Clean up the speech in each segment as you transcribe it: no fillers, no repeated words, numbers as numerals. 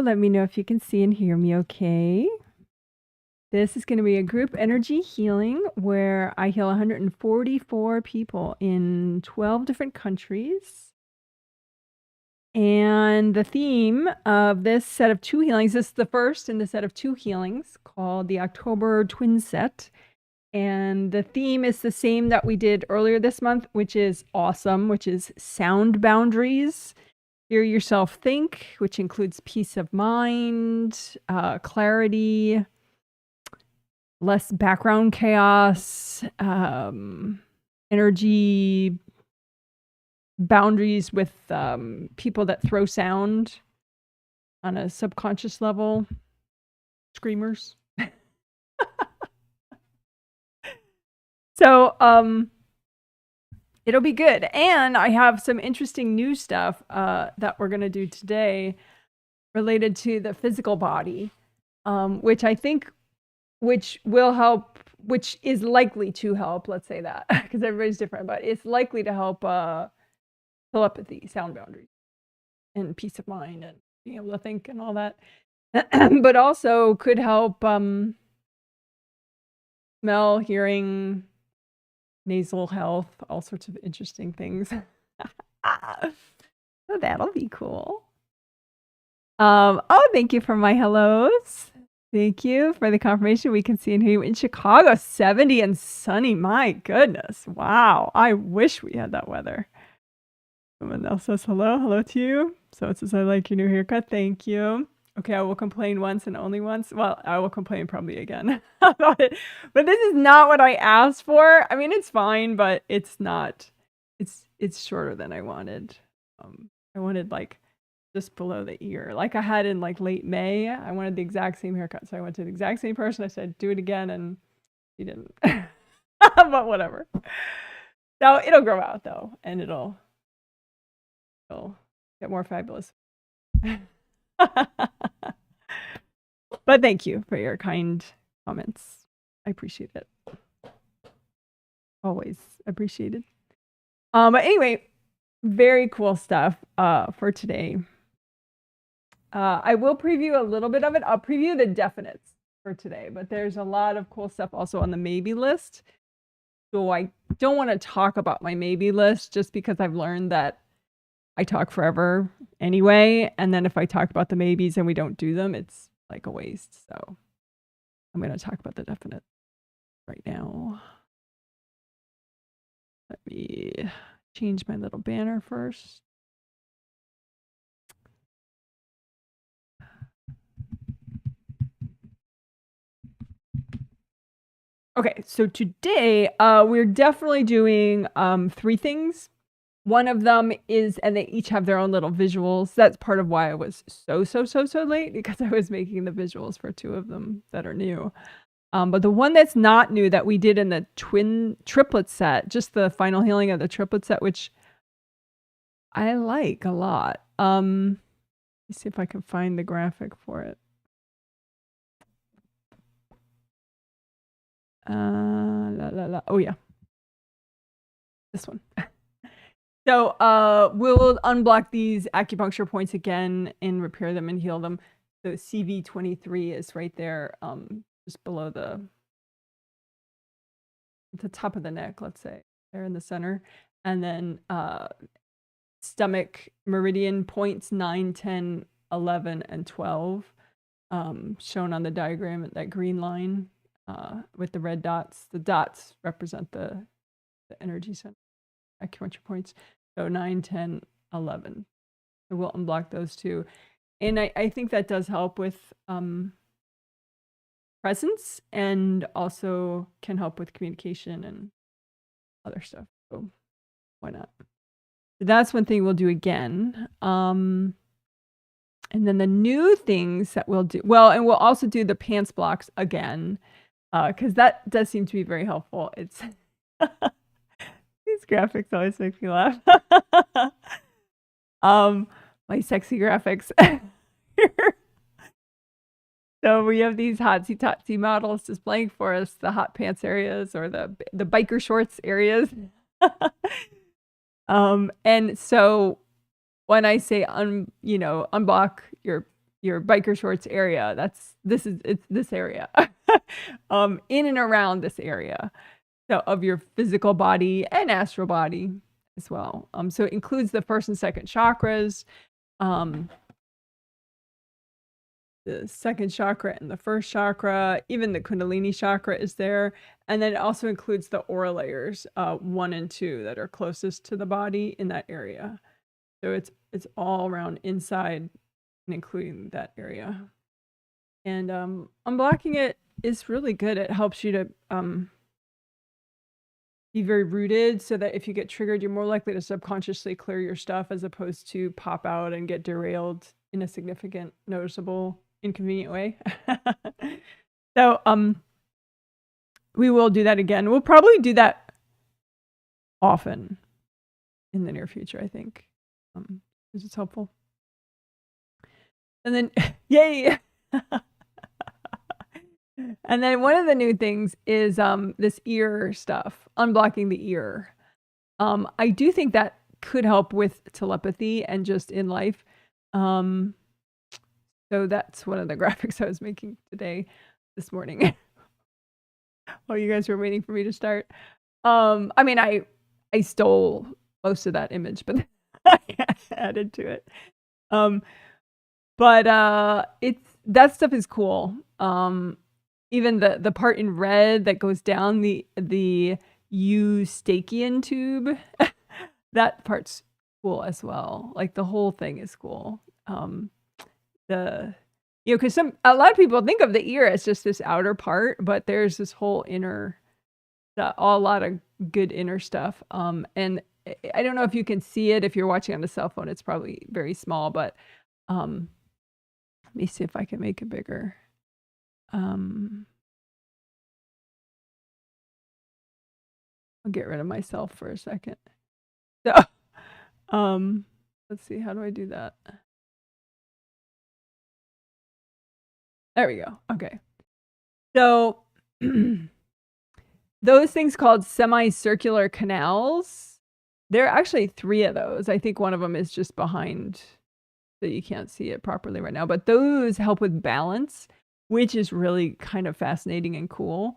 Let me know if you can see and hear me okay. This is going to be a group energy healing where I heal 144 people in 12 different countries. And the theme of this set of 2 healings, this is the first in the set of 2 healings called the October Twin Set. And the theme is the same that we did earlier this month, which is awesome, which is sound boundaries. Hear yourself think, which includes peace of mind, clarity, less background chaos, energy boundaries with people that throw sound on a subconscious level, screamers. So it'll be good. And I have some interesting new stuff that we're going to do today related to the physical body, which I think which will help, which is likely to help, let's say that, because everybody's different, but it's likely to help telepathy, sound boundaries, and peace of mind, and being able to think and all that. But also could help smell, hearing, nasal health, all sorts of interesting things. So that'll be cool. Oh, thank you for my hellos. Thank you for the confirmation. We can see and hear you in Chicago, 70 and sunny. My goodness. Wow. I wish we had that weather. Someone else says hello. Hello to you. So it says, I like your new haircut. Thank you. Okay, I will complain once and only once. Well, I will complain probably again about it. But this is not what I asked for. I mean, it's fine, but it's not. It's shorter than I wanted. I wanted like just below the ear, like I had in like late May. I wanted the exact same haircut, so I went to the exact same person. I said, do it again, and he didn't. But whatever. So it'll grow out though, and it'll get more fabulous. But thank you for your kind comments. I appreciate it. Always appreciated. But anyway, very cool stuff for today. I will preview a little bit of it. I'll preview the definites for today, but there's a lot of cool stuff also on the maybe list. So I don't want to talk about my maybe list just because I've learned that I talk forever anyway. And then if I talk about the maybes and we don't do them, it's like a waste. So I'm going to talk about the definite right now. Let me change my little banner first. Okay, so today we're definitely doing 3 things. One of them is, and they each have their own little visuals. That's part of why I was so late, because I was making the visuals for 2 of them that are new. But the one that's not new that we did in the triplet set, just the final healing of the triplet set, which I like a lot. Let me see if I can find the graphic for it. Oh yeah, this one. So we'll unblock these acupuncture points again and repair them and heal them. So CV23 is right there, just below the top of the neck, let's say, there in the center. And then stomach meridian points 9, 10, 11, and 12, shown on the diagram, that green line with the red dots. The dots represent the energy center acupuncture points. So 9, 10, 11. So we'll unblock those 2. And I think that does help with presence, and also can help with communication and other stuff. So why not? So that's one thing we'll do again. And then the new things that we'll do, well, and we'll also do the pants blocks again, because that does seem to be very helpful. It's these graphics always make me laugh. My sexy graphics. So we have these hotsy-totsy models displaying for us the hot pants areas, or the biker shorts areas. And so when I say unblock your your biker shorts area. It's this area. In and around this area. So of your physical body and astral body as well. So it includes the first and second chakras, the second chakra and the first chakra, even the Kundalini chakra is there. And then it also includes the aura layers, 1 and 2 that are closest to the body in that area. So it's all around inside and including that area. And unblocking it is really good. It helps you to be very rooted so that if you get triggered, you're more likely to subconsciously clear your stuff as opposed to pop out and get derailed in a significant, noticeable, inconvenient way. So we will do that again. We'll probably do that often in the near future, I think. Because it's helpful. And then yay. And then one of the new things is this ear stuff, unblocking the ear. I do think that could help with telepathy and just in life. So that's one of the graphics I was making this morning, while you guys were waiting for me to start. I mean, I stole most of that image, but I added to it. But that stuff is cool. Even the part in red that goes down the eustachian tube, that part's cool as well. Like the whole thing is cool. Because a lot of people think of the ear as just this outer part, but there's this whole a lot of good inner stuff. And I don't know if you can see it if you're watching on a cell phone. It's probably very small, but let me see if I can make it bigger. I'll get rid of myself for a second. So, let's see, how do I do that? There we go. Okay. So those things called semicircular canals, there are actually 3 of those. I think one of them is just behind, so you can't see it properly right now, but those help with balance, which is really kind of fascinating and cool.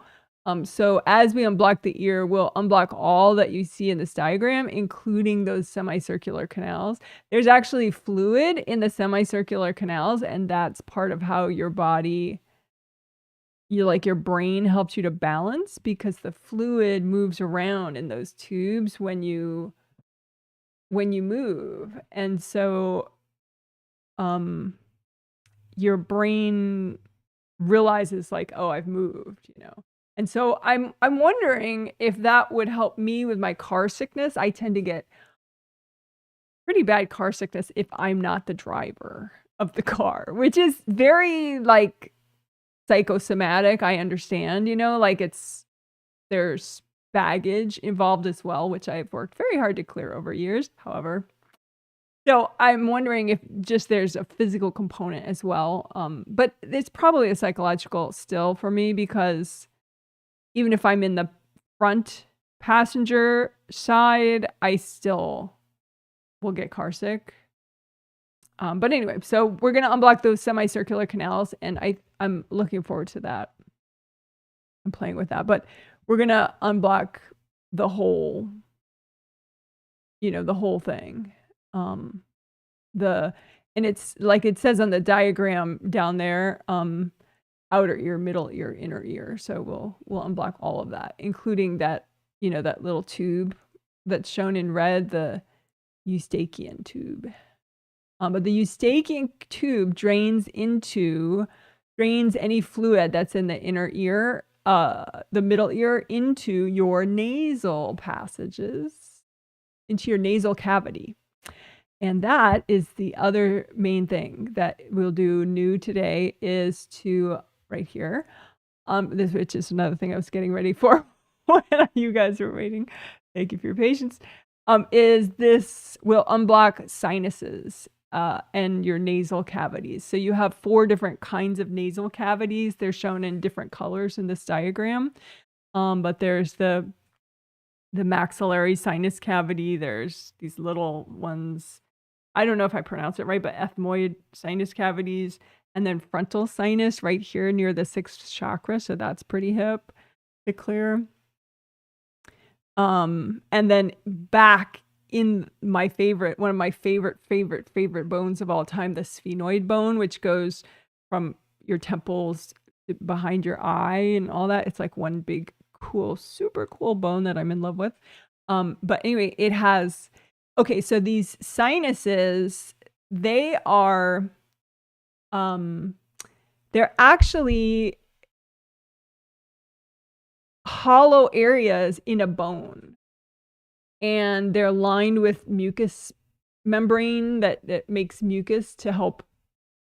So as we unblock the ear, we'll unblock all that you see in this diagram, including those semicircular canals. There's actually fluid in the semicircular canals, and that's part of how your body, your brain helps you to balance, because the fluid moves around in those tubes when you move. And so your brain realizes like, oh, I've moved, And so I'm wondering if that would help me with my car sickness. I tend to get pretty bad car sickness if I'm not the driver of the car, which is very like psychosomatic. I understand, there's baggage involved as well, which I've worked very hard to clear over years. However, so I'm wondering if just there's a physical component as well. But it's probably a psychological still for me, because even if I'm in the front passenger side, I still will get car sick. But anyway, so we're going to unblock those semicircular canals, and I'm looking forward to that. I'm playing with that, but we're going to unblock the whole, the whole thing. And it's like it says on the diagram down there, outer ear, middle ear, inner ear. So we'll unblock all of that, including that, that little tube that's shown in red, the eustachian tube. But the eustachian tube drains any fluid that's in the inner ear, the middle ear, into your nasal passages, into your nasal cavity. And that is the other main thing that we'll do new today, is to right here, which is another thing I was getting ready for when you guys were waiting. Thank you for your patience. Is this will unblock sinuses and your nasal cavities. So you have 4 different kinds of nasal cavities. They're shown in different colors in this diagram. But there's the maxillary sinus cavity. There's these little ones I don't know if I pronounce it right, but ethmoid sinus cavities, and then frontal sinus right here near the 6th chakra. So that's pretty hip to clear. And then back in my favorite, one of my favorite bones of all time, the sphenoid bone, which goes from your temples to behind your eye and all that. It's like one big, cool, super cool bone that I'm in love with. But anyway, it has, okay, so these sinuses, they are, they're actually hollow areas in a bone, and they're lined with mucus membrane that makes mucus to help,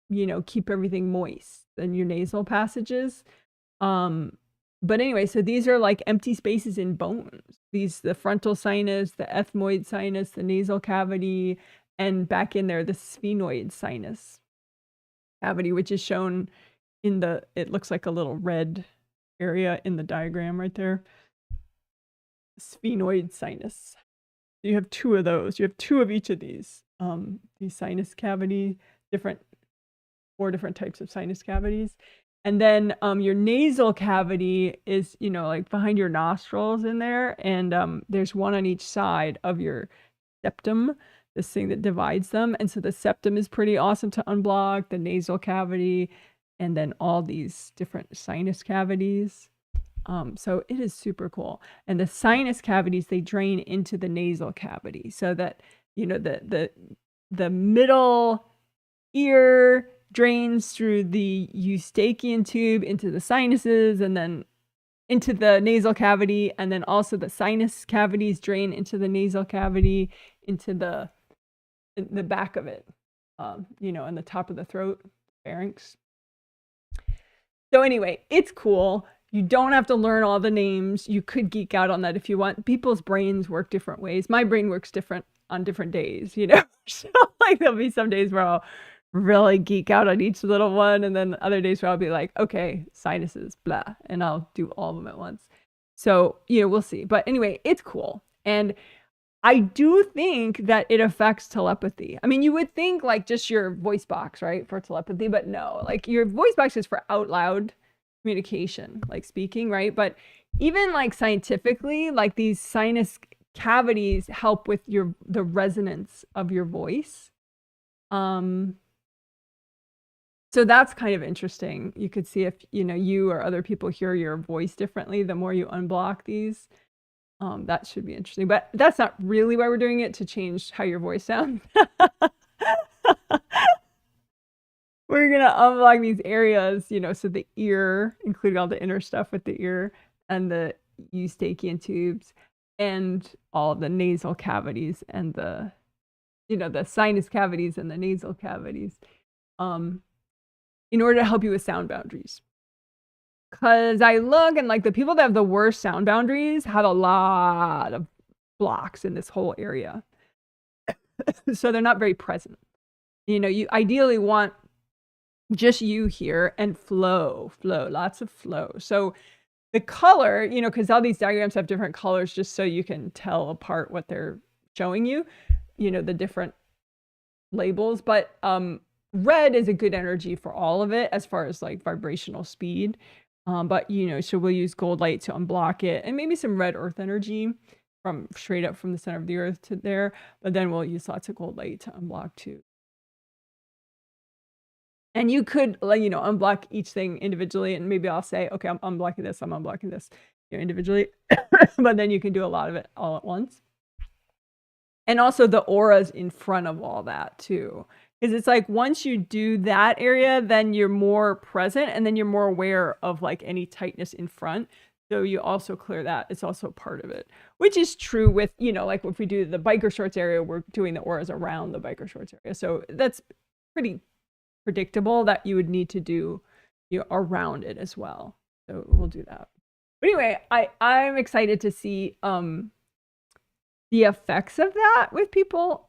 you know, keep everything moist in your nasal passages. But anyway, so these are like empty spaces in bones. The frontal sinus, the ethmoid sinus, the nasal cavity, and back in there, the sphenoid sinus cavity, which is shown in it looks like a little red area in the diagram right there. Sphenoid sinus. You have 2 of those. You have 2 of each of these sinus cavity, 4 different types of sinus cavities. And then your nasal cavity is, you know, like behind your nostrils in there. And there's one on each side of your septum, this thing that divides them. And so the septum is pretty awesome to unblock, the nasal cavity, and then all these different sinus cavities. So it is super cool. And the sinus cavities, they drain into the nasal cavity so that, you know, the middle ear drains through the eustachian tube into the sinuses and then into the nasal cavity. And then also the sinus cavities drain into the nasal cavity, into the back of it, you know, and the top of the throat, pharynx. So anyway, it's cool. You don't have to learn all the names. You could geek out on that if you want. People's brains work different ways. My brain works different on different days, you know? So like there'll be some days where I'll really geek out on each little one, and then other days where I'll be like, okay, sinuses, blah, and I'll do all of them at once. So, you know, we'll see. But anyway, it's cool. And I do think that it affects telepathy. I mean, you would think like just your voice box, right, for telepathy, but no, like your voice box is for out loud communication, like speaking, right? But even like scientifically, like these sinus cavities help with the resonance of your voice. So that's kind of interesting. You could see if, you know, you or other people hear your voice differently the more you unblock these. That should be interesting, but that's not really why we're doing it, to change how your voice sounds. We're gonna unblock these areas, you know, so the ear, including all the inner stuff with the ear and the eustachian tubes and all the nasal cavities and the, you know, the sinus cavities and the nasal cavities, in order to help you with sound boundaries. Because I look and like the people that have the worst sound boundaries have a lot of blocks in this whole area. So they're not very present. You know, you ideally want just you here and flow, lots of flow. So the color, you know, because all these diagrams have different colors just so you can tell apart what they're showing you, you know, the different labels. But red is a good energy for all of it as far as like vibrational speed. But, you know, so we'll use gold light to unblock it, and maybe some red earth energy from straight up from the center of the earth to there. But then we'll use lots of gold light to unblock too. And you could, you know, unblock each thing individually, and maybe I'll say, okay, I'm unblocking this, I'm unblocking this, you know, individually. But then you can do a lot of it all at once. And also the auras in front of all that too. Because it's like once you do that area, then you're more present, and then you're more aware of like any tightness in front. So you also clear that. It's also part of it, which is true with, you know, like if we do the biker shorts area, we're doing the auras around the biker shorts area. So that's pretty predictable that you would need to do, you know, around it as well. So we'll do that. But anyway, I'm excited to see the effects of that with people.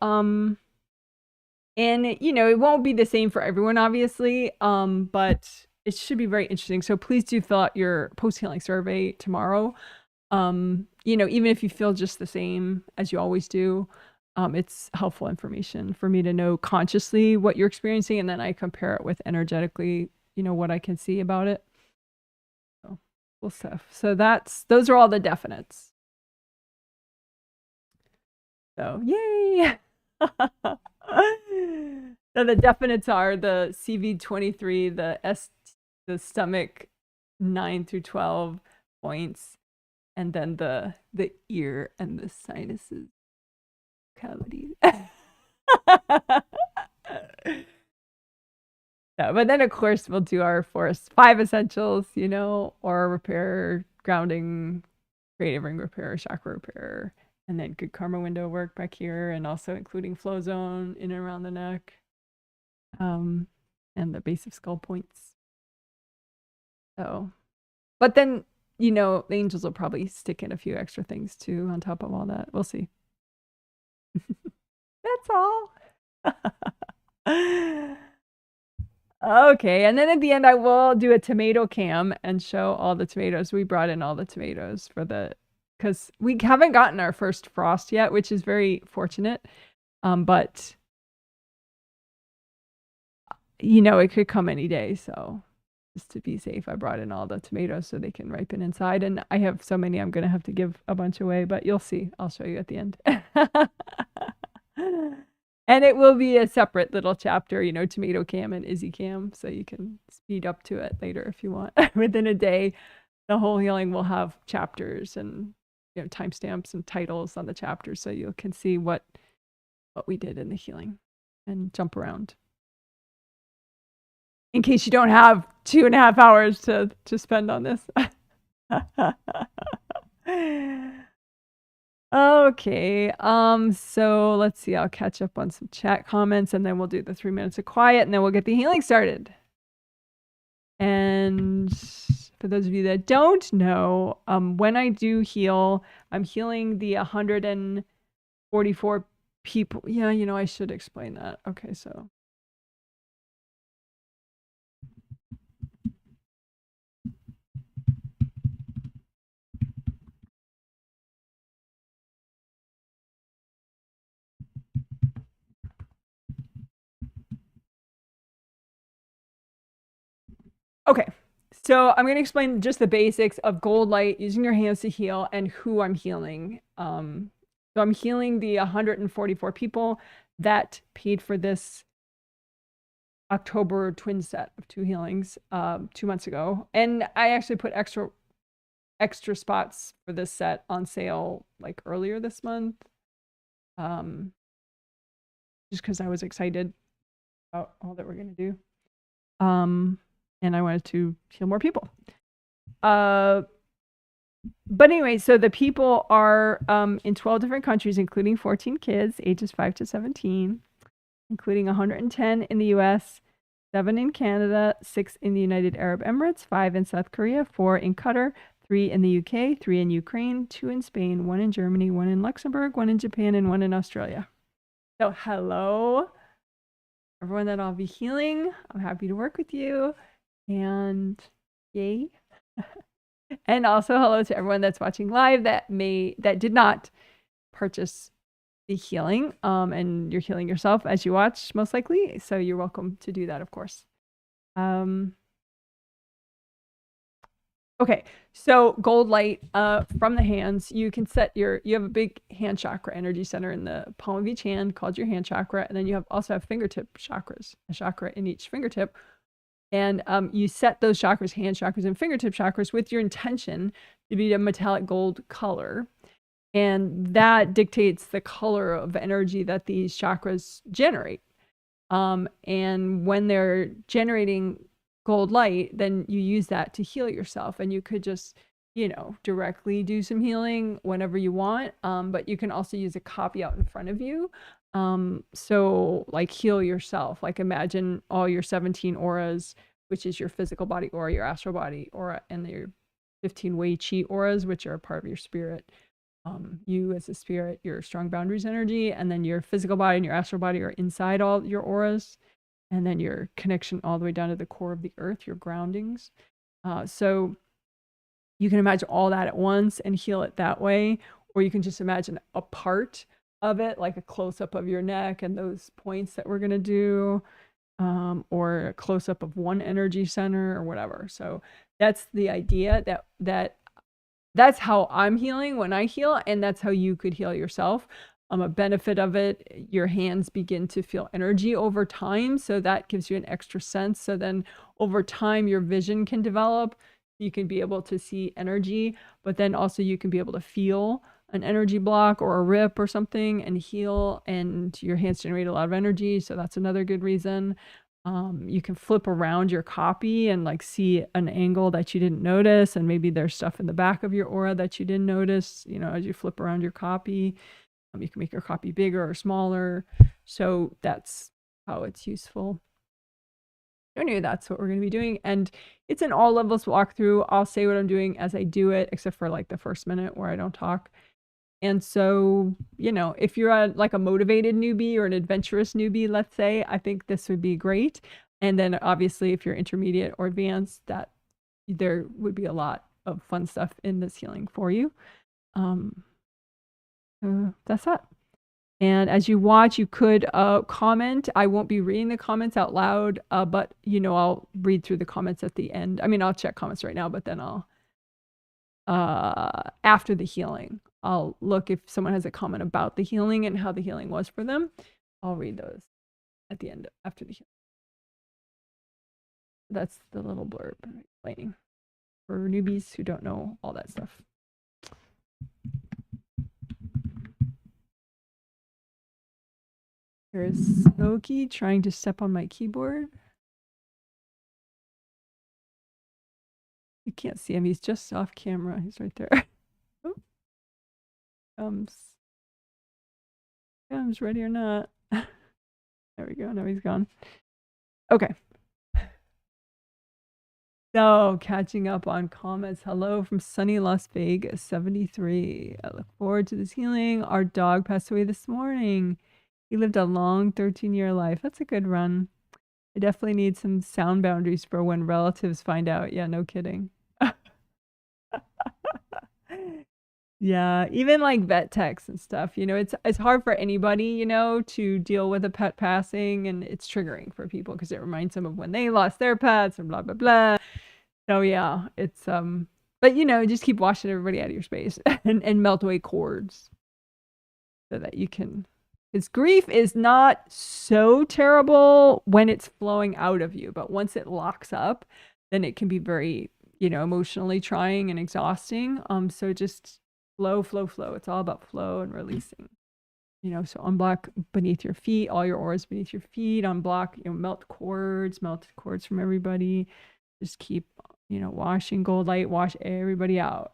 And, you know, it won't be the same for everyone, obviously, but it should be very interesting. So please do fill out your post-healing survey tomorrow. You know, even if you feel just the same as you always do, it's helpful information for me to know consciously what you're experiencing, and then I compare it with energetically, what I can see about it. So cool stuff. So those are all the definites. So yay! So the definites are the CV23, the stomach 9 through 12 points, and then the ear and the sinuses cavity. Yeah, but then of course we'll do our 5 essentials, aura repair, grounding, creative ring repair, chakra repair, and then good karma window work back here, and also including flow zone in and around the neck, and the base of skull points. So, but then the angels will probably stick in a few extra things too on top of all that. We'll see. That's all. Okay, and then at the end I will do a tomato cam and show all the tomatoes. We brought in all the tomatoes because we haven't gotten our first frost yet, which is very fortunate. But it could come any day, so just to be safe, I brought in all the tomatoes so they can ripen inside. And I have so many I'm gonna have to give a bunch away, but you'll see. I'll show you at the end. And it will be a separate little chapter, tomato cam and Izzy cam, so you can speed up to it later if you want. Within a day, the whole healing will have chapters and timestamps and titles on the chapters, so you can see what we did in the healing and jump around. In case you don't have 2.5 hours to spend on this. Okay, so let's see. I'll catch up on some chat comments, and then we'll do the 3 minutes of quiet, and then we'll get the healing started. And for those of you that don't know, when I do heal, I'm healing the 144 people. Yeah, I should explain that. Okay, so. Okay, so I'm going to explain just the basics of gold light, using your hands to heal, and who I'm healing. So I'm healing the 144 people that paid for this October twin set of 2 healings 2 months ago. And I actually put extra spots for this set on sale like earlier this month. Just because I was excited about all that we're going to do. And I wanted to heal more people. But anyway, so the people are in 12 different countries, including 14 kids, ages 5 to 17, including 110 in the US, 7 in Canada, 6 in the United Arab Emirates, 5 in South Korea, 4 in Qatar, 3 in the UK, 3 in Ukraine, 2 in Spain, 1 in Germany, 1 in Luxembourg, 1 in Japan, and 1 in Australia. So hello, everyone that I'll be healing. I'm happy to work with you. And yay. And also hello to everyone that's watching live that did not purchase the healing, and you're healing yourself as you watch, most likely, so you're welcome to do that, of course. Okay, so gold light from the hands. You can set you have a big hand chakra energy center in the palm of each hand called your hand chakra, and then you also have fingertip chakras, a chakra in each fingertip. And you set those chakras, hand chakras and fingertip chakras, with your intention to be a metallic gold color. And that dictates the color of energy that these chakras generate. And when they're generating gold light, then you use that to heal yourself. And you could just, directly do some healing whenever you want. But you can also use a copy out in front of you. So like heal yourself, like imagine all your 17 auras, which is your physical body aura, your astral body aura, and your 15 Wei Qi auras, which are a part of your spirit. You as a spirit, your strong boundaries energy, and then your physical body and your astral body are inside all your auras, and then your connection all the way down to the core of the earth, your groundings. So you can imagine all that at once and heal it that way, or you can just imagine a part of it, like a close-up of your neck and those points that we're going to do, or a close-up of one energy center or whatever. So that's the idea, that's how I'm healing when I heal, and that's how you could heal yourself. A benefit of it, your hands begin to feel energy over time, so that gives you an extra sense. So then over time your vision can develop, you can be able to see energy, but then also you can be able to feel an energy block or a rip or something and heal, and your hands generate a lot of energy, so that's another good reason. You can flip around your copy and like see an angle that you didn't notice, and maybe there's stuff in the back of your aura that you didn't notice, you know, as you flip around your copy. You can make your copy bigger or smaller, so that's how it's useful. Anyway, that's what we're going to be doing, and it's an all levels walkthrough. I'll say what I'm doing as I do it, except for like the first minute where I don't talk. And so, you know, if you're like a motivated newbie or an adventurous newbie, let's say, I think this would be great. And then obviously if you're intermediate or advanced, that there would be a lot of fun stuff in this healing for you. That's that. And as you watch, you could comment. I won't be reading the comments out loud, but you know, I'll read through the comments at the end. I mean, I'll check comments right now, but then I'll after the healing, I'll look if someone has a comment about the healing and how the healing was for them. I'll read those at the end after the healing. That's the little blurb explaining for newbies who don't know all that stuff. Here's Smokey trying to step on my keyboard. You can't see him. He's just off camera. He's right there. Oh. Comes ready or not. There we go. Now he's gone. Okay. So catching up on comments. Hello from sunny Las Vegas, 73. I look forward to this healing. Our dog passed away this morning. He lived a long 13-year life. That's a good run. I definitely need some sound boundaries for when relatives find out. Yeah, no kidding. Yeah, even like vet techs and stuff, you know, it's hard for anybody, you know, to deal with a pet passing, and it's triggering for people because it reminds them of when they lost their pets and blah blah blah. So yeah, it's but you know, just keep washing everybody out of your space and melt away cords so that you can, because grief is not so terrible when it's flowing out of you, but once it locks up, then it can be very, you know, emotionally trying and exhausting. So just flow. It's all about flow and releasing. You know, so unblock beneath your feet, all your auras beneath your feet, unblock, you know, melt cords from everybody. Just keep, you know, washing gold light, wash everybody out.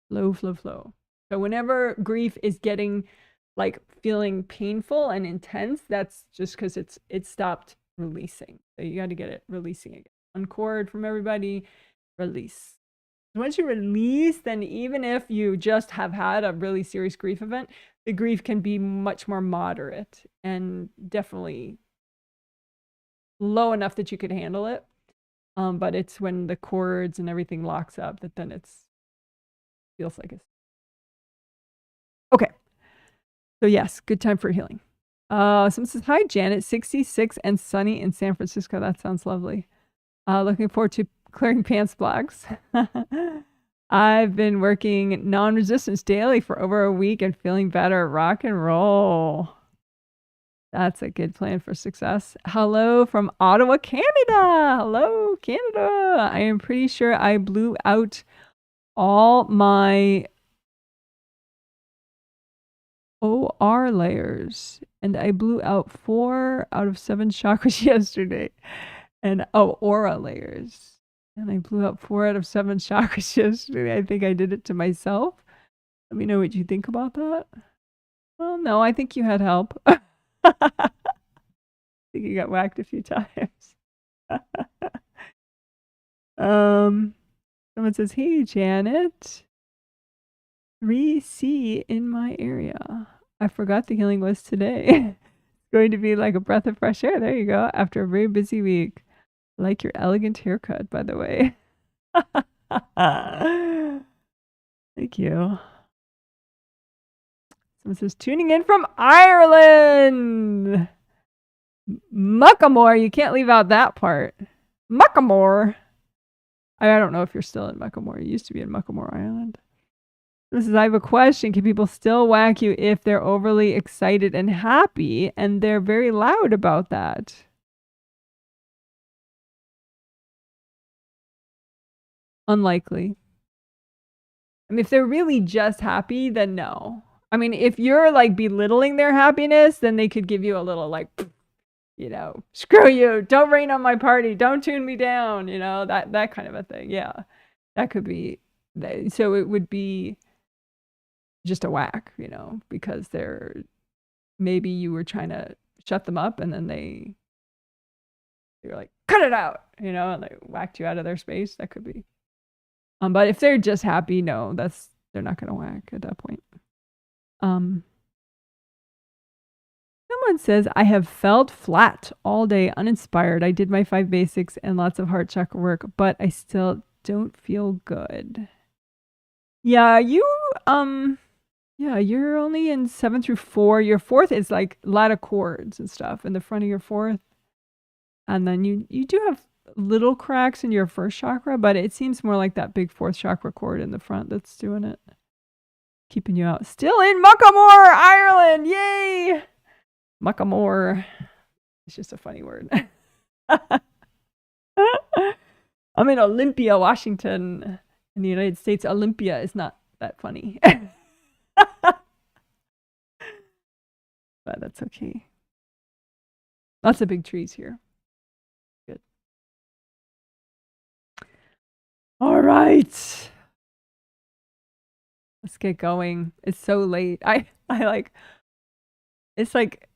Flow. So whenever grief is getting like feeling painful and intense, that's just because it stopped releasing. So you got to get it releasing again. Uncord from everybody, release. Once you release, then even if you just have had a really serious grief event, the grief can be much more moderate and definitely low enough that you could handle it. But it's when the cords and everything locks up that then feels like it's okay. So yes, good time for healing. Someone says, hi, Janet, 66 and sunny in San Francisco. That sounds lovely. Looking forward to clearing pants blocks. I've been working non-resistance daily for over a week and feeling better. Rock and roll. That's a good plan for success. Hello from Ottawa, Canada. Hello, Canada. I am pretty sure I blew out all my OR layers, and I blew out 4 out of 7 chakras yesterday. And aura layers. And I blew out 4 out of 7 chakras yesterday. I think I did it to myself. Let me know what you think about that. Well, no, I think you had help. I think you got whacked a few times. Someone says, hey, Janet. 3C in my area. I forgot the healing was today. It's going to be like a breath of fresh air. There you go. After a very busy week. Like your elegant haircut, by the way. Thank you. Someone says, tuning in from Ireland. Muckamore. You can't leave out that part. Muckamore. I don't know if you're still in Muckamore. You used to be in Muckamore, Ireland. This is, I have a question. Can people still whack you if they're overly excited and happy and they're very loud about that? Unlikely. I mean, if they're really just happy, then no. I mean, if you're like belittling their happiness, then they could give you a little like, you know, screw you, don't rain on my party, don't tune me down, you know, that kind of a thing. Yeah, that could be. So it would be just a whack, you know, because they're, maybe you were trying to shut them up and then you're like, cut it out, you know, and they whacked you out of their space. That could be. But if they're just happy, no, they're not gonna whack at that point. Someone says, I have felt flat all day, uninspired. I did my 5 basics and lots of heart chakra work, but I still don't feel good. Yeah, you're only in 7 through 4. Your 4th is like a lot of chords and stuff in the front of your 4th. And then you do have little cracks in your 1st chakra, but it seems more like that big 4th chakra cord in the front that's doing it. Keeping you out. Still in Muckamore, Ireland. Yay! Muckamore. It's just a funny word. I'm in Olympia, Washington, in the United States. Olympia is not that funny. But that's okay. Lots of big trees here. Good. All right. Let's get going. It's so late. I like, it's like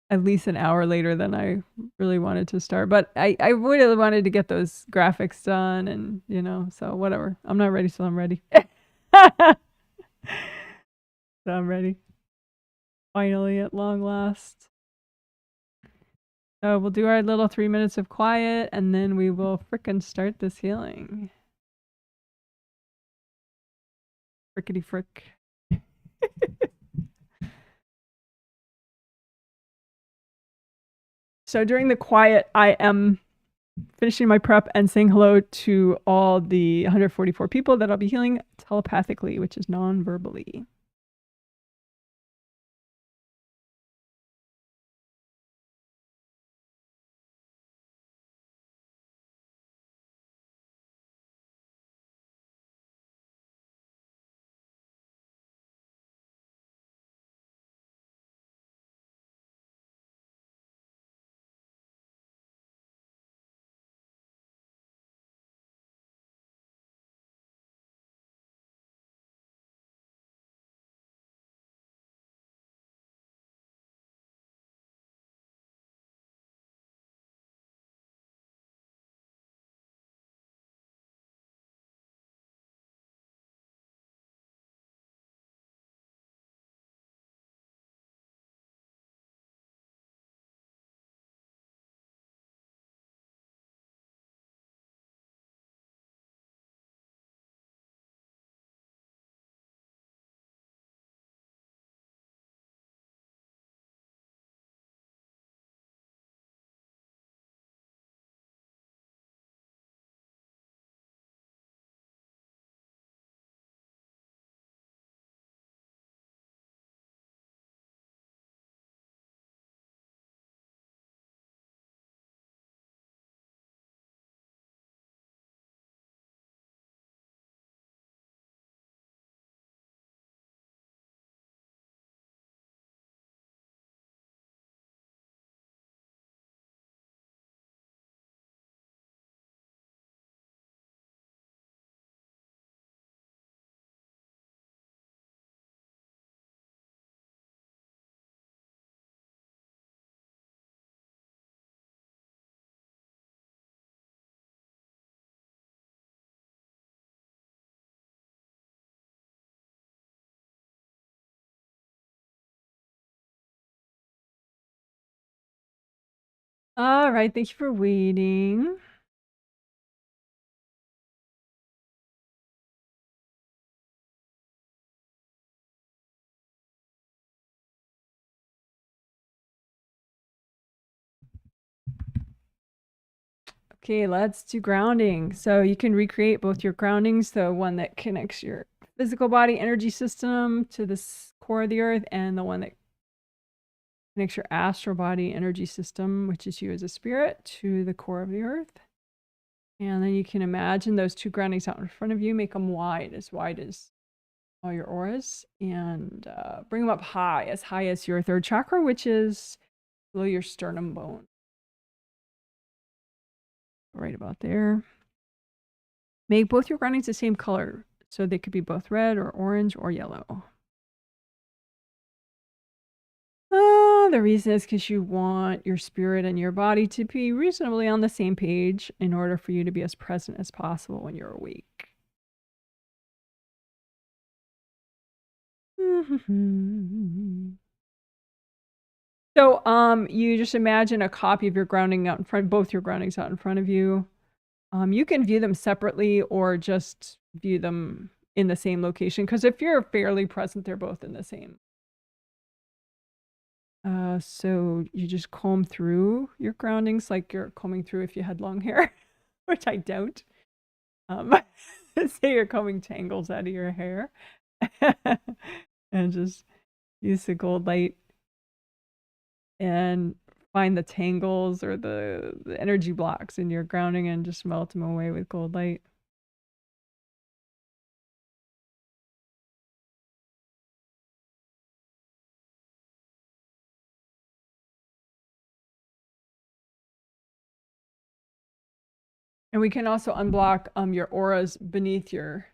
at least an hour later than I really wanted to start. But I really wanted to get those graphics done and, you know, so whatever. I'm not ready till I'm ready. So I'm ready. Finally, at long last. So we'll do our little 3 minutes of quiet and then we will frickin' start this healing. Frickety frick. So during the quiet, I am finishing my prep and saying hello to all the 144 people that I'll be healing telepathically, which is non-verbally. All right, thank you for waiting. Okay, let's do grounding. So you can recreate both your groundings, the one that connects your physical body energy system to the core of the earth, and the one that connects your astral body energy system, which is you as a spirit, to the core of the earth. And then you can imagine those two groundings out in front of you, make them wide as all your auras, and bring them up high as your third chakra, which is below your sternum bone. Right about there. Make both your groundings the same color, so they could be both red or orange or yellow. The reason is because you want your spirit and your body to be reasonably on the same page in order for you to be as present as possible when you're awake. So, you just imagine a copy of your grounding out in front, both your groundings out in front of you. You can view them separately or just view them in the same location, because if you're fairly present, they're both in the same. So you just comb through your groundings like you're combing through if you had long hair, which I don't. Say you're combing tangles out of your hair. And just use the gold light and find the tangles or the energy blocks in your grounding and just melt them away with gold light. And we can also unblock your auras beneath your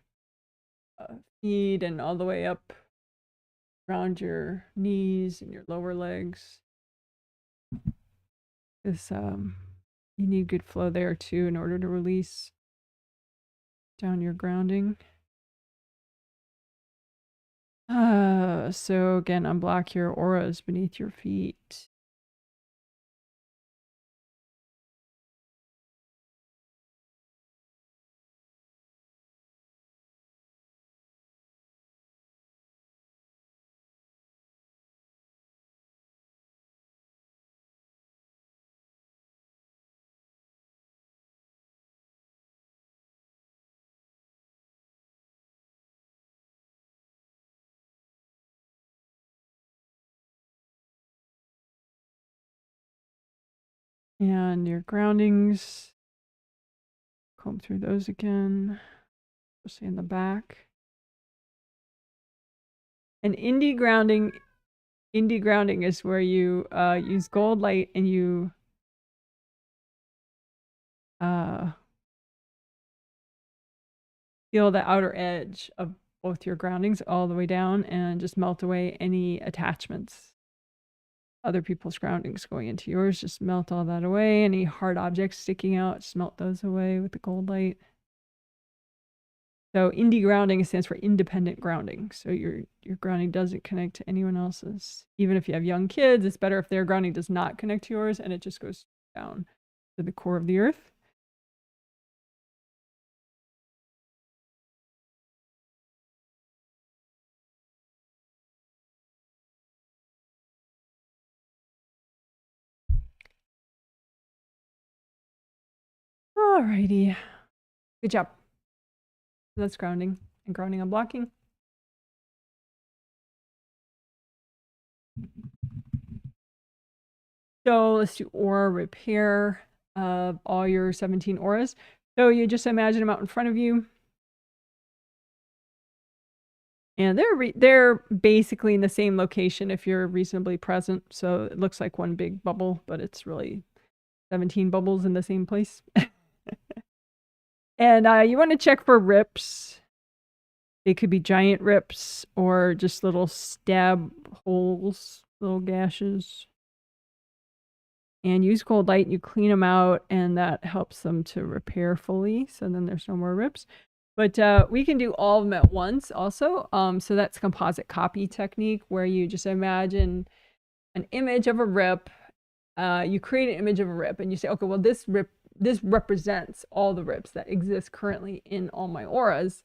feet and all the way up around your knees and your lower legs. Because you need good flow there too in order to release down your grounding. So again, unblock your auras beneath your feet. And your groundings, comb through those again, especially in the back. And indie grounding is where you use gold light and you feel the outer edge of both your groundings all the way down and just melt away any attachments. Other people's groundings going into yours, just melt all that away. Any hard objects sticking out, just melt those away with the gold light. So indie grounding stands for independent grounding. So your grounding doesn't connect to anyone else's. Even if you have young kids, it's better if their grounding does not connect to yours and it just goes down to the core of the earth. Alrighty. Good job. That's grounding and grounding unblocking. So let's do aura repair of all your 17 auras. So you just imagine them out in front of you. And they're basically in the same location if you're reasonably present. So it looks like one big bubble, but it's really 17 bubbles in the same place. And you want to check for rips. They could be giant rips or just little stab holes, little gashes. And use cold light, you clean them out, and that helps them to repair fully. So then there's no more rips. But we can do all of them at once also. So that's composite copy technique, where you just imagine an image of a rip. You create an image of a rip and you say, okay, well, this represents all the rips that exist currently in all my auras.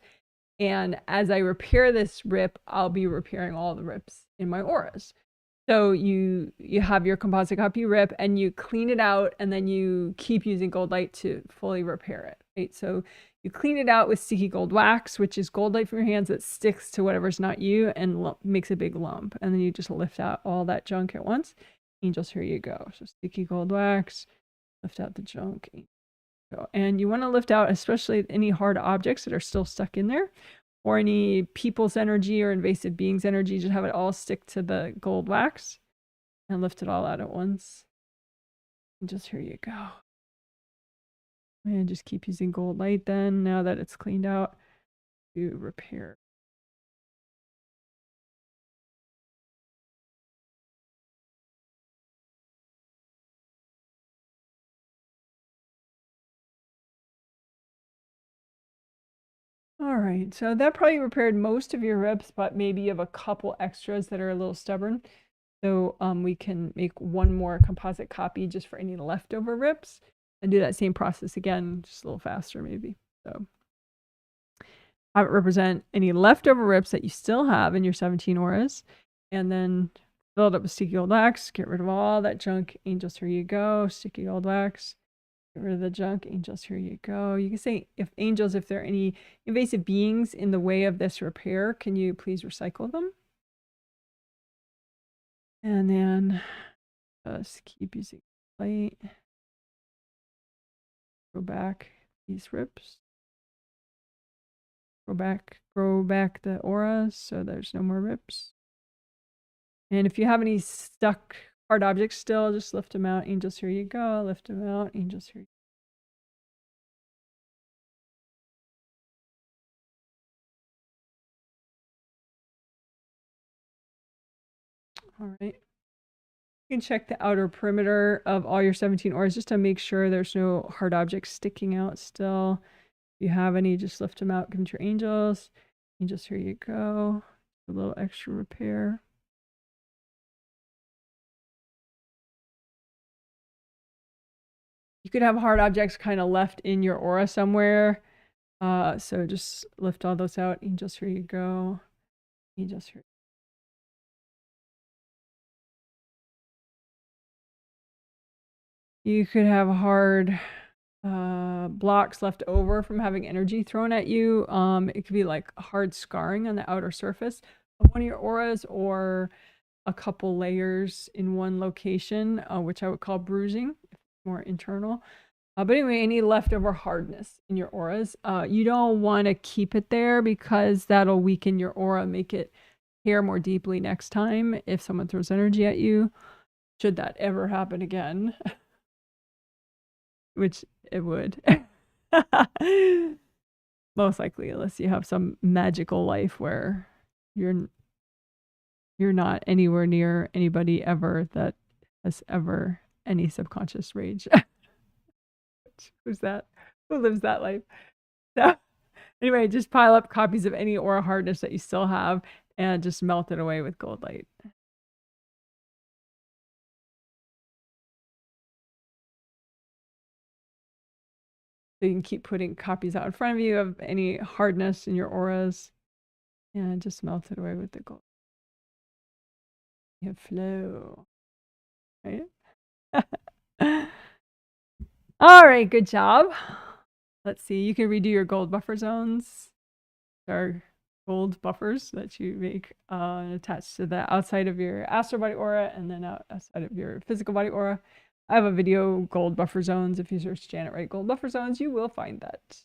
And as I repair this rip, I'll be repairing all the rips in my auras. So you have your composite copy rip and you clean it out, and then you keep using gold light to fully repair it, right? So you clean it out with sticky gold wax, which is gold light from your hands that sticks to whatever's not you and makes a big lump. And then you just lift out all that junk at once. Angels, here you go. So sticky gold wax, lift out the junk. And you want to lift out especially any hard objects that are still stuck in there, or any people's energy or invasive beings' energy. Just have it all stick to the gold wax and lift it all out at once. And just here you go. And just keep using gold light then, now that it's cleaned out, to repair. All right, so that probably repaired most of your ribs, but maybe you have a couple extras that are a little stubborn. So we can make one more composite copy just for any leftover ribs and do that same process again, just a little faster maybe. So have it represent any leftover ribs that you still have in your 17 auras, and then fill it up with sticky gold wax, get rid of all that junk. Angels, here you go. Sticky gold wax. Get rid of the junk. Angels, here you go. You can say, if angels, if there are any invasive beings in the way of this repair, can you please recycle them? And then just keep using light. Go back these rips. Grow back the auras so there's no more rips. And if you have any stuck hard objects still, just lift them out. Angels, here you go. Lift them out. Angels, here you go. All right. You can check the outer perimeter of all your 17 auras just to make sure there's no hard objects sticking out still. If you have any, just lift them out. Give them to your angels. Angels, here you go. A little extra repair. You could have hard objects kind of left in your aura somewhere. So just lift all those out. Angels, here you go. Angels, here. You could have hard blocks left over from having energy thrown at you. It could be like hard scarring on the outer surface of one of your auras, or a couple layers in one location, which I would call bruising, more internal. But anyway, any leftover hardness in your auras, you don't want to keep it there because that'll weaken your aura, make it tear more deeply next time if someone throws energy at you, should that ever happen again. Which it would. Most likely, unless you have some magical life where you're not anywhere near anybody ever that has ever any subconscious rage. Who's that? Who lives that life? So anyway, just pile up copies of any aura hardness that you still have and just melt it away with gold light. So you can keep putting copies out in front of you of any hardness in your auras and just melt it away with the gold. You flow, right? All right, good job. Let's see, you can redo your gold buffer zones. There are gold buffers that you make attached to the outside of your astral body aura and then outside of your physical body aura. I have a video, gold buffer zones. If you search Janet Wright gold buffer zones, you will find that.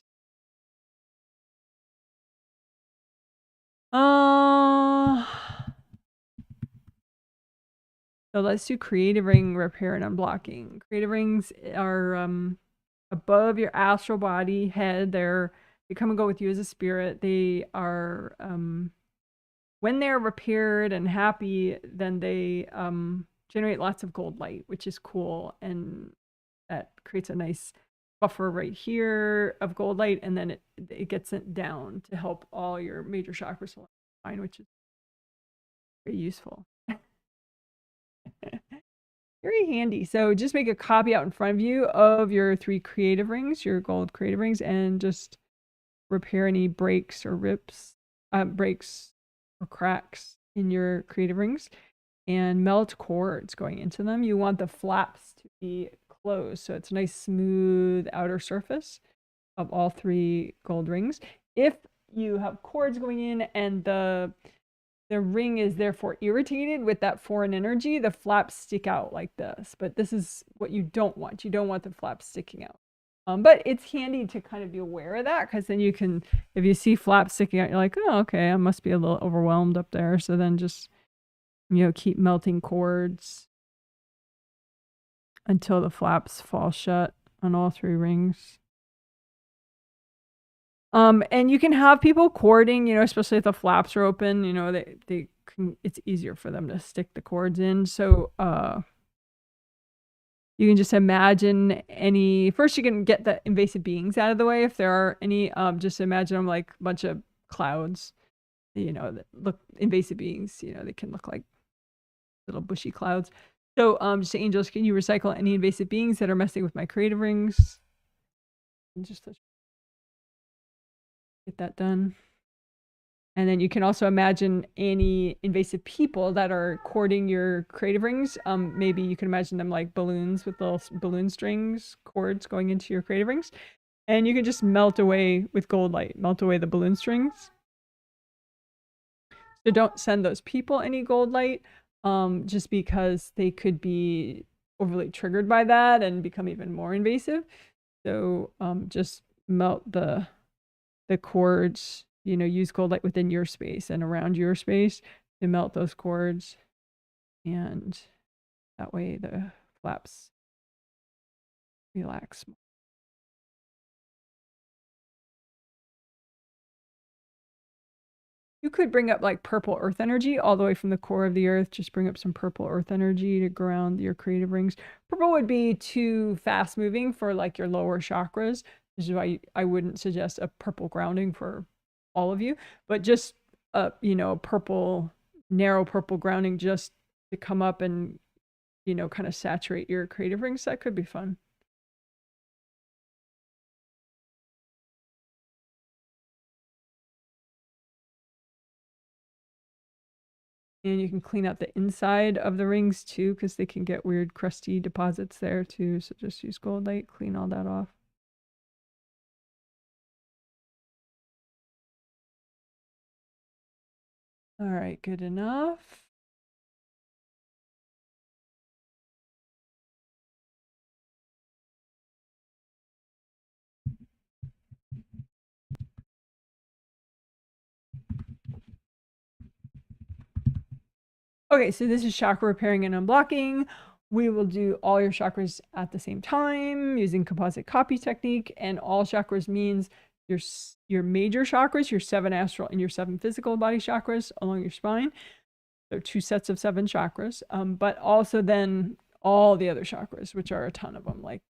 So let's do creative ring repair and unblocking. Creative rings are above your astral body head. They come and go with you as a spirit. They are when they're repaired and happy, then they generate lots of gold light, which is cool, and that creates a nice buffer right here of gold light, and then it gets sent down to help all your major chakras align, which is very useful. Very handy. So just make a copy out in front of you of your 3 creative rings, your gold creative rings, and just repair any breaks or rips, breaks or cracks in your creative rings. and melt cords going into them. You want the flaps to be closed, so it's a nice smooth outer surface of all 3 gold rings. If you have cords going in and the ring is therefore irritated with that foreign energy, the flaps stick out like this. But this is what you don't want. You don't want the flaps sticking out. But it's handy to kind of be aware of that, because then you can, if you see flaps sticking out, you're like, oh, okay, I must be a little overwhelmed up there. So then just, keep melting cords until the flaps fall shut on all 3 rings. And you can have people cording, especially if the flaps are open, they can, it's easier for them to stick the cords in. So, you can just imagine first you can get the invasive beings out of the way if there are any. Just imagine them like a bunch of clouds, that look invasive beings, they can look like little bushy clouds. So, just say, angels, can you recycle any invasive beings that are messing with my creative rings? And just get that done. And then you can also imagine any invasive people that are cording your creative rings. Maybe you can imagine them like balloons with little balloon strings, cords going into your creative rings. And you can just melt away with gold light, melt away the balloon strings. So don't send those people any gold light, just because they could be overly triggered by that and become even more invasive. So just melt the cords, use gold light within your space and around your space to melt those cords. And that way the flaps relax. You could bring up like purple earth energy all the way from the core of the earth. Just bring up some purple earth energy to ground your creative rings. Purple would be too fast moving for like your lower chakras. This is why I wouldn't suggest a purple grounding for all of you, but just purple, narrow purple grounding just to come up and, kind of saturate your creative rings. That could be fun. And you can clean out the inside of the rings too, because they can get weird crusty deposits there too. So just use gold light, clean all that off. All right, good enough. Okay, so this is chakra repairing and unblocking. We will do all your chakras at the same time using composite copy technique. And all chakras means your major chakras, your 7 astral and your 7 physical body chakras along your spine. So 2 sets of 7 chakras, but also then all the other chakras, which are a ton of them, like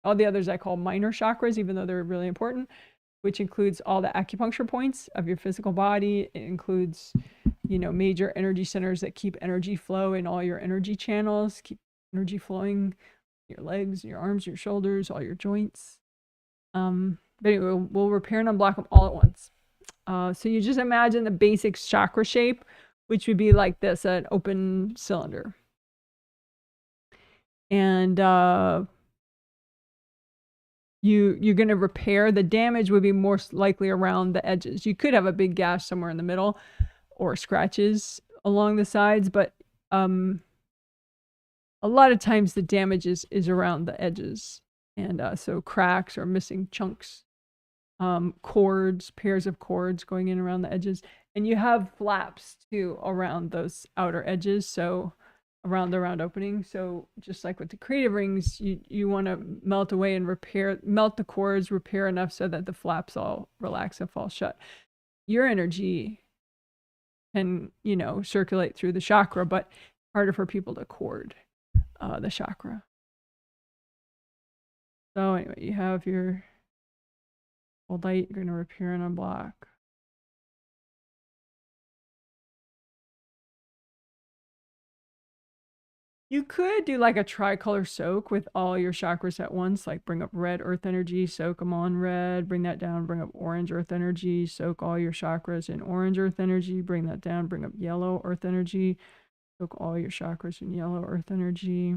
all the others I call minor chakras, even though they're really important, which includes all the acupuncture points of your physical body. It includes, major energy centers that keep energy flow in all your energy channels, keep energy flowing, your legs, your arms, your shoulders, all your joints. But anyway, we'll repair and unblock them all at once. So you just imagine the basic chakra shape, which would be like this, an open cylinder. And you're going to repair. The damage would be more likely around the edges. You could have a big gash somewhere in the middle or scratches along the sides, but a lot of times the damage is around the edges. And so cracks or missing chunks, cords, pairs of cords going in around the edges. And you have flaps too around those outer edges, so around the round opening. So just like with the creative rings, you want to melt away and melt the cords, repair enough so that the flaps all relax and fall shut. Your energy can, circulate through the chakra, but harder for people to cord the chakra. So anyway, you have your gold light, you're going to repair and unblock. You could do like a tricolor soak with all your chakras at once, like bring up red earth energy, soak them on red, bring that down, bring up orange earth energy, soak all your chakras in orange earth energy, bring that down, bring up yellow earth energy, Soak all your chakras in yellow earth energy.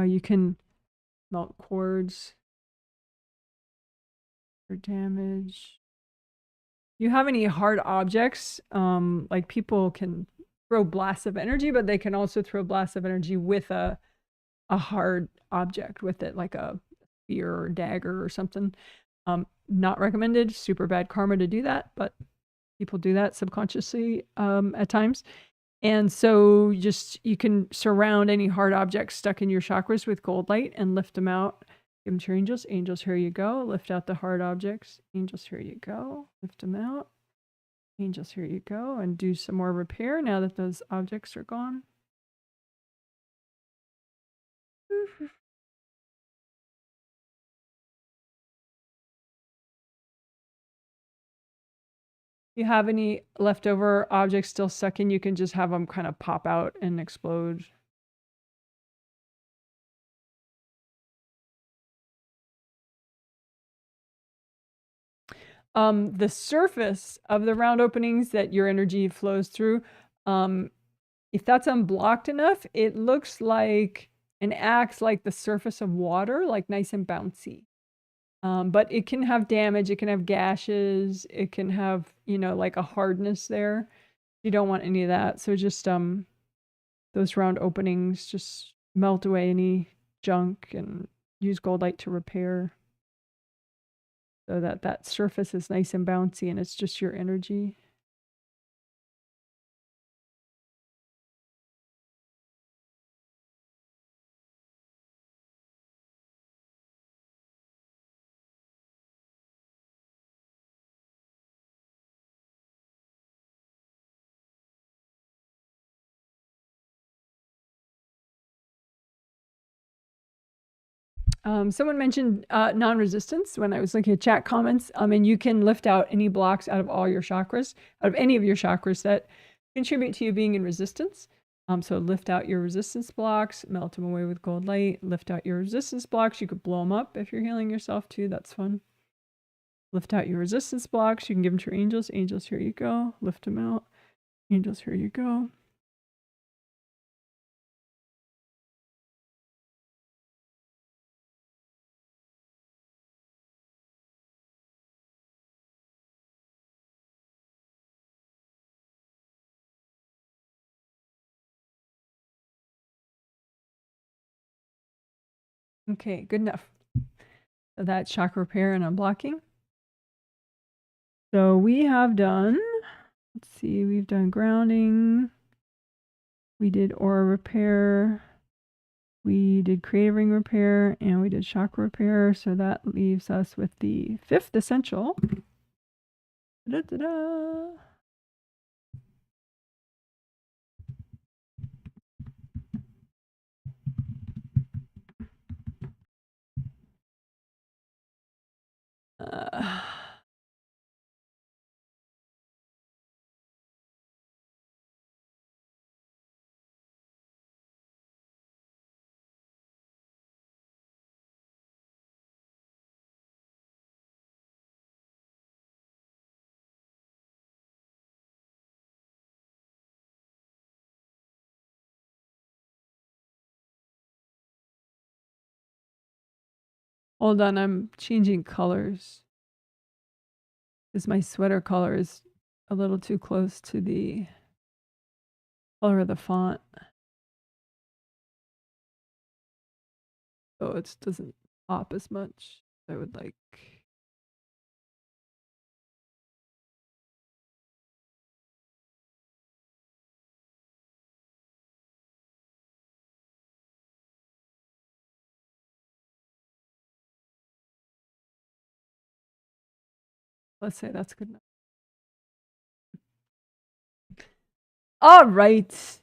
You can melt cords for damage. You have any hard objects? Like people can throw blasts of energy, but they can also throw blasts of energy with a hard object with it, like a spear or dagger or something. Not recommended. Super bad karma to do that, but people do that subconsciously at times. And so you can surround any hard objects stuck in your chakras with gold light and lift them out. Give them to your angels. Angels, here you go. Lift out the hard objects. Angels, here you go. Lift them out. Angels, here you go. And do some more repair now that those objects are gone. If you have any leftover objects still stuck in, you can just have them kind of pop out and explode. The surface of the round openings that your energy flows through, if that's unblocked enough, it looks like and acts like the surface of water, like nice and bouncy. But it can have damage, it can have gashes, it can have, like a hardness there. You don't want any of that. So just those round openings, just melt away any junk and use gold light to repair so that that surface is nice and bouncy and it's just your energy. Someone mentioned non-resistance when I was looking at chat comments. And you can lift out any blocks out of all your chakras, out of any of your chakras that contribute to you being in resistance. So lift out your resistance blocks, melt them away with gold light, lift out your resistance blocks. You could blow them up if you're healing yourself too. That's fun. Lift out your resistance blocks. You can give them to your angels. Angels, here you go. Lift them out. Angels, here you go. Okay, good enough. So that's chakra repair and unblocking. So we have done, let's see, we've done grounding. We did aura repair. We did creative ring repair and we did chakra repair. So that leaves us with the fifth essential. Da-da-da-da. Hold on, I'm changing colors because my sweater color is a little too close to the color of the font. So it doesn't pop as much. I would like. Let's say that's good enough. All right.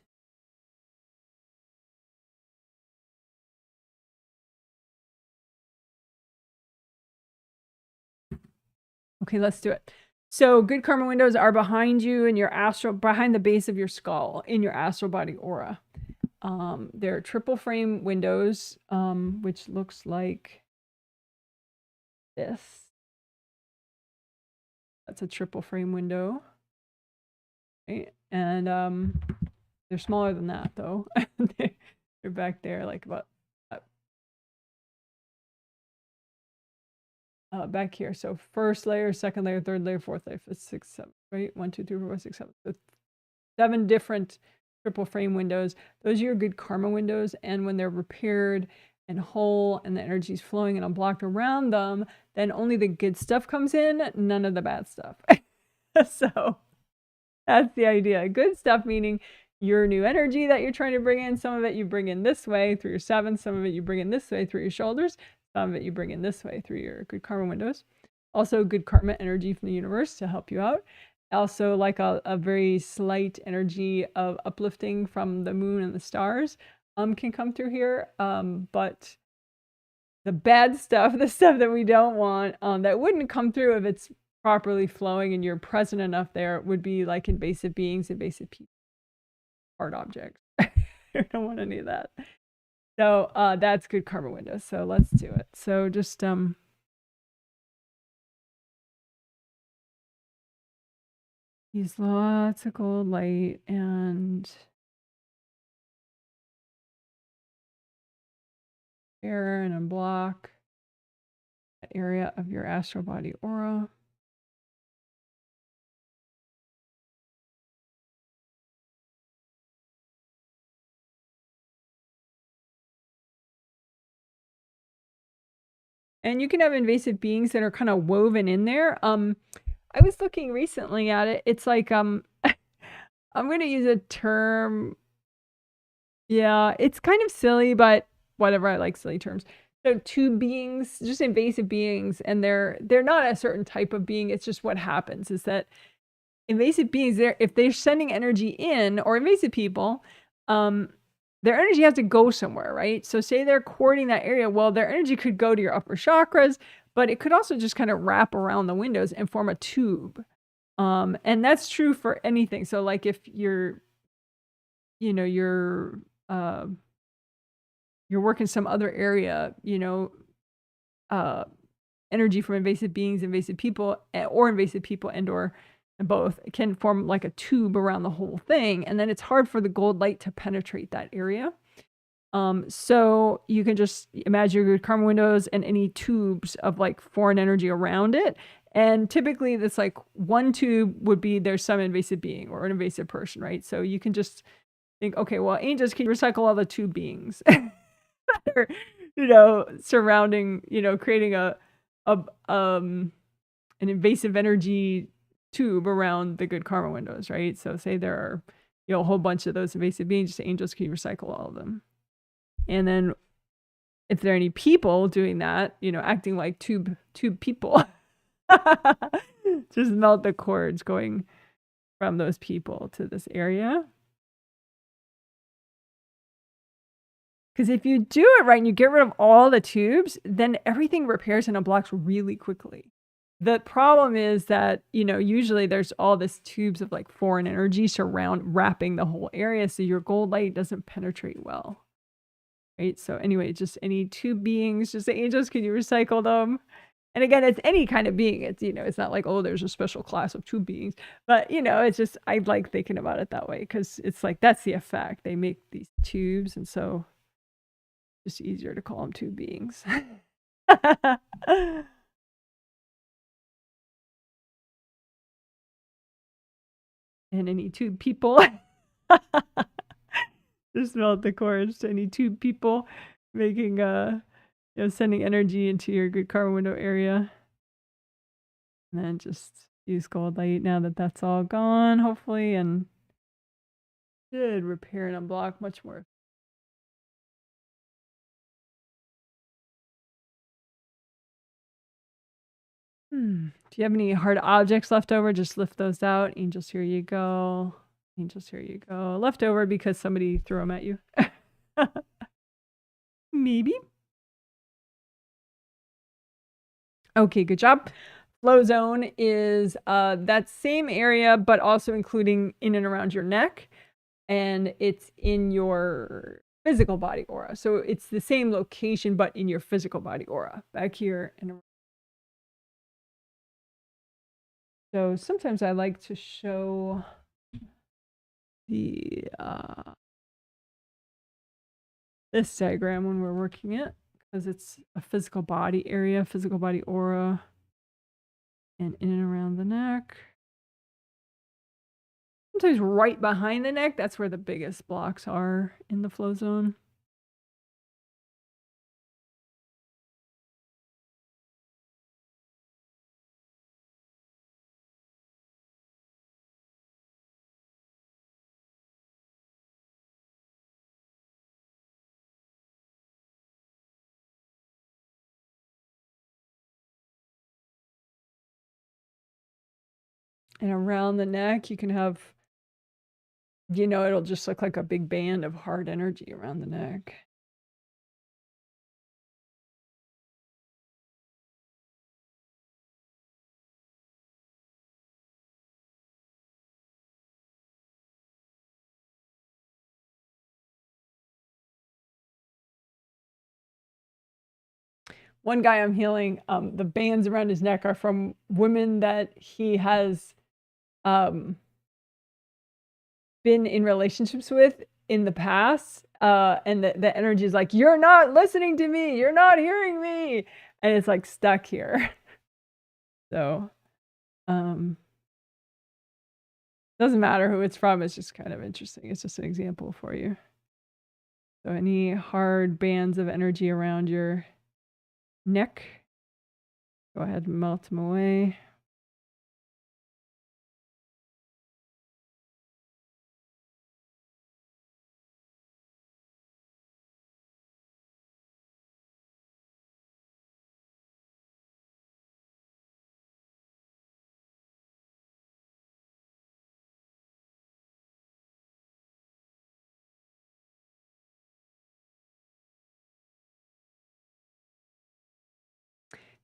Okay, let's do it. So good karma windows are behind you in your astral, behind the base of your skull in your astral body aura. They're triple frame windows, which looks like this. That's a triple frame window. Right? And they're smaller than that though. They're back there like about back here. So first layer, second layer, third layer, fourth layer, fifth, sixth, seventh, right? 1, 2, 3, 4, 5, 6, 7. So 7 different triple frame windows. Those are your good karma windows. And when they're repaired and whole and the energy is flowing and unblocked around them, then only the good stuff comes in, none of the bad stuff. So that's the idea. Good stuff meaning your new energy that you're trying to bring in. Some of it you bring in this way through your 7. Some of it you bring in this way through your shoulders. Some of it you bring in this way through your good karma windows. Also good karma energy from the universe to help you out. Also like a very slight energy of uplifting from the moon and the stars can come through here. But the bad stuff, the stuff that we don't want, that wouldn't come through if it's properly flowing and you're present enough there, would be like invasive beings, invasive people, hard objects. I don't want any of that. So that's good karma window. So let's do it. So just use lots of gold light and air and unblock that area of your astral body aura. And you can have invasive beings that are kind of woven in there. I was looking recently at it. It's like I'm going to use a term. Yeah, it's kind of silly, but whatever. I like silly terms. So two beings, just invasive beings, and they're not a certain type of being. It's just what happens is that invasive beings, if they're sending energy in, or invasive people, their energy has to go somewhere, right? So say they're courting that area, well, their energy could go to your upper chakras, but it could also just kind of wrap around the windows and form a tube. And that's true for anything. So like if you're working some other area, energy from invasive beings, invasive people, or invasive people and both can form like a tube around the whole thing. And then it's hard for the gold light to penetrate that area. So you can just imagine your good karma windows and any tubes of like foreign energy around it. And typically that's like one tube would be there's some invasive being or an invasive person, right? So you can just think, okay, well, angels can recycle all the tube beings that are, surrounding, creating an invasive energy tube around the good karma windows, right? So say there are, a whole bunch of those invasive beings, angels can recycle all of them. And then if there are any people doing that, acting like tube people, just melt the cords going from those people to this area. Because if you do it right and you get rid of all the tubes, then everything repairs and unblocks really quickly. The problem is that, usually there's all this tubes of like foreign energy wrapping the whole area. So your gold light doesn't penetrate well. Right. So anyway, just any tube beings, just the angels, can you recycle them? And again, it's any kind of being. It's, it's not like, oh, there's a special class of tube beings. But, it's just, I like thinking about it that way because it's like, that's the effect. They make these tubes. And so it's just easier to call them tube beings. And any tube people. Just melt the cords to any tube people making sending energy into your good karma window area. And then just use gold light now that that's all gone, hopefully, and should repair and unblock much more. Do you have any hard objects left over? Just lift those out. Angels, here you go. Angels, here you go. Left over because somebody threw them at you. Maybe. Okay, good job. flow zone is that same area, but also including in and around your neck, and it's in your physical body aura. So it's the same location, but in your physical body aura, back here and around. So sometimes I like to show the this diagram when we're working it, because it's a physical body area, physical body aura, and in and around the neck. Sometimes right behind the neck, that's where the biggest blocks are in the flow zone. And around the neck, you can have, you know, it'll just look like a big band of hard energy around the neck. One guy I'm healing, the bands around his neck are from women that he has been in relationships with in the past. And the energy is like, you're not listening to me, you're not hearing me. And it's like stuck here. So doesn't matter who it's from, it's just kind of interesting. It's just an example for you. So any hard bands of energy around your neck, go ahead and melt them away.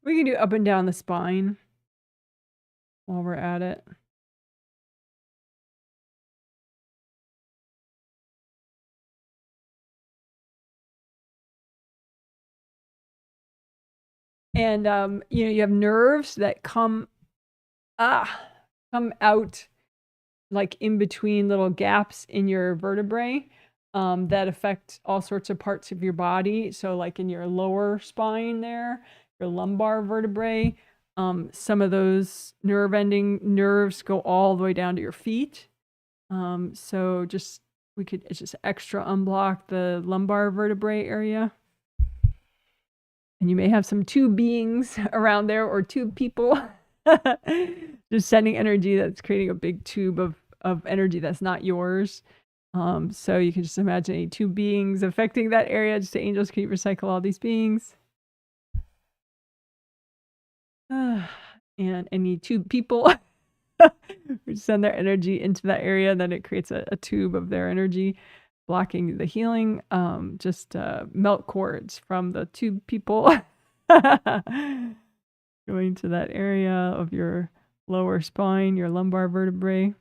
We can do up and down the spine while we're at it. And you know, you have nerves that come out like in between little gaps in your vertebrae that affect all sorts of parts of your body. So like in your lower spine there, your lumbar vertebrae, some of those nerve ending nerves go all the way down to your feet. So just it's just extra unblock the lumbar vertebrae area. And you may have some tube beings around there or tube people just sending energy that's creating a big tube of energy that's not yours. So you can just imagine any tube beings affecting that area. Just the angels can recycle all these beings. And any tube people send their energy into that area, then it creates a tube of their energy blocking the healing. Just melt cords from the tube people going to that area of your lower spine, your lumbar vertebrae.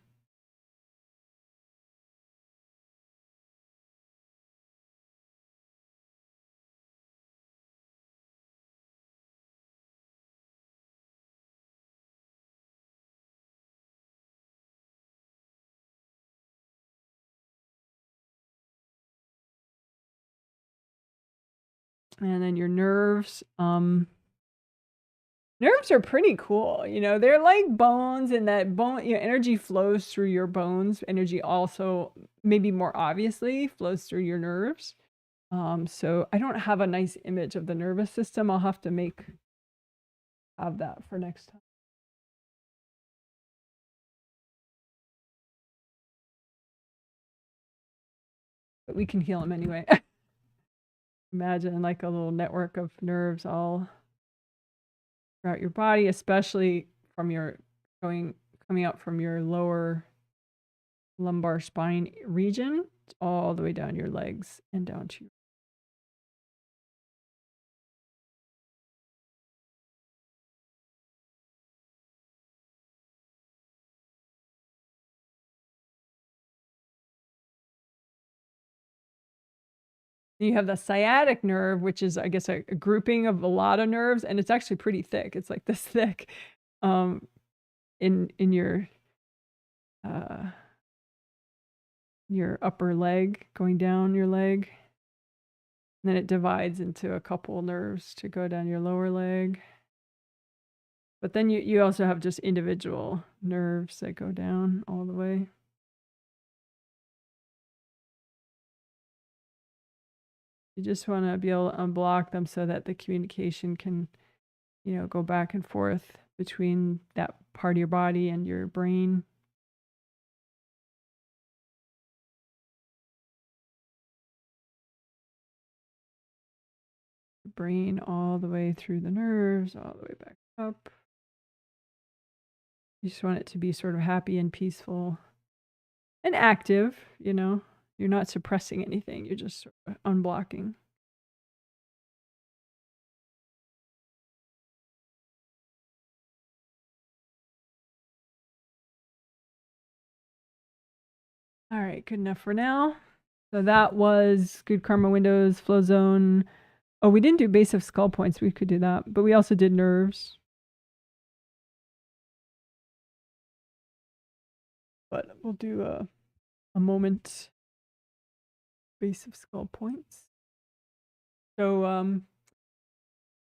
And then your nerves. Nerves are pretty cool. You know, they're like bones, and that bone, you know, energy flows through your bones. Energy also, maybe more obviously, flows through your nerves. So I don't have a nice image of the nervous system. I'll have to have that for next time. But we can heal them anyway. Imagine like a little network of nerves all throughout your body, especially from your coming out from your lower lumbar spine region all the way down your legs and down to your You have the sciatic nerve, which is, I guess, a grouping of a lot of nerves, and it's actually pretty thick. It's like this thick, um, in uh, your upper leg, going down your leg. And then it divides into a couple nerves to go down your lower leg. But then you also have just individual nerves that go down all the way. You just want to be able to unblock them so that the communication can, go back and forth between that part of your body and your brain. Brain all the way through the nerves, all the way back up. You just want it to be sort of happy and peaceful and active, You're not suppressing anything. You're just sort of unblocking. All right, good enough for now. So that was good karma windows, flow zone. Oh, we didn't do base of skull points. We could do that, but we also did nerves. But we'll do a moment base of skull points. So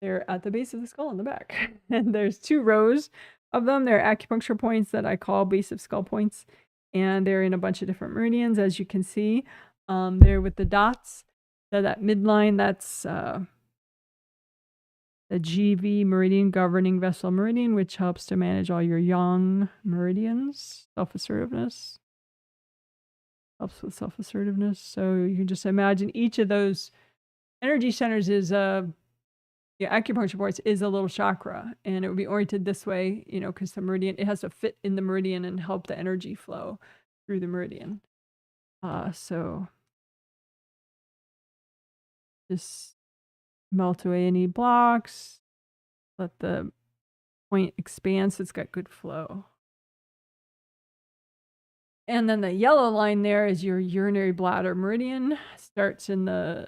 they're at the base of the skull in the back. And there's 2 rows of them. They're acupuncture points that I call base of skull points. And they're in a bunch of different meridians, as you can see. They're with the dots. So that midline, that's the GV meridian, governing vessel meridian, which helps to manage all your yang meridians, self-assertiveness. Helps with self-assertiveness. So you can just imagine each of those energy centers is acupuncture points is a little chakra, and it would be oriented this way, because the meridian, it has to fit in the meridian and help the energy flow through the meridian. So just melt away any blocks, let the point expand so it's got good flow. And then the yellow line there is your urinary bladder meridian. Starts in the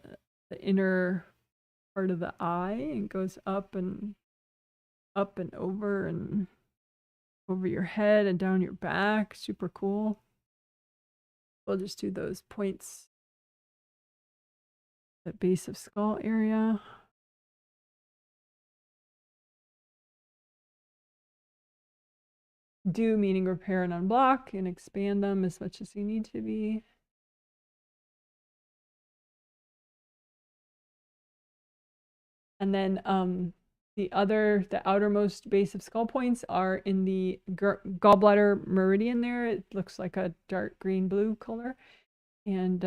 inner part of the eye and goes up and over and over your head and down your back. Super cool. We'll just do those points, the base of skull area. Do meaning repair and unblock and expand them as much as you need to be. And then the outermost base of skull points are in the gallbladder meridian there. It looks like a dark green blue color. And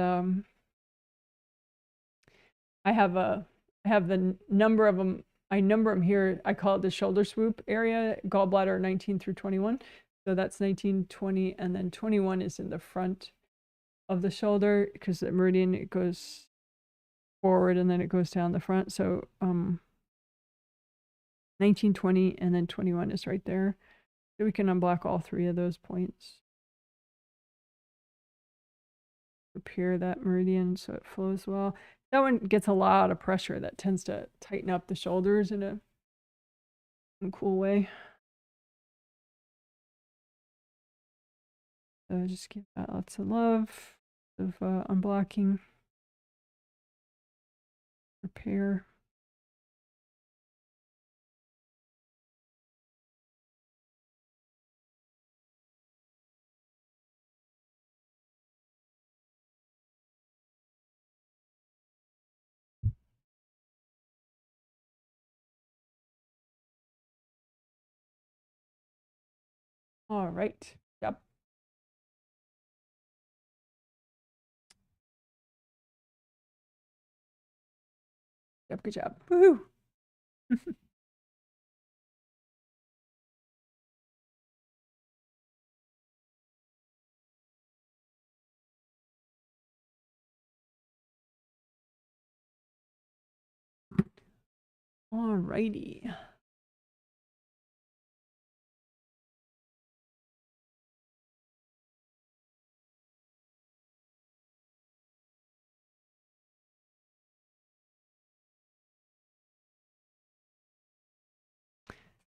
I have the number of them. I number them here. I call it the shoulder swoop area, gallbladder 19 through 21. So that's 19, 20, and then 21 is in the front of the shoulder because the meridian, it goes forward and then it goes down the front. So 19, 20, and then 21 is right there. So we can unblock all 3 of those points. Repair that meridian so it flows well. That one gets a lot of pressure. That tends to tighten up the shoulders in a cool way. So just give that lots of love, of unblocking, repair. All right. Yep. Yep. Good job. Woohoo. All righty.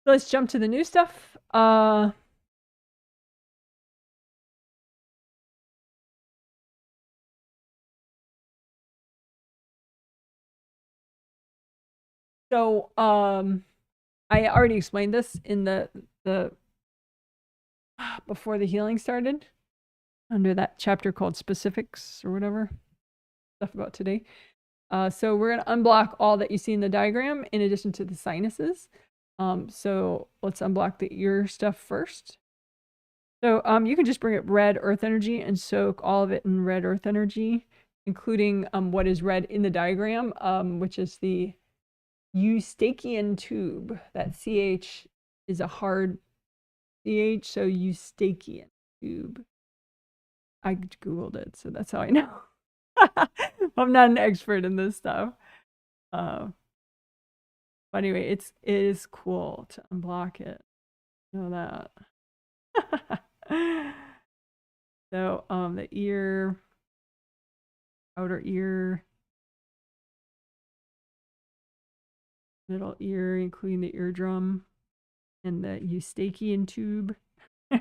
let's jump to the new stuff. So I already explained this in the before the healing started, under that chapter called specifics or whatever, stuff about today. So we're going to unblock all that you see in the diagram in addition to the sinuses. So let's unblock the ear stuff first. So you can just bring up red earth energy and soak all of it in red earth energy, including what is red in the diagram, which is the Eustachian tube. That CH is a hard CH, so Eustachian tube. I Googled it, so that's how I know. I'm not an expert in this stuff. But anyway, it is cool to unblock it. Know that. So the ear, outer ear, middle ear, including the eardrum, and the Eustachian tube,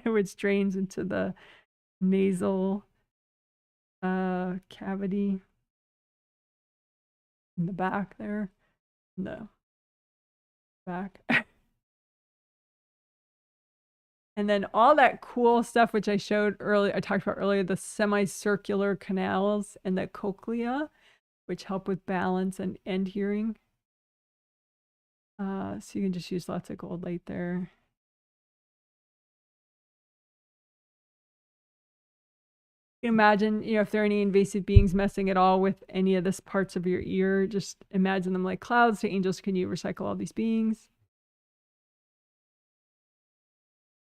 which drains into the nasal cavity in the back there. No. Back. And then all that cool stuff, which I showed earlier, I talked about earlier, the semicircular canals and the cochlea, which help with balance and end hearing. So you can just use lots of gold light there. You can imagine, if there are any invasive beings messing at all with any of this parts of your ear, just imagine them like clouds. So angels, can you recycle all these beings?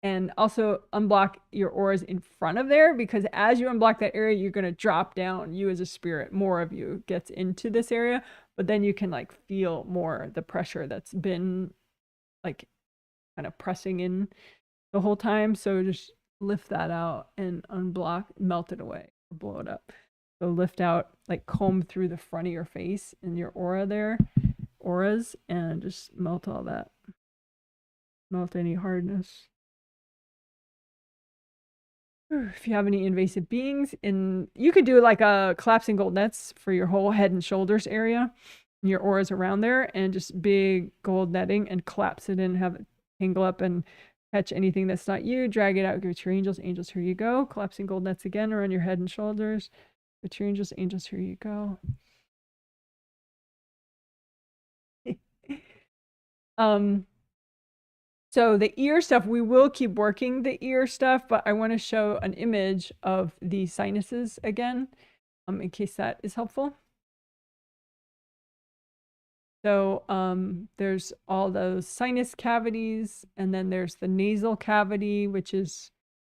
And also unblock your auras in front of there, because as you unblock that area, you're going to drop down. You as a spirit, more of you gets into this area, but then you can like feel more the pressure that's been like kind of pressing in the whole time. So just lift that out and unblock, melt it away, or blow it up. So lift out, like comb through the front of your face and your aura there, auras, and just melt all that. Melt any hardness. If you have any invasive beings, you could do like a collapsing gold nets for your whole head and shoulders area, and your auras around there, and just big gold netting and collapse it in, have it tangle up and catch anything that's not you, drag it out, give it to your angels. Angels, here you go. Collapsing gold nets again around your head and shoulders. Give it to your angels. Angels, here you go. So the ear stuff, we will keep working the ear stuff, but I want to show an image of the sinuses again, in case that is helpful. So there's all those sinus cavities, and then there's the nasal cavity, which is,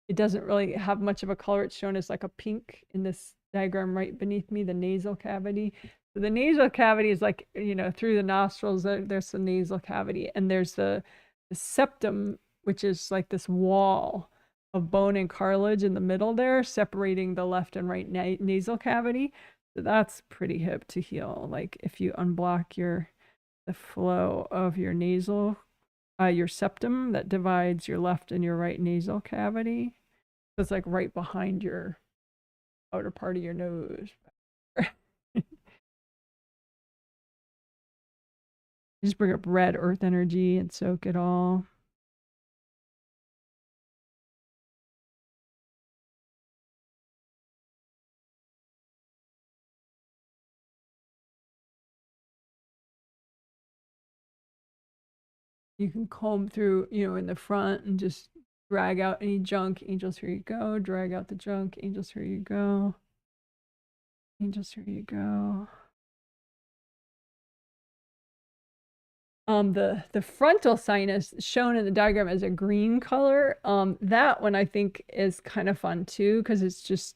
it doesn't really have much of a color. It's shown as like a pink in this diagram right beneath me, the nasal cavity. So the nasal cavity is like, through the nostrils, there's the nasal cavity, and there's the septum, which is like this wall of bone and cartilage in the middle there, separating the left and right nasal cavity. So that's pretty hip to heal. Like if you unblock the flow of your nasal, your septum that divides your left and your right nasal cavity. So it's like right behind your outer part of your nose. Just bring up red earth energy and soak it all. You can comb through, in the front and just drag out any junk. Angels, here you go. Drag out the junk. Angels, here you go. Angels, here you go. The frontal sinus shown in the diagram as a green color. That one I think is kind of fun too, because it's just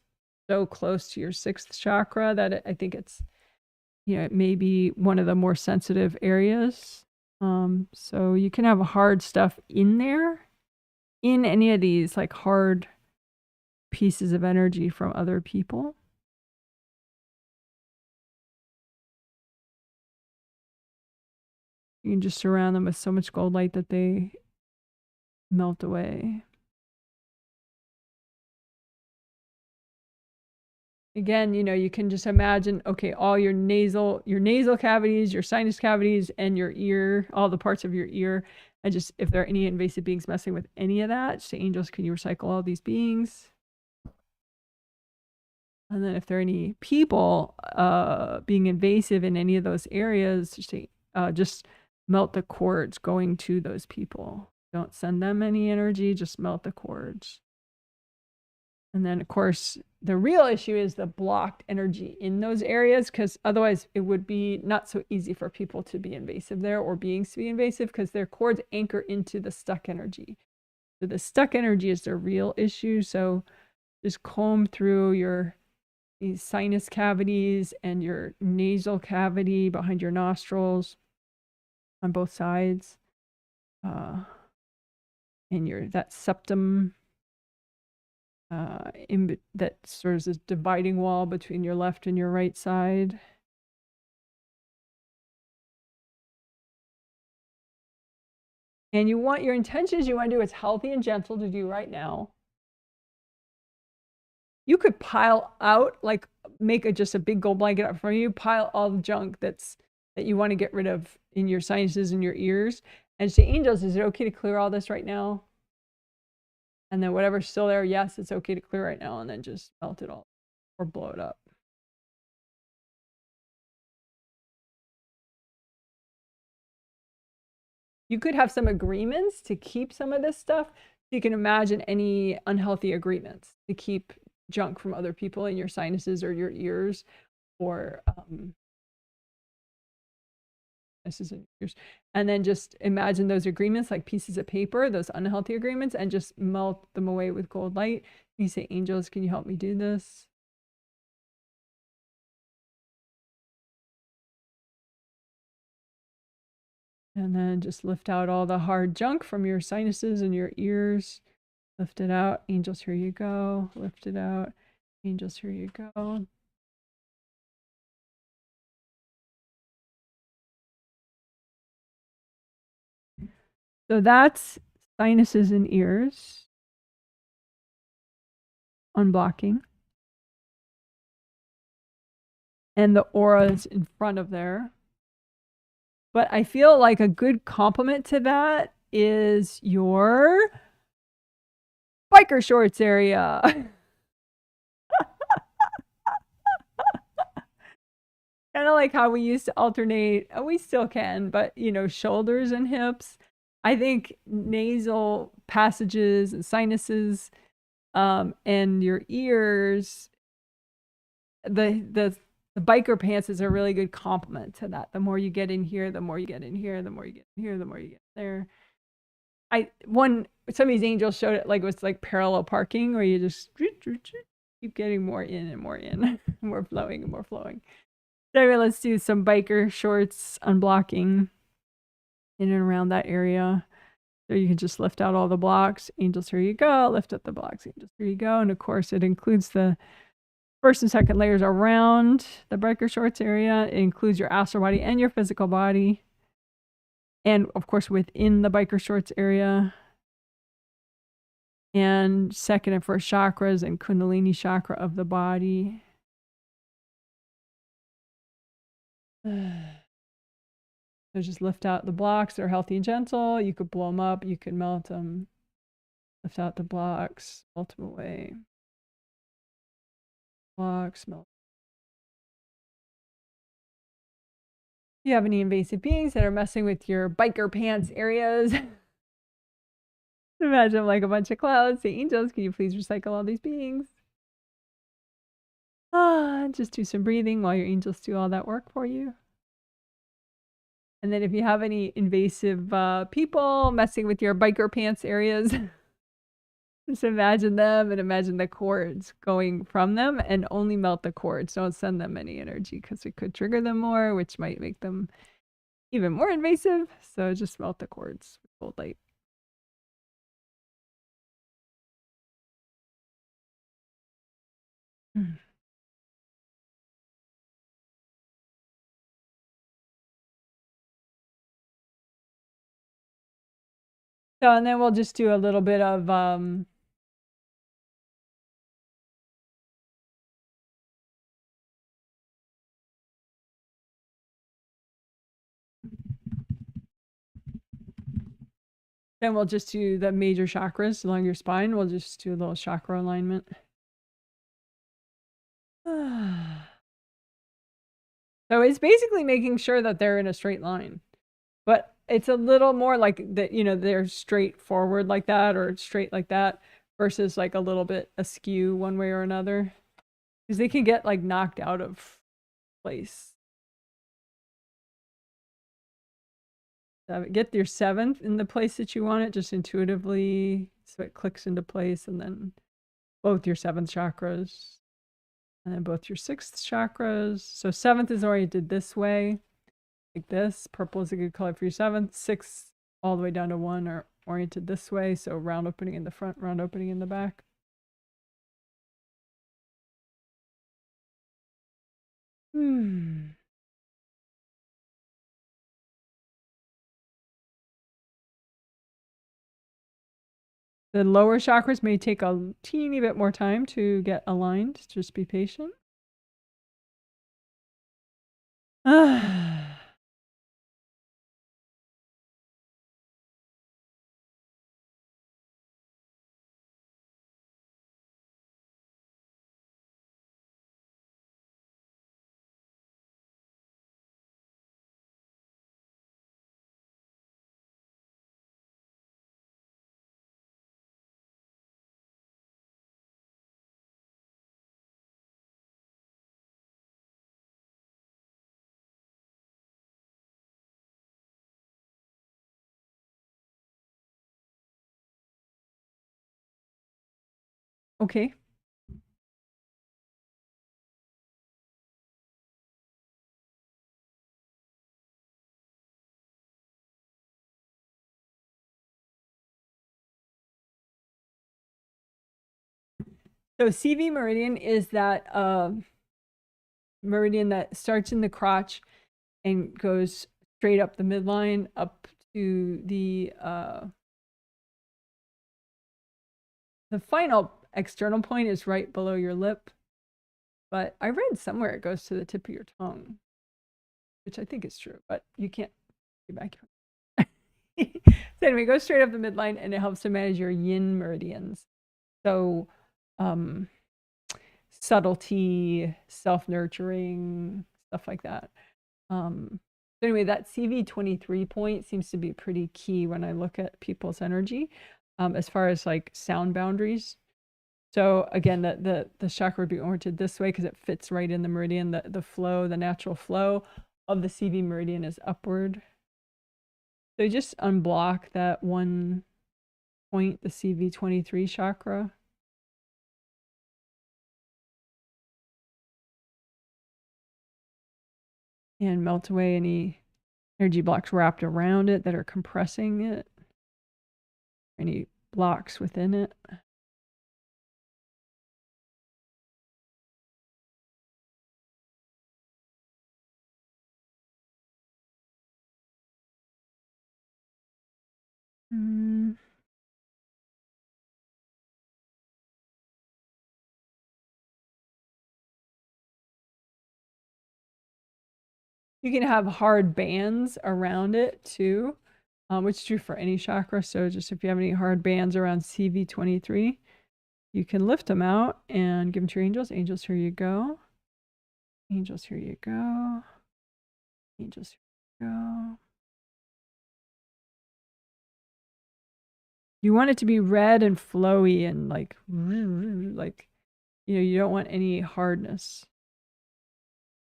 so close to your 6th chakra that I think it's, it may be one of the more sensitive areas. So you can have hard stuff in there, in any of these like hard pieces of energy from other people. You can just surround them with so much gold light that they melt away. Again, you know, you can just imagine, okay, all your nasal cavities, your sinus cavities, and your ear, all the parts of your ear. And just if there are any invasive beings messing with any of that, just say, angels, can you recycle all these beings? And then if there are any people being invasive in any of those areas, just melt the cords going to those people. Don't send them any energy, just melt the cords. And then, of course, the real issue is the blocked energy in those areas, because otherwise it would be not so easy for people to be invasive there or beings to be invasive, because their cords anchor into the stuck energy. So the stuck energy is the real issue. So just comb through these sinus cavities and your nasal cavity behind your nostrils on both sides, and that septum. That sort of this dividing wall between your left and your right side. And your intentions, you want to do what's healthy and gentle to do right now. You could pile out, like make just a big gold blanket up for you, pile all the junk that you want to get rid of in your sinuses and your ears, and say, angels, is it okay to clear all this right now? And then whatever's still there, yes, it's okay to clear right now, and then just melt it all or blow it up. You could have some agreements to keep some of this stuff. You can imagine any unhealthy agreements to keep junk from other people in your sinuses or your ears, or and then just imagine those agreements like pieces of paper, those unhealthy agreements, and just melt them away with gold light. You say, angels, can you help me do this? And then just lift out all the hard junk from your sinuses and your ears. Lift it out. Angels, here you go. Lift it out. Angels, here you go. So that's sinuses and ears. Unblocking. And the aura is in front of there. But I feel like a good complement to that is your biker shorts area. Kind of like how we used to alternate, we still can, but shoulders and hips. I think nasal passages and sinuses, and your ears, the biker pants is a really good complement to that. The more you get in here, the more you get in here, the more you get in here, the more you get there. Some of these angels showed it like it was like parallel parking, where you just keep getting more in and more in, more flowing and more flowing. So anyway, let's do some biker shorts unblocking in and around that area. So you can just lift out all the blocks. Angels, here you go. Lift up the blocks. Angels, here you go. And of course, it includes the first and second layers around the biker shorts area. It includes your astral body and your physical body. And of course, within the biker shorts area. And second and first chakras and kundalini chakra of the body. So just lift out the blocks that are healthy and gentle. You could blow them up. You could melt them. Lift out the blocks. Melt them away. Blocks, melt. If you have any invasive beings that are messing with your biker pants areas, imagine like a bunch of clouds. Say, angels, can you please recycle all these beings? Just do some breathing while your angels do all that work for you. And then if you have any invasive people messing with your biker pants areas, just imagine them and imagine the cords going from them, and only melt the cords. Don't send them any energy, because it could trigger them more, which might make them even more invasive. So just melt the cords with gold light. So, and then we'll just do a little bit of then we'll just do the major chakras along your spine. We'll just do a little chakra alignment. So it's basically making sure that they're in a straight line. But it's a little more like that, you know, they're straight forward like that or straight like that versus like a little bit askew one way or another. Because they can get like knocked out of place. Get your 7th in the place that you want it, just intuitively, so it clicks into place, and then both your 7th chakras, and then both your 6th chakras. So 7th is oriented this way, like this. Purple is a good color for your 7th. 6th all the way down to 1 are oriented this way, so round opening in the front, round opening in the back. The lower chakras may take a teeny bit more time to get aligned. Just be patient. Okay. So CV meridian is that meridian that starts in the crotch and goes straight up the midline up to the final external point is right below your lip. But I read somewhere it goes to the tip of your tongue, which I think is true, but you can't get back here. So anyway, go straight up the midline, and it helps to manage your yin meridians. So subtlety, self-nurturing, stuff like that. Anyway, that CV23 point seems to be pretty key when I look at people's energy, as far as like sound boundaries. So again, the chakra would be oriented this way because it fits right in the meridian. The flow, the natural flow of the CV meridian is upward. So you just unblock that one point, the CV23 chakra. And melt away any energy blocks wrapped around it that are compressing it. Any blocks within it. You can have hard bands around it too, which is true for any chakra. So just if you have any hard bands around CV23, you can lift them out and give them to your angels. Angels, here you go. Angels, here you go. Angels, here you go. You want it to be red and flowy and like, you don't want any hardness.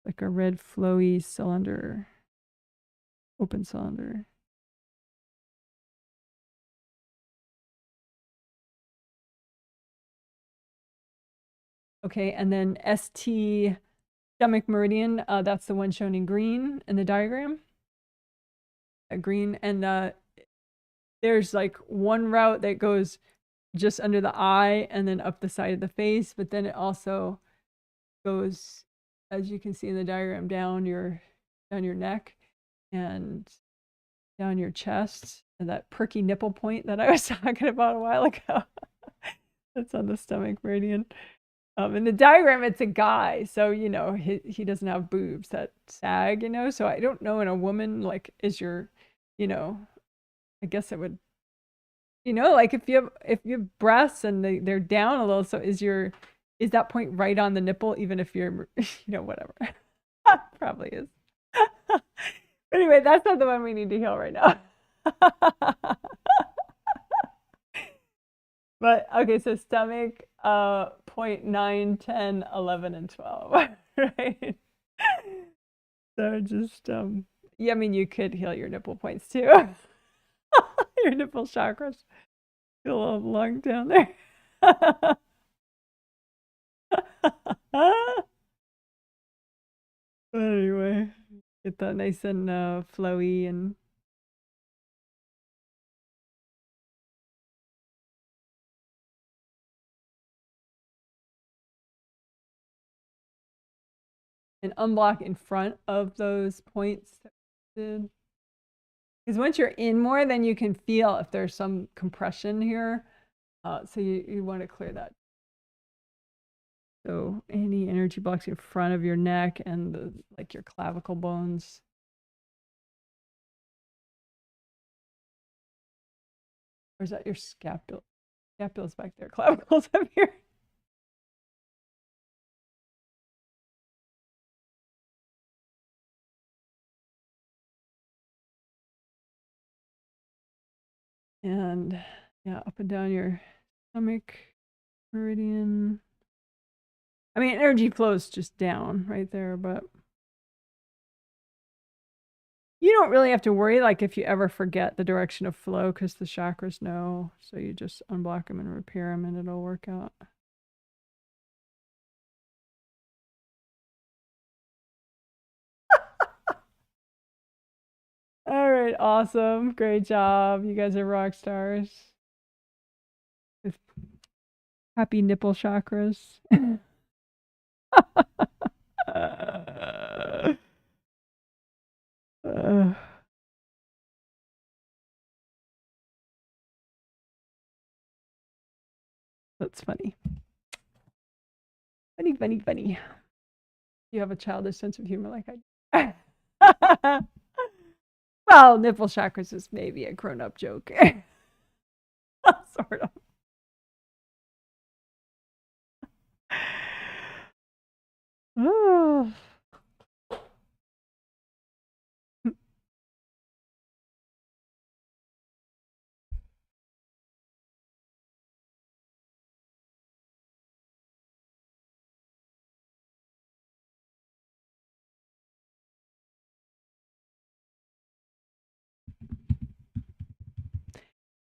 Like a red flowy cylinder, open cylinder. Okay, and then ST stomach meridian, that's the one shown in green in the diagram. Green, and there's like one route that goes just under the eye and then up the side of the face, but then it also goes, as you can see in the diagram, down your neck and down your chest. that pricky nipple point that I was talking about a while ago. That's on the stomach meridian. In the diagram, it's a guy, so you know he doesn't have boobs that sag, you know. So I don't know in a woman, like, is your, you know, I guess it would, you know, like if you have breasts and they're down a little, so is that point right on the nipple, even if you're, you know, whatever. Probably is. Anyway, that's not the one we need to heal right now. But okay, so stomach, point 9, 10, 11, and 12, right? So just, yeah, I mean, you could heal your nipple points too. Your nipple chakras. Feel a little lung down there. But anyway, get that nice and flowy and unblock in front of those points. Because once you're in more, then you can feel if there's some compression here. So you want to clear that. So any energy blocks in front of your neck and like your clavicle bones. Or is that your scapula? Scapula's back there, clavicles up here. And yeah, up and down your stomach meridian. I mean, energy flows just down right there, but you don't really have to worry, like, if you ever forget the direction of flow, because the chakras know. So you just unblock them and repair them, and it'll work out. All right, awesome. Great job. You guys are rock stars. With happy nipple chakras. That's funny. Funny, funny, funny. You have a childish sense of humor like I do. Well, nipple chakras is maybe a grown-up joke. Sort of. Oh.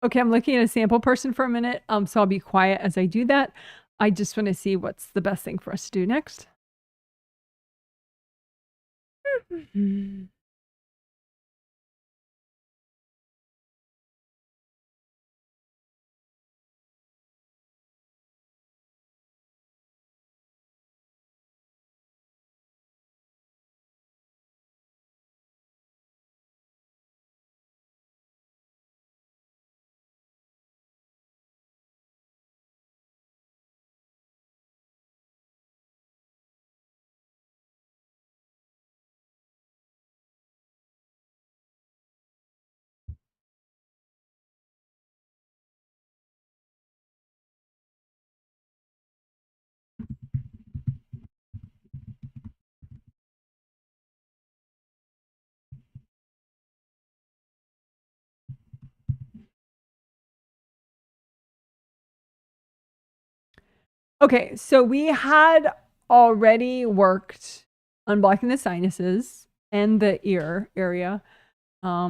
Okay, I'm looking at a sample person for a minute, so I'll be quiet as I do that. I just want to see what's the best thing for us to do next. Okay, so we had already worked unblocking the sinuses and the ear area a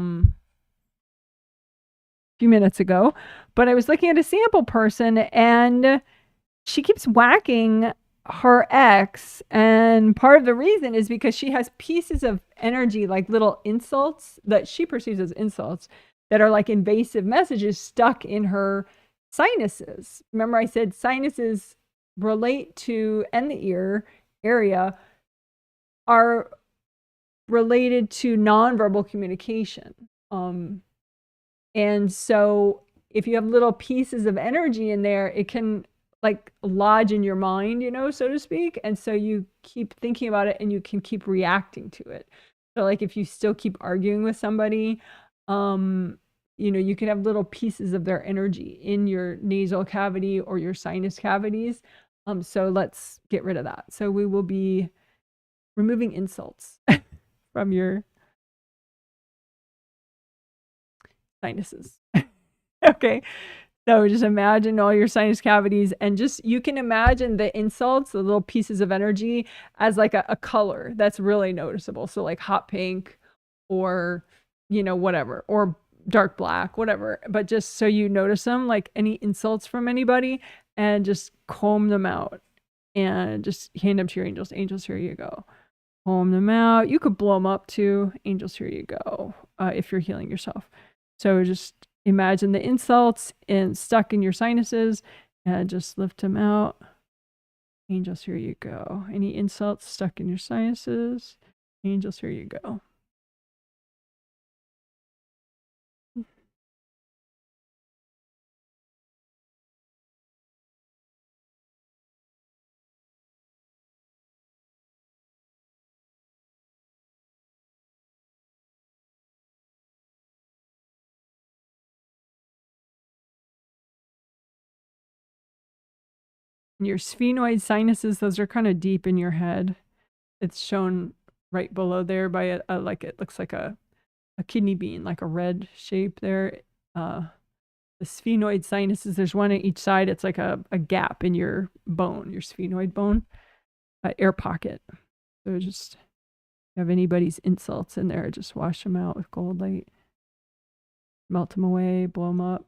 few minutes ago, but I was looking at a sample person and she keeps whacking her ex, and part of the reason is because she has pieces of energy, like little insults that she perceives as insults, that are like invasive messages stuck in her sinuses. Remember I said sinuses relate to, and the ear area are related to nonverbal communication. And so if you have little pieces of energy in there, it can like lodge in your mind, you know, so to speak. And so you keep thinking about it and you can keep reacting to it. So like if you still keep arguing with somebody, you know, you can have little pieces of their energy in your nasal cavity or your sinus cavities. So let's get rid of that. So we will be removing insults from your sinuses. Okay. So just imagine all your sinus cavities and just, you can imagine the insults, the little pieces of energy as like a color that's really noticeable. So like hot pink or, you know, whatever, or dark black, whatever. But just so you notice them, like any insults from anybody, and just comb them out and just hand them to your angels. Angels, here you go. Comb them out. You could blow them up too. Angels, here you go, if you're healing yourself. So just imagine the insults and stuck in your sinuses and just lift them out. Angels, here you go. Any insults stuck in your sinuses? Angels, here you go. Your sphenoid sinuses, those are kind of deep in your head. It's shown right below there by a like, it looks like a kidney bean, like a red shape there. The sphenoid sinuses, there's one on each side. It's like a gap in your bone, your sphenoid bone, air pocket. So just, if you have anybody's insults in there, just wash them out with gold light. Melt them away, blow them up.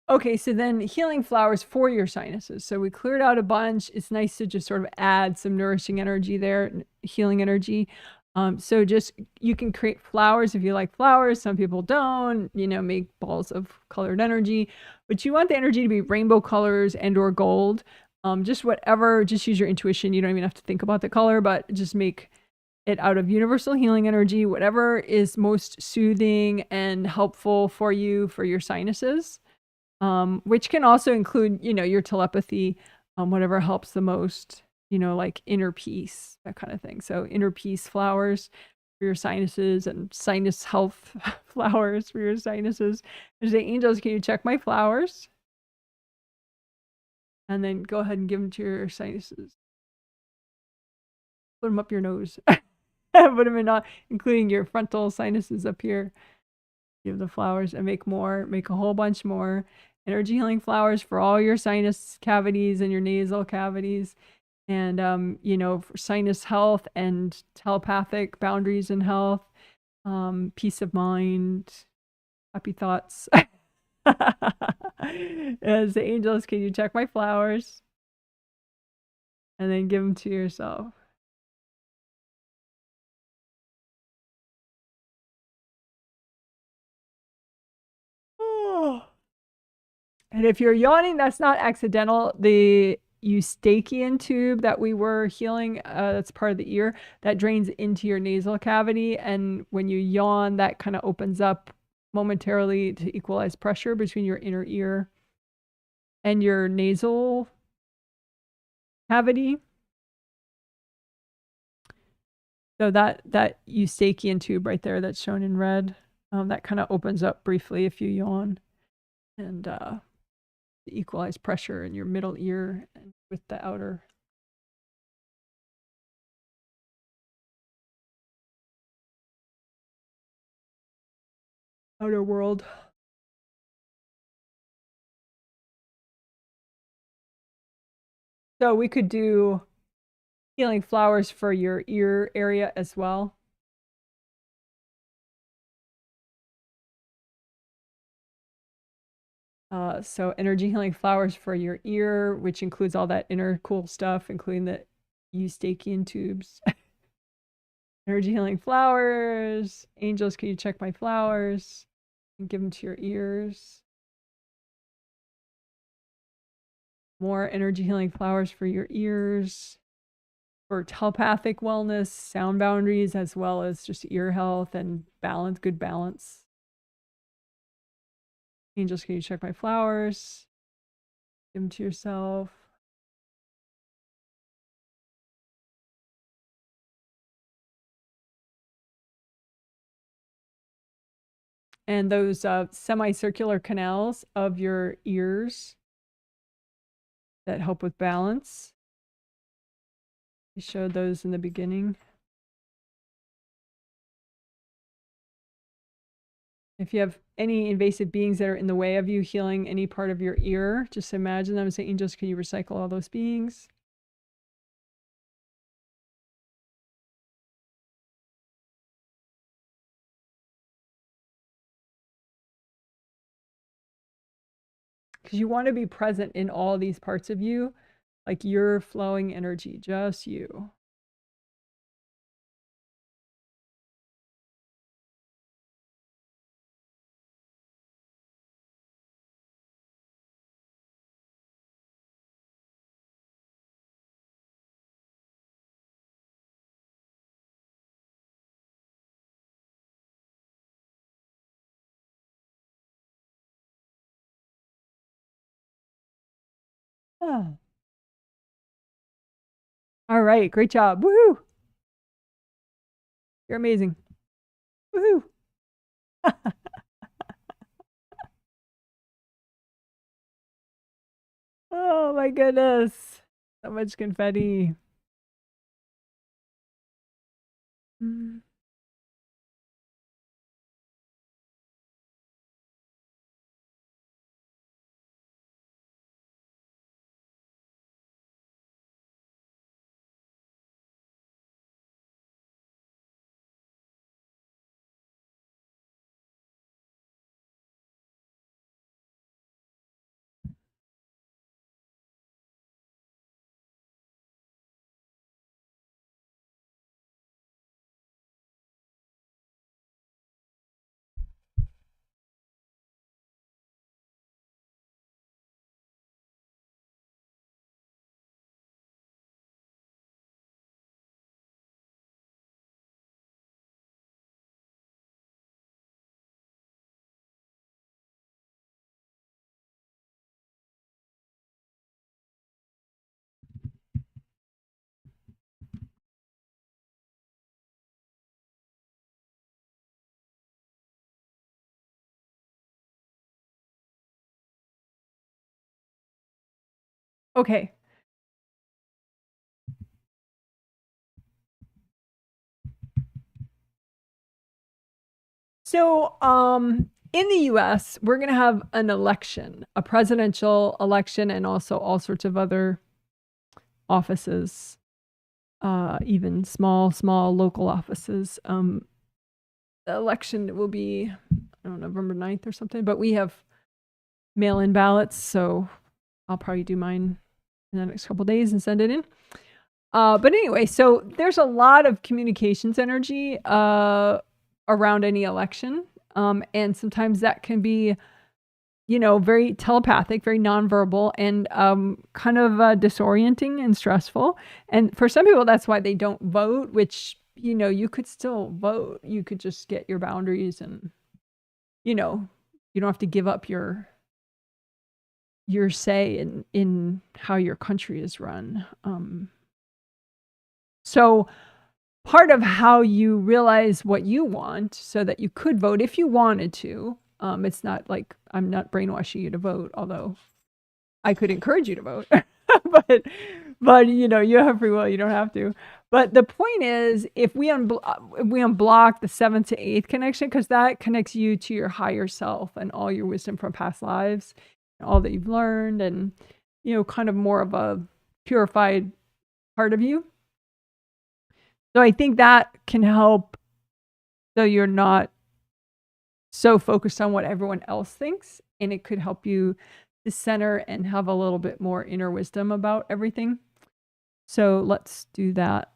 Okay, so then healing flowers for your sinuses. So we cleared out a bunch. It's nice to just sort of add some nourishing energy there, healing energy. So just, you can create flowers if you like flowers. Some people don't, you know, make balls of colored energy, but you want the energy to be rainbow colors and or gold. Just whatever, just use your intuition. You don't even have to think about the color, but just make it out of universal healing energy, whatever is most soothing and helpful for you, for your sinuses. Which can also include, you know, your telepathy, whatever helps the most, you know, like inner peace, that kind of thing. So inner peace flowers for your sinuses and sinus health flowers for your sinuses. And say, angels, can you check my flowers? And then go ahead and give them to your sinuses. Put them up your nose. Put them in, including your frontal sinuses up here. Give the flowers and make more, make a whole bunch more. Energy healing flowers for all your sinus cavities and your nasal cavities. And, you know, for sinus health and telepathic boundaries and health, peace of mind, happy thoughts. As the angels, can you check my flowers? And then give them to yourself. Oh. And if you're yawning, that's not accidental. The eustachian tube that we were healing, that's part of the ear, that drains into your nasal cavity. And when you yawn, that kind of opens up momentarily to equalize pressure between your inner ear and your nasal cavity. So that eustachian tube right there that's shown in red, that kind of opens up briefly if you yawn. And equalize pressure in your middle ear and with the outer. outer world. So we could do healing flowers for your ear area as well. So energy healing flowers for your ear, which includes all that inner cool stuff, including the eustachian tubes. Energy healing flowers. Angels, can you check my flowers and give them to your ears? More energy healing flowers for your ears. For telepathic wellness, sound boundaries, as well as just ear health and balance, good balance. Angels, can you check my flowers? Give them to yourself. And those semicircular canals of your ears that help with balance. We showed those in the beginning. If you have any invasive beings that are in the way of you healing any part of your ear, just imagine them and say, angels, can you recycle all those beings? Because you want to be present in all these parts of you, like your flowing energy, just you. Oh. All right, great job. Woohoo! You're amazing. Woohoo! Oh my goodness. So much confetti. Mm. Okay. So, in the US, we're going to have an election, a presidential election, and also all sorts of other offices, even small local offices. The election will be, I don't know, November 9th or something, but we have mail-in ballots, so I'll probably do mine in the next couple of days and send it in. But anyway, so there's a lot of communications energy around any election. And sometimes that can be, very telepathic, very nonverbal, and kind of disorienting and stressful. And for some people, that's why they don't vote, which, you could still vote. You could just get your boundaries and, you don't have to give up your say in how your country is run. So part of how you realize what you want so that you could vote if you wanted to, it's not like I'm not brainwashing you to vote, although I could encourage you to vote, but you have free will, you don't have to. But the point is, if we unblock the 7th to 8th connection, because that connects you to your higher self and all your wisdom from past lives, and all that you've learned, and kind of more of a purified part of you. So I think that can help, so you're not so focused on what everyone else thinks, and it could help you to center and have a little bit more inner wisdom about everything. So let's do that.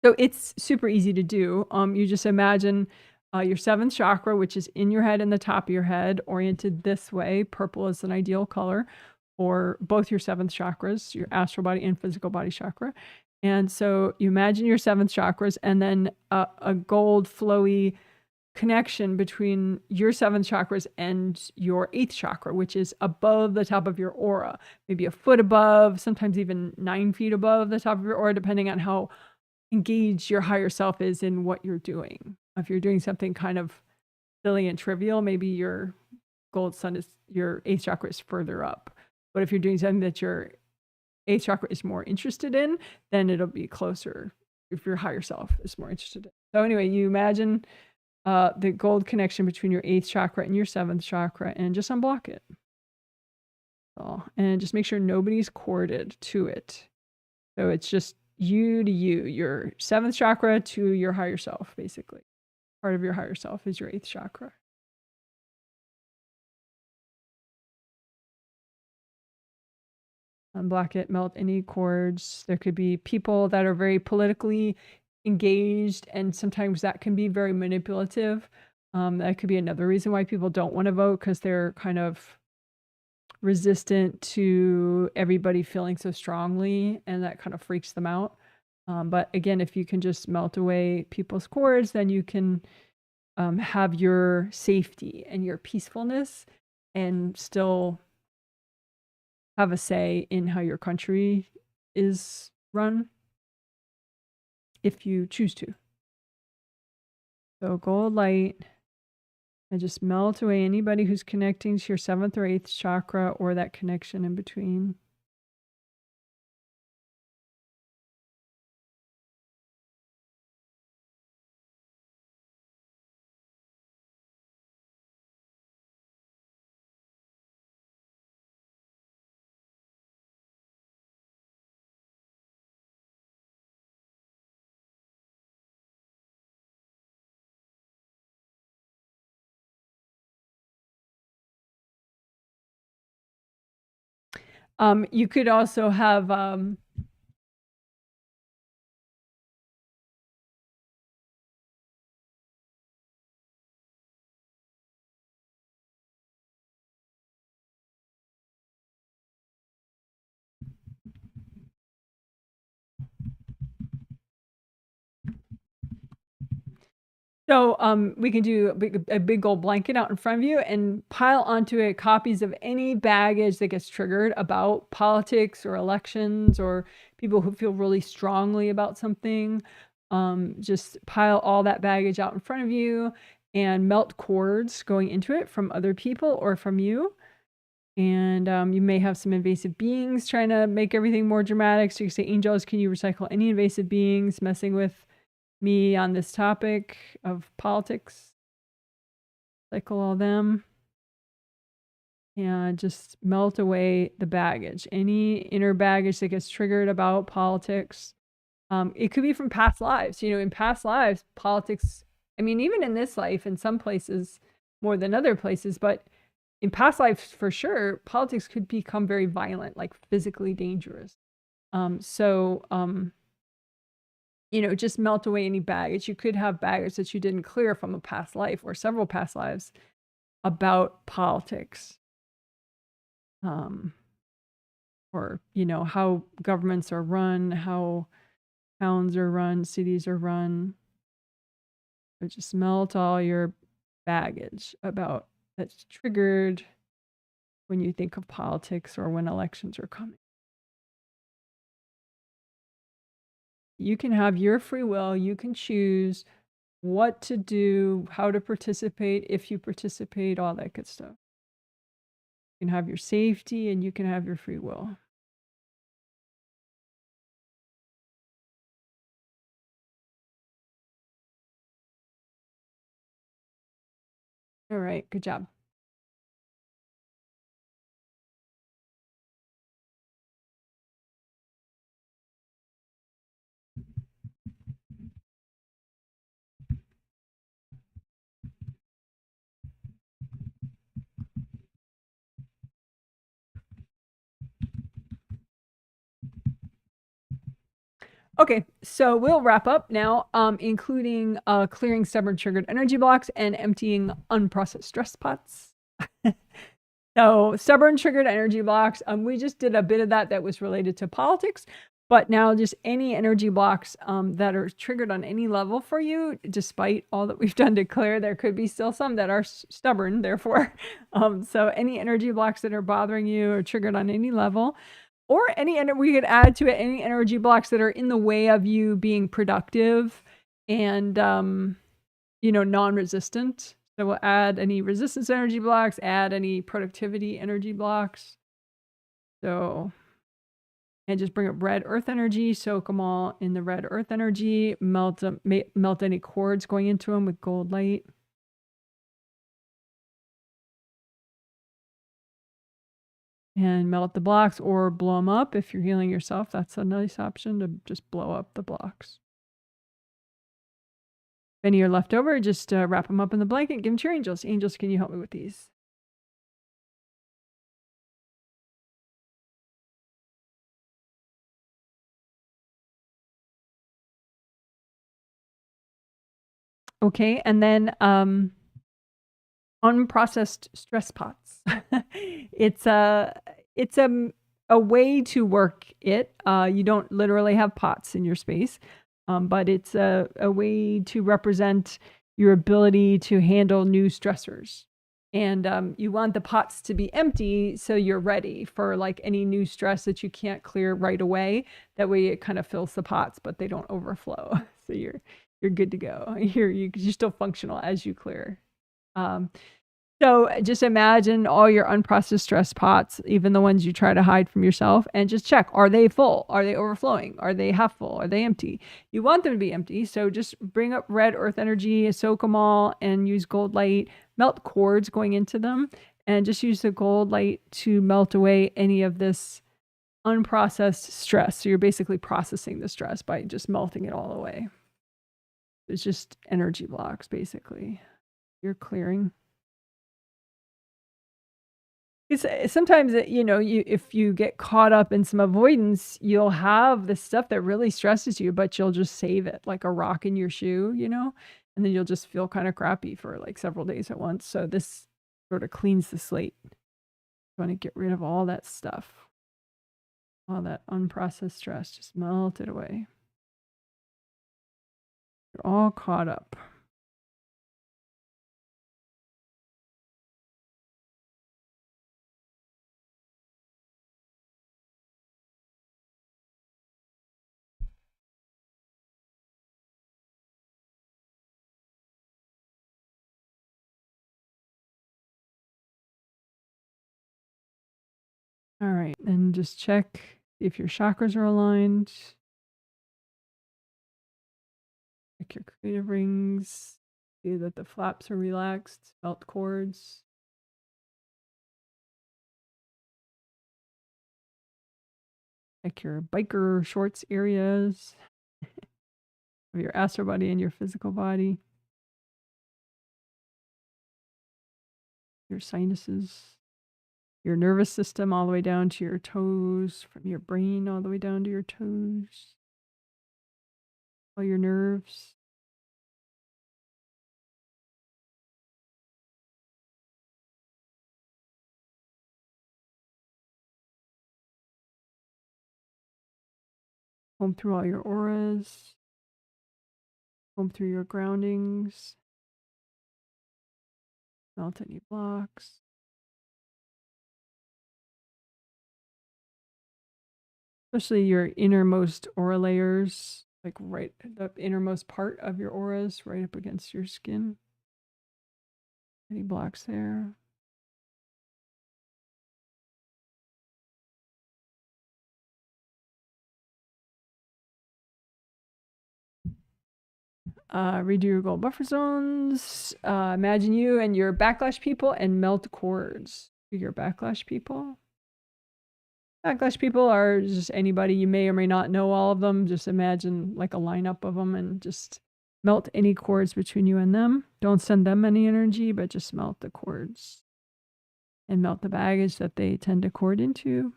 So it's super easy to do. You just imagine your 7th chakra, which is in your head and the top of your head, oriented this way. Purple is an ideal color for both your 7th chakras, your astral body and physical body chakra. And so you imagine your 7th chakras, and then a gold flowy connection between your 7th chakras and your 8th chakra, which is above the top of your aura, maybe a foot above, sometimes even 9 feet above the top of your aura, depending on how engaged your higher self is in what you're doing. If you're doing something kind of silly and trivial, maybe your gold sun is, your 8th chakra is further up. But if you're doing something that your 8th chakra is more interested in, then it'll be closer if your higher self is more interested in. So anyway, you imagine the gold connection between your 8th chakra and your 7th chakra, and just unblock it. And just make sure nobody's corded to it. So it's just you to you, your 7th chakra to your higher self, basically. Part of your higher self is your 8th chakra. Unblock it, melt any cords. There could be people that are very politically engaged, and sometimes that can be very manipulative. That could be another reason why people don't want to vote, because they're kind of resistant to everybody feeling so strongly, and that kind of freaks them out. But again, if you can just melt away people's cords, then you can have your safety and your peacefulness, and still have a say in how your country is run, if you choose to. So gold light, and just melt away anybody who's connecting to your 7th or 8th chakra, or that connection in between. You could also have we can do a big gold blanket out in front of you, and pile onto it copies of any baggage that gets triggered about politics or elections, or people who feel really strongly about something. Just pile all that baggage out in front of you, and melt cords going into it from other people or from you. And you may have some invasive beings trying to make everything more dramatic. So you say, angels, can you recycle any invasive beings messing with me on this topic of politics? Cycle all them. And just melt away the baggage. Any inner baggage that gets triggered about politics. It could be from past lives. In past lives, politics, I mean, even in this life, in some places more than other places, but in past lives, for sure, politics could become very violent, like physically dangerous. Just melt away any baggage. You could have baggage that you didn't clear from a past life or several past lives about politics. Or, how governments are run, how towns are run, cities are run. So just melt all your baggage about that's triggered when you think of politics or when elections are coming. You can have your free will. You can choose what to do, how to participate, if you participate, all that good stuff. You can have your safety and you can have your free will. All right, good job. Okay, so we'll wrap up now, including clearing stubborn triggered energy blocks and emptying unprocessed stress pots. So stubborn triggered energy blocks, we just did a bit of that was related to politics, but now just any energy blocks that are triggered on any level for you, despite all that we've done to clear, there could be still some that are stubborn, therefore. So any energy blocks that are bothering you or triggered on any level, or we could add to it any energy blocks that are in the way of you being productive and non-resistant. So we'll add any resistance energy blocks, add any productivity energy blocks. So, and just bring up red earth energy, soak them all in the red earth energy, melt any cords going into them with gold light. And melt the blocks or blow them up. If you're healing yourself, that's a nice option to just blow up the blocks. If any are left over, just wrap them up in the blanket, give them to your angels. Angels, can you help me with these? Okay, and then unprocessed stress pots. It's a way to work it. You don't literally have pots in your space, but it's a way to represent your ability to handle new stressors. And you want the pots to be empty so you're ready for like any new stress that you can't clear right away. That way it kind of fills the pots, but they don't overflow. So you're good to go. You're still functional as you clear. So just imagine all your unprocessed stress pots, even the ones you try to hide from yourself, and just check, are they full? Are they overflowing? Are they half full? Are they empty? You want them to be empty. So just bring up red earth energy, soak them all, and use gold light, melt cords going into them, and just use the gold light to melt away any of this unprocessed stress. So you're basically processing the stress by just melting it all away. It's just energy blocks, basically. You're clearing. It's sometimes, if you get caught up in some avoidance, you'll have the stuff that really stresses you, but you'll just save it like a rock in your shoe, and then you'll just feel kind of crappy for like several days at once. So this sort of cleans the slate. You want to get rid of all that stuff, all that unprocessed stress, just melt it away. You're all caught up. All right, and just check if your chakras are aligned. Check your creative rings. See that the flaps are relaxed. Melt cords. Check your biker shorts areas of your astral body and your physical body. Your sinuses. Your nervous system all the way down to your toes, from your brain all the way down to your toes. All your nerves. Comb through all your auras. Comb through your groundings. Melt any blocks. Especially your innermost aura layers, like right the innermost part of your auras, right up against your skin. Any blocks there? redo your goal buffer zones. Imagine you and your backlash people and melt cords. Your backlash people. Backlash people are just anybody. You may or may not know all of them. Just imagine like a lineup of them and just melt any cords between you and them. Don't send them any energy, but just melt the cords and melt the baggage that they tend to cord into.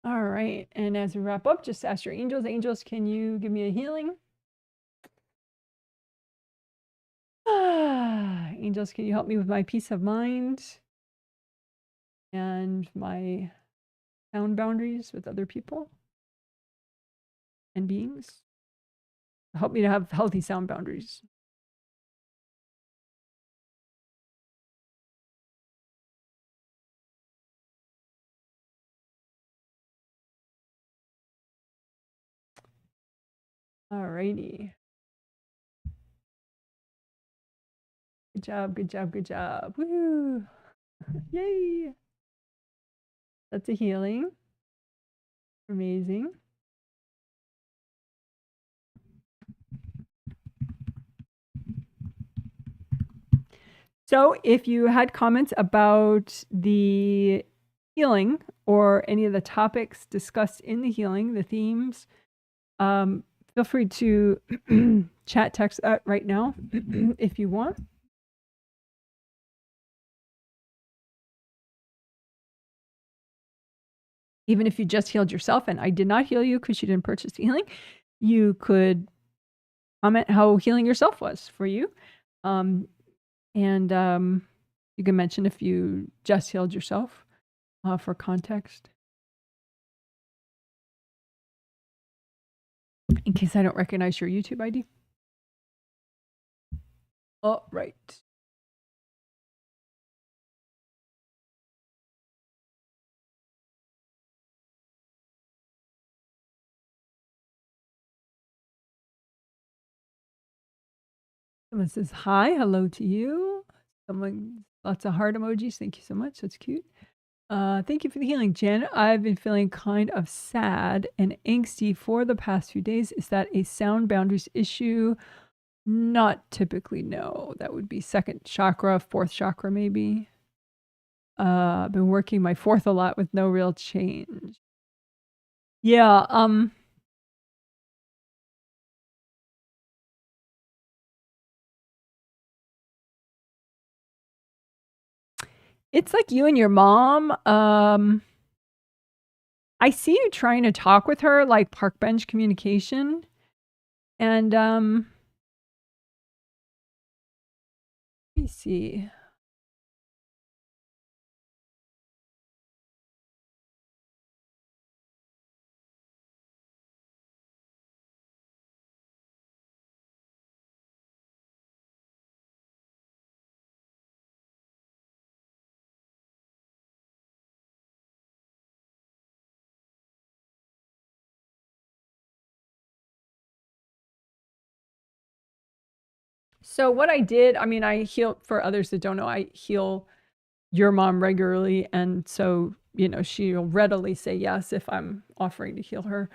All right. And as we wrap up, just ask your angels. Angels, can you give me a healing? Angels, can you help me with my peace of mind and my sound boundaries with other people and beings? Help me to have healthy sound boundaries. Alrighty. Good job, good job, good job. Woo! Yay! That's a healing. Amazing. So if you had comments about the healing or any of the topics discussed in the healing, the themes, feel free to chat, text right now if you want. Even if you just healed yourself and I did not heal you because you didn't purchase the healing, you could comment how healing yourself was for you. And you can mention if you just healed yourself for context. In case I don't recognize your YouTube ID. Oh, right. Someone says hi, hello to you. Someone, lots of heart emojis. Thank you so much. That's cute. Thank you for the healing, Jen. I've been feeling kind of sad and angsty for the past few days. Is that a sound boundaries issue? Not typically, no. That would be second chakra, fourth chakra, maybe. I've been working my fourth a lot with no real change. Yeah, it's like you and your mom. I see you trying to talk with her like park bench communication. And let me see. So what I did, I mean, I heal, for others that don't know, I heal your mom regularly. And so, you know, she'll readily say yes if I'm offering to heal her.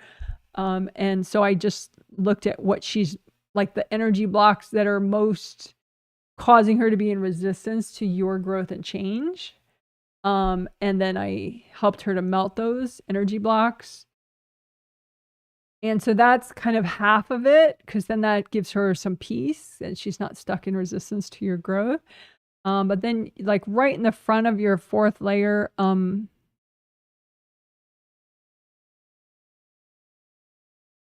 And so I just looked at what she's like, the energy blocks that are most causing her to be in resistance to your growth and change. And then I helped her to melt those energy blocks. And so that's kind of half of it, because then that gives her some peace and she's not stuck in resistance to your growth. But then like right in the front of your fourth layer,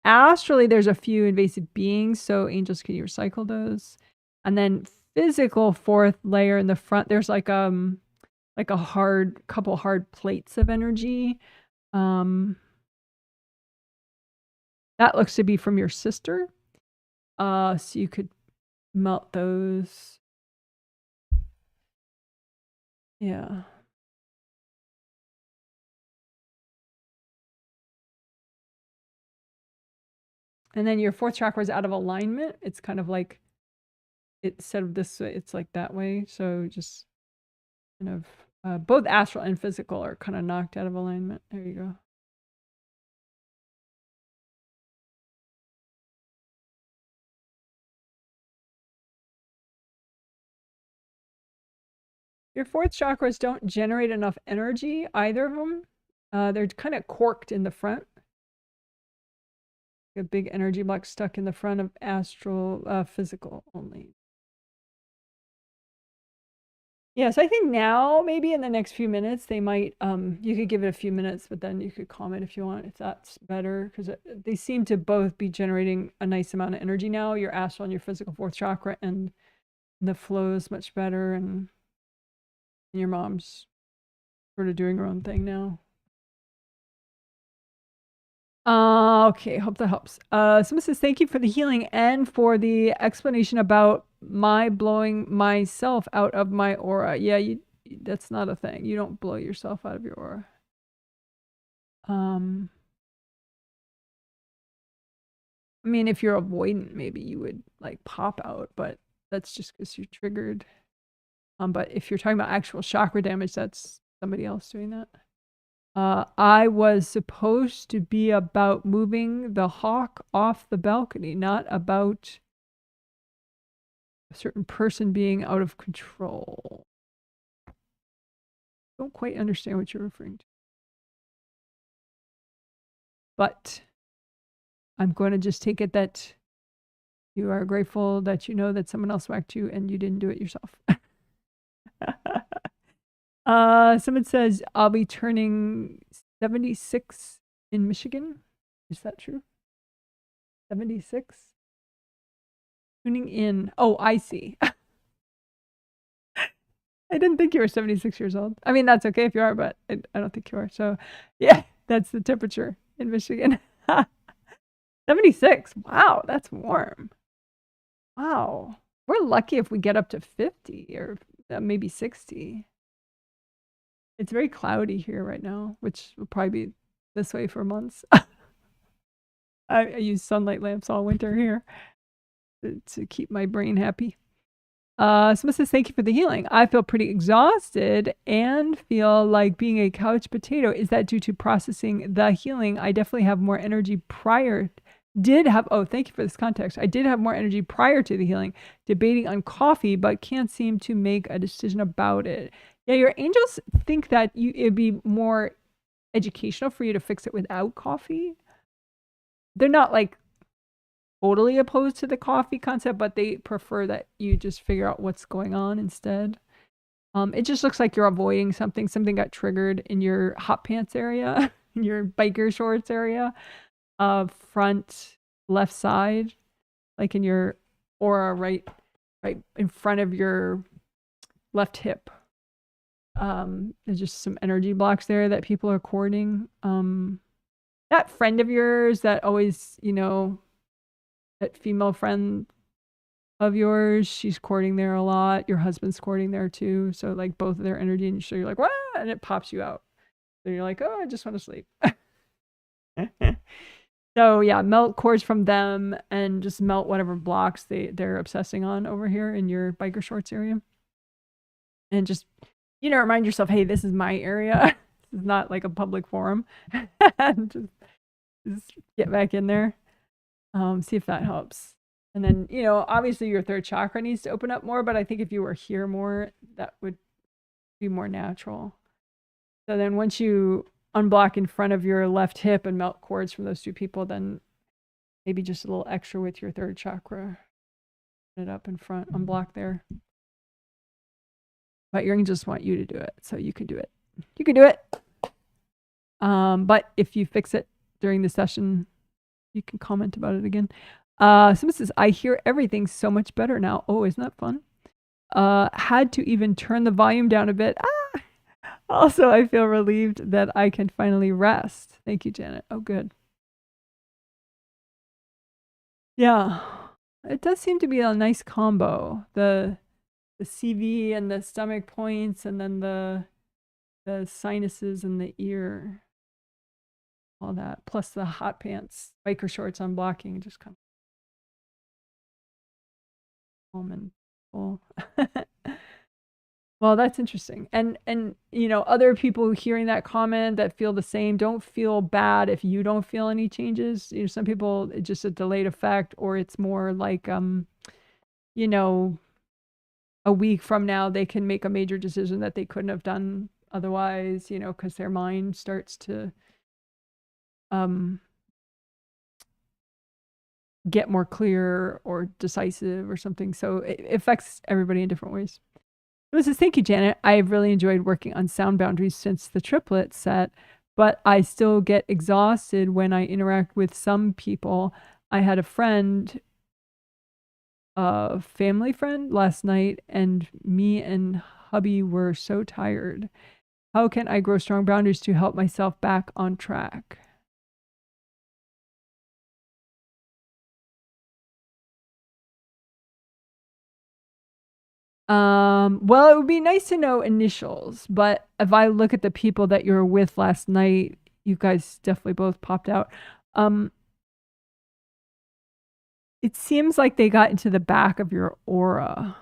astrally, there's a few invasive beings. So angels, can you recycle those? And then physical fourth layer in the front, there's like a couple hard plates of energy. That looks to be from your sister. So you could melt those. Yeah. And then your fourth chakra is out of alignment. It's kind of like, instead of this way, it's like that way. So just kind of both astral and physical are kind of knocked out of alignment. There you go. Your fourth chakras don't generate enough energy, either of them. They're kind of corked in the front. A big energy block stuck in the front of astral, physical only. Yeah, so I think now, maybe in the next few minutes, they might, you could give it a few minutes, but then you could comment if you want, if that's better, because they seem to both be generating a nice amount of energy now, your astral and your physical fourth chakra, and the flow is much better, and your mom's sort of doing her own thing now. Okay, hope that helps. Someone says, thank you for the healing and for the explanation about my blowing myself out of my aura. Yeah, that's not a thing. You don't blow yourself out of your aura. I mean, if you're avoidant, maybe you would like pop out, but that's just because you're triggered. But if you're talking about actual chakra damage, that's somebody else doing that. I was supposed to be about moving the hawk off the balcony, not about a certain person being out of control. Don't quite understand what you're referring to. But I'm going to just take it that you are grateful that you know that someone else whacked you and you didn't do it yourself. Someone says, I'll be turning 76 in Michigan. Is that true? 76? Tuning in. Oh, I see. I didn't think you were 76 years old. I mean, that's okay if you are, but I don't think you are. So, yeah, that's the temperature in Michigan. 76. Wow, that's warm. Wow. We're lucky if we get up to 50 or maybe 60. It's very cloudy here right now, which will probably be this way for months. I use sunlight lamps all winter here to keep my brain happy. Someone says, thank you for the healing. I feel pretty exhausted and feel like being a couch potato. Is that due to processing the healing? I definitely have more energy prior. Thank you for this context. I did have more energy prior to the healing, debating on coffee, but can't seem to make a decision about it. Yeah, your angels think that it'd be more educational for you to fix it without coffee. They're not like totally opposed to the coffee concept, but they prefer that you just figure out what's going on instead. It just looks like you're avoiding something. Something got triggered in your hot pants area, in your biker shorts area, front left side, like in your aura, right in front of your left hip. There's just some energy blocks there that people are courting. That friend of yours that always, that female friend of yours, she's courting there a lot. Your husband's courting there too. So like both of their energy, and so you're like, what? And it pops you out. So you're like, oh, I just want to sleep. So yeah, melt cords from them and just melt whatever blocks they're obsessing on over here in your biker shorts area. And just, remind yourself, hey, this is my area. This is not like a public forum. And just get back in there. See if that helps. And then, obviously your third chakra needs to open up more, but I think if you were here more, that would be more natural. So then once you unblock in front of your left hip and melt cords from those two people, then maybe just a little extra with your third chakra. Put it up in front, unblock there. But your angels want you to do it, so you can do it. You can do it. But if you fix it during the session, you can comment about it again. Someone says, I hear everything so much better now. Oh, isn't that fun? Had to even turn the volume down a bit. Also, I feel relieved that I can finally rest. Thank you, Janet. Oh, good. Yeah, it does seem to be a nice combo. The CV and the stomach points, and then the sinuses and the ear. All that, plus the hot pants, biker shorts unblocking, just come home and full. Well, that's interesting. And you know, other people hearing that comment that feel the same, don't feel bad if you don't feel any changes. You know, some people it's just a delayed effect, or it's more like you know, a week from now they can make a major decision that they couldn't have done otherwise, you know, because their mind starts to um get more clear or decisive or something. So it affects everybody in different ways. This is thank you, Janet. I've really enjoyed working on sound boundaries since the triplet set, but I still get exhausted when I interact with some people. I had a friend, a family friend last night, and me and hubby were so tired. How can I grow strong boundaries to help myself back on track? Well, it would be nice to know initials, but if I look at the people that you were with last night, you guys definitely both popped out. Um, it seems like they got into the back of your aura.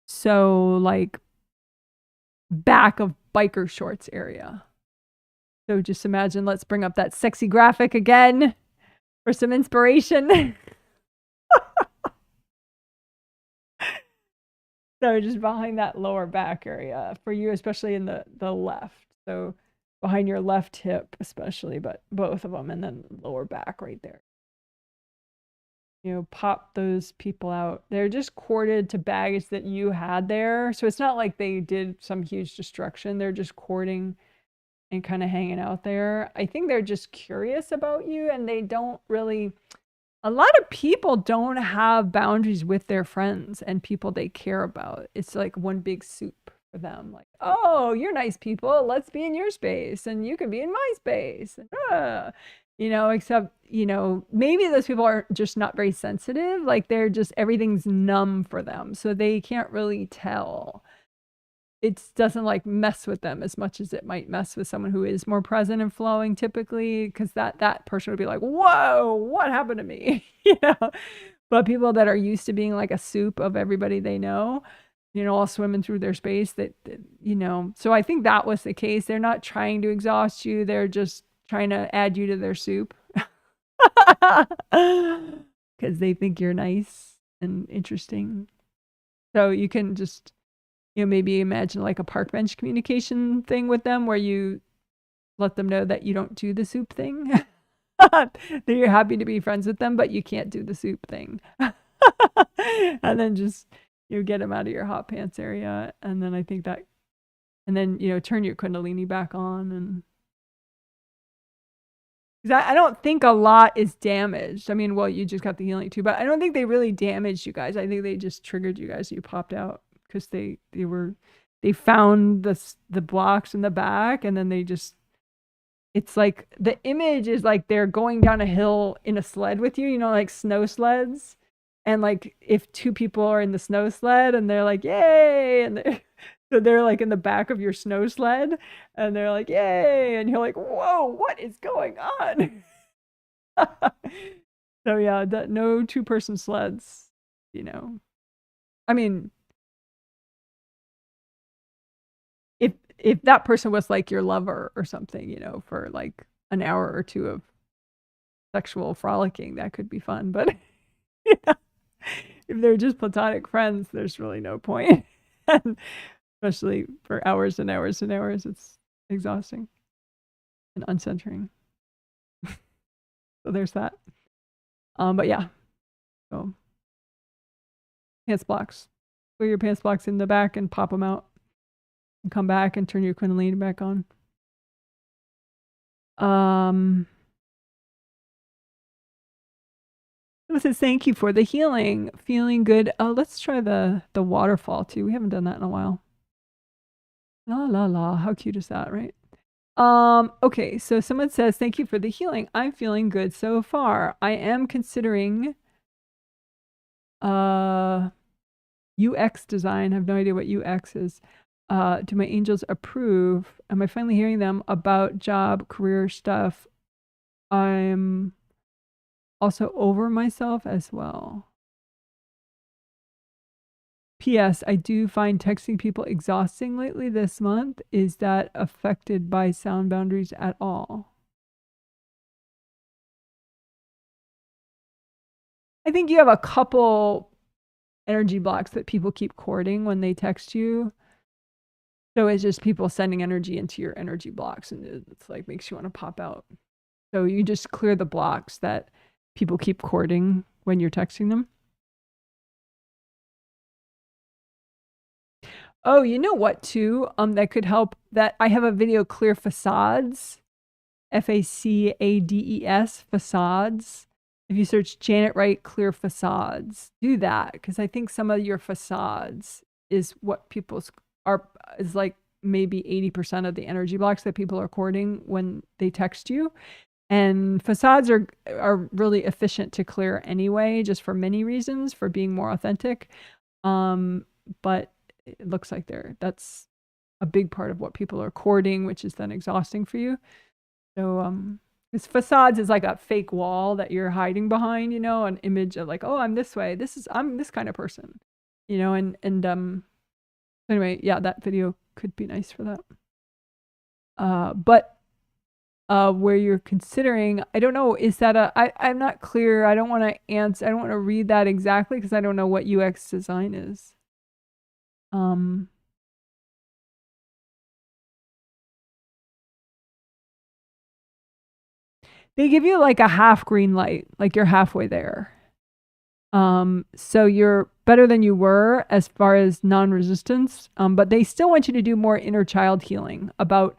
So, like, back of biker shorts area. So just imagine, let's bring up that sexy graphic again for some inspiration. So just behind that lower back area for you, especially in the left. So behind your left hip, especially, but both of them, and then lower back right there. You know, pop those people out. They're just corded to baggage that you had there. So it's not like they did some huge destruction. They're just cording and kind of hanging out there. I think they're just curious about you, and they don't really, a lot of people don't have boundaries with their friends and people they care about. It's like one big soup for them. Like, oh, you're nice people. Let's be in your space, and you can be in my space. You know, except, you know, maybe those people are just not very sensitive. Like, they're just, everything's numb for them. So they can't really tell. It doesn't like mess with them as much as it might mess with someone who is more present and flowing typically, because that person would be like, whoa, what happened to me? You know. But people that are used to being like a soup of everybody they know, you know, all swimming through their space, that you know. So I think that was the case. They're not trying to exhaust you, they're just trying to add you to their soup because they think you're nice and interesting. So you can just, you know, maybe imagine like a park bench communication thing with them where you let them know that you don't do the soup thing. That you're happy to be friends with them, but you can't do the soup thing. And then just, you get them out of your hot pants area. And then I think that, and then, you know, turn your Kundalini back on. And because I don't think a lot is damaged. I mean, well, you just got the healing too, but I don't think they really damaged you guys. I think they just triggered you guys. You popped out because they found the blocks in the back, and then they just, it's like the image is like they're going down a hill in a sled with you, you know, like snow sleds. And like if two people are in the snow sled and they're like, yay, and so they're like in the back of your snow sled and they're like, yay, and you're like, whoa, what is going on? So yeah, no two-person sleds, you know. I mean, if that person was like your lover or something, you know, for like an hour or two of sexual frolicking, that could be fun. But yeah, if they're just platonic friends, there's really no point. And especially for hours and hours and hours, it's exhausting and uncentering. So there's that. But yeah, so pants blocks. Put your pants blocks in the back and pop them out, and come back and turn your Kundalini back on. It says thank you for the healing, feeling good. Oh, let's try the waterfall too. We haven't done that in a while. La la la, how cute is that, right? Okay, so someone says thank you for the healing. I'm feeling good so far. I am considering UX design. I have no idea what UX is. Do my angels approve? Am I finally hearing them about job, career stuff? I'm also over myself as well. P.S. I do find texting people exhausting lately this month. Is that affected by sound boundaries at all? I think you have a couple energy blocks that people keep courting when they text you. So it's just people sending energy into your energy blocks, and it's like makes you want to pop out. So you just clear the blocks that people keep courting when you're texting them. Oh, you know what too? That could help. That I have a video, clear facades, FACADES, facades. If you search Janet Wright clear facades, do that, because I think some of your facades is what people's are is like maybe 80% of the energy blocks that people are courting when they text you. And facades are really efficient to clear anyway, just for many reasons, for being more authentic. But it looks like that's a big part of what people are courting, which is then exhausting for you. So because facades is like a fake wall that you're hiding behind, an image of like, oh, I'm this way. I'm this kind of person, and anyway, yeah, that video could be nice for that. But where you're considering, I don't know, is that I'm not clear. I don't want to answer. I don't want to read that exactly because I don't know what UX design is. They give you like a half green light, like you're halfway there. So you're better than you were as far as non-resistance, but they still want you to do more inner child healing, about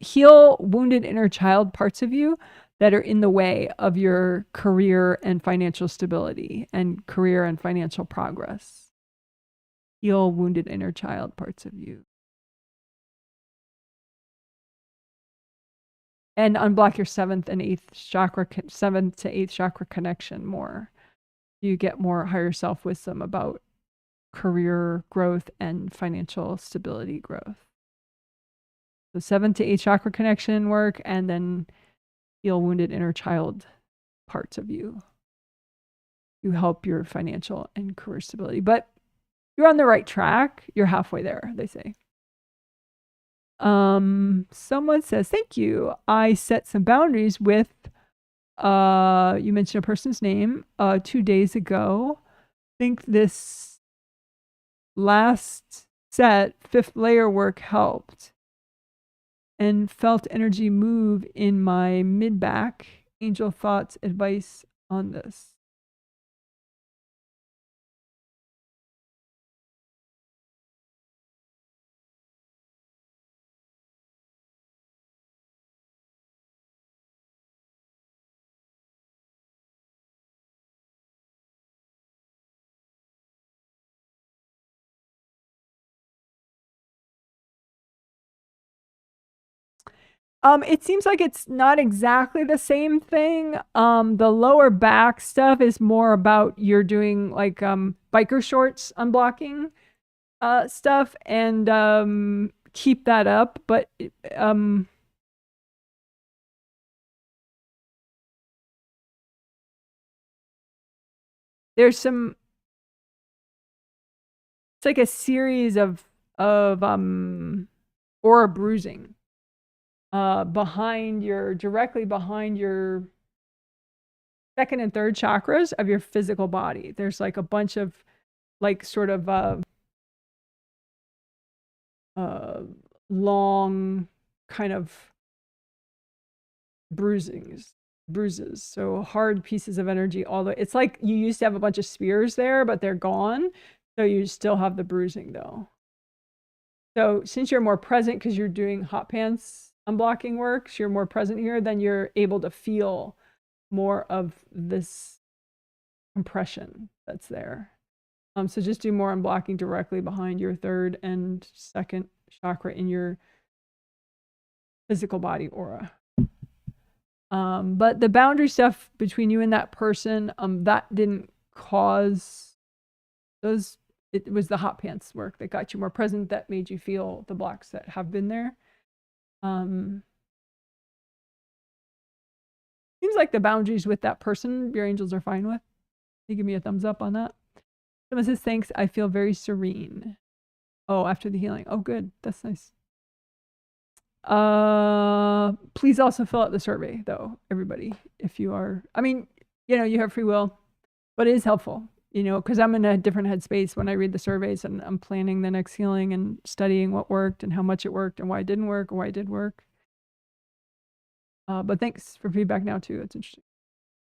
heal wounded inner child parts of you that are in the way of your career and financial stability and career and financial progress. Heal wounded inner child parts of you. And unblock your 7th and 8th chakra, 7th to 8th chakra connection more. You get more higher self wisdom about career growth and financial stability growth. So 7th to 8th chakra connection work, and then heal wounded inner child parts of you. You help your financial and career stability. But you're on the right track. You're halfway there, they say. Someone says, thank you. I set some boundaries with, you mentioned a person's name, 2 days ago. I think this last set, 5th layer work helped, and felt energy move in my mid back. Angel thoughts, advice on this. It seems like it's not exactly the same thing. The lower back stuff is more about you're doing like biker shorts unblocking stuff, and keep that up. But there's some. It's like a series of aura bruising directly behind your 2nd and 3rd chakras of your physical body. There's like a bunch of like sort of long kind of bruises. So hard pieces of energy. Although it's like you used to have a bunch of spears there, but they're gone. So you still have the bruising though. So since you're more present because you're doing hot pants unblocking work, so you're more present here, then you're able to feel more of this compression that's there. So just do more unblocking directly behind your 3rd and 2nd chakra in your physical body aura. But the boundary stuff between you and that person, that didn't cause those. It was the hot pants work that got you more present, that made you feel the blocks that have been there. Seems like the boundaries with that person, your angels are fine with. They give me a thumbs up on that. Someone says, thanks, I feel very serene. Oh, after the healing. Oh, good. That's nice. Please also fill out the survey, though, everybody. If you are, I mean, you know, you have free will, but it is helpful, you know, because I'm in a different headspace when I read the surveys and I'm planning the next healing and studying what worked and how much it worked and why it didn't work or why it did work. But thanks for feedback now, too. It's interesting.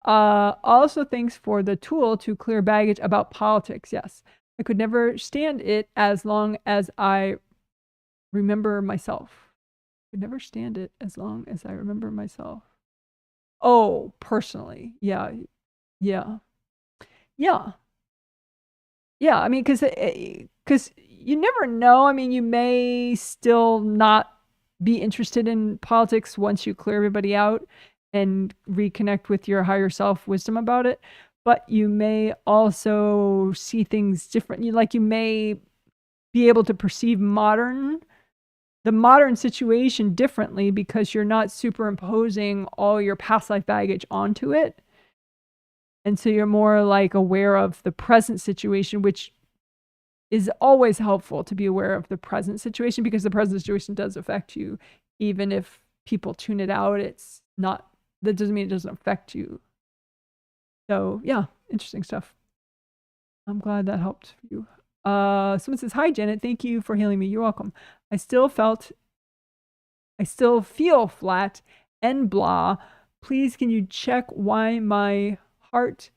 Also, thanks for the tool to clear baggage about politics. Yes, I could never stand it as long as I remember myself. I could never stand it as long as I remember myself. Oh, personally. Yeah. Yeah. Yeah. Yeah. I mean, because you never know. I mean, you may still not be interested in politics once you clear everybody out and reconnect with your higher self wisdom about it. But you may also see things differently. Like you may be able to perceive the modern situation differently because you're not superimposing all your past life baggage onto it. And so you're more like aware of the present situation, which is always helpful to be aware of the present situation because the present situation does affect you. Even if people tune it out, it's not, that doesn't mean it doesn't affect you. So yeah, interesting stuff. I'm glad that helped you. Someone says, hi, Janet. Thank you for healing me. You're welcome. I still feel flat and blah. Please, can you check why my heart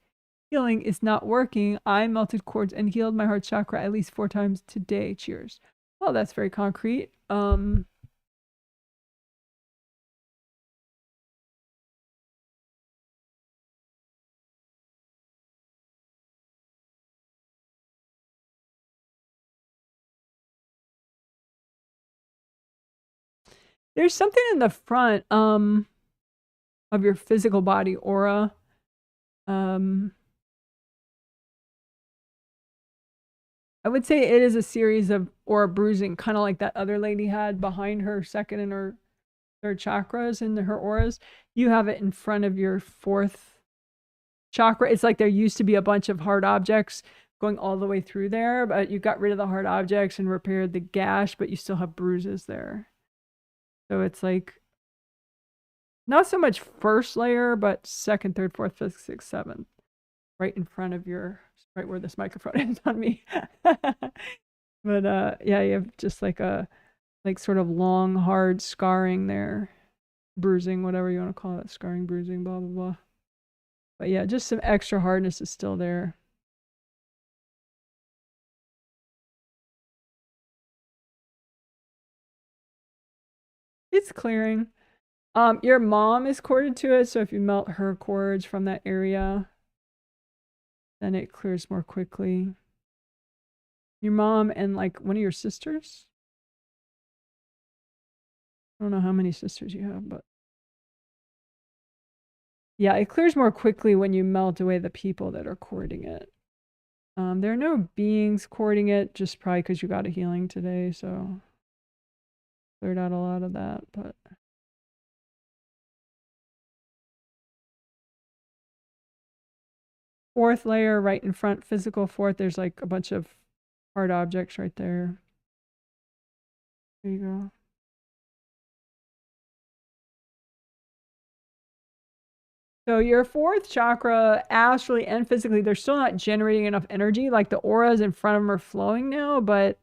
healing is not working? I melted cords and healed my heart chakra at least 4 times today. Cheers. Well, that's very concrete. There's something in the front of your physical body aura. I would say it is a series of aura bruising, kind of like that other lady had behind her second and her third chakras in her auras. You have it in front of your 4th chakra. It's like there used to be a bunch of hard objects going all the way through there, but you got rid of the hard objects and repaired the gash, but you still have bruises there. So it's like not so much first layer, but 2nd, 3rd, 4th, 5th, 6th, 7th, right in front of your, right where this microphone is on me. But yeah, you have just like a sort of long, hard scarring there, bruising, whatever you want to call it, scarring, bruising, blah blah blah. But yeah, just some extra hardness is still there. It's clearing. Your mom is corded to it, so if you melt her cords from that area, then it clears more quickly. Your mom and like one of your sisters? I don't know how many sisters you have, but yeah, it clears more quickly when you melt away the people that are cording it. There are no beings cording it, just probably because you got a healing today, so cleared out a lot of that, but 4th layer right in front, physical 4th, there's like a bunch of hard objects right there. There you go. So your 4th chakra, astrally and physically, they're still not generating enough energy. Like the auras in front of them are flowing now, but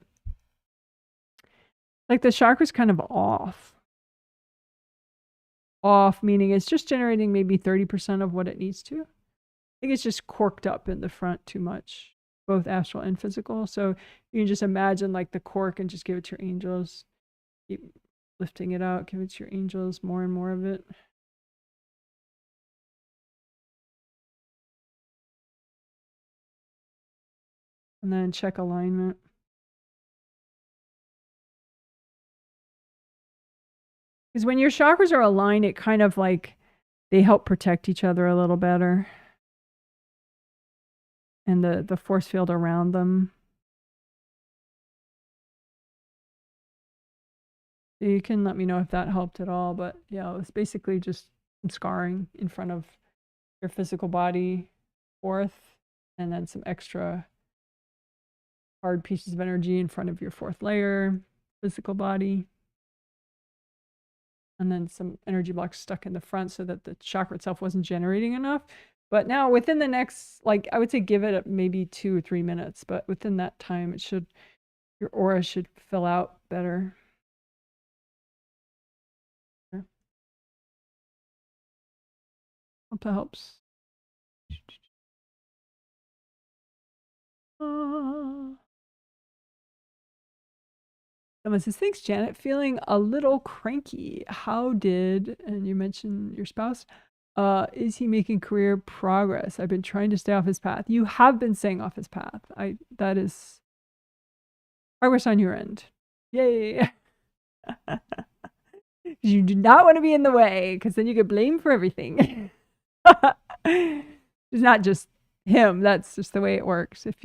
like the chakra's kind of off. Off, meaning it's just generating maybe 30% of what it needs to. I think it's just corked up in the front too much, both astral and physical. So you can just imagine like the cork and just give it to your angels. Keep lifting it out, give it to your angels, more and more of it. And then check alignment. Because when your chakras are aligned, it kind of like they help protect each other a little better. And the force field around them. So you can let me know if that helped at all. But yeah, it was basically just scarring in front of your physical body, 4th, and then some extra hard pieces of energy in front of your fourth layer, physical body. And then some energy blocks stuck in the front so that the chakra itself wasn't generating enough. But now within the next, like, I would say give it maybe 2 or 3 minutes, but within that time, your aura should fill out better. Hope that helps. Someone says, thanks, Janet. Feeling a little cranky. And you mentioned your spouse, is he making career progress? I've been trying to stay off his path. You have been staying off his path. That is progress on your end. Yay. You do not want to be in the way because then you get blamed for everything. It's not just him. That's just the way it works. If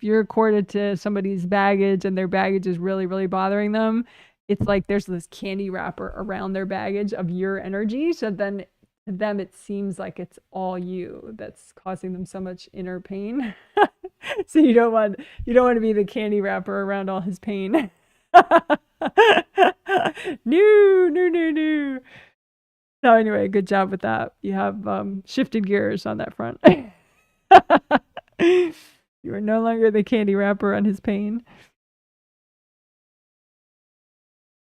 you're corded to somebody's baggage and their baggage is really, really bothering them, it's like there's this candy wrapper around their baggage of your energy. So then to them, it seems like it's all you that's causing them so much inner pain. So you don't want to be the candy wrapper around all his pain. No. So anyway, good job with that. You have shifted gears on that front. You are no longer the candy wrapper on his pain.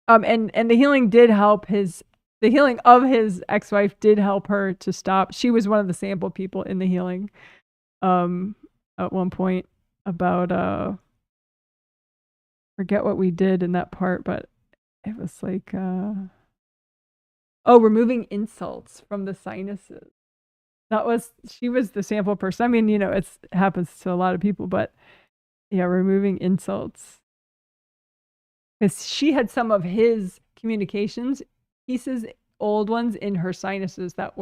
And the healing did help the healing of his ex-wife did help her to stop. She was one of the sample people in the healing at one point about forget what we did in that part, but it was like removing insults from the sinuses. She was the sample person. I mean, it happens to a lot of people, but yeah, removing insults. Because she had some of his communications pieces, old ones in her sinuses that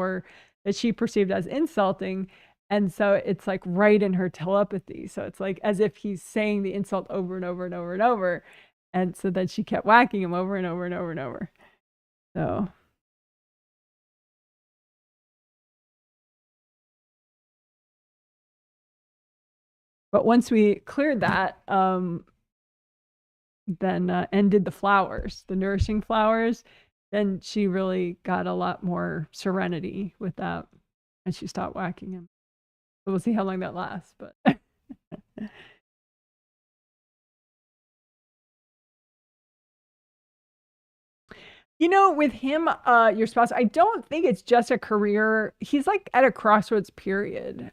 she perceived as insulting. And so it's like right in her telepathy. So it's like as if he's saying the insult over and over and over and over. And so then she kept whacking him over and over and over and over. So. But once we cleared that, then and did the flowers, the nourishing flowers, then she really got a lot more serenity with that, and she stopped whacking him. So we'll see how long that lasts, but. With him, your spouse, I don't think it's just a career. He's like at a crossroads period.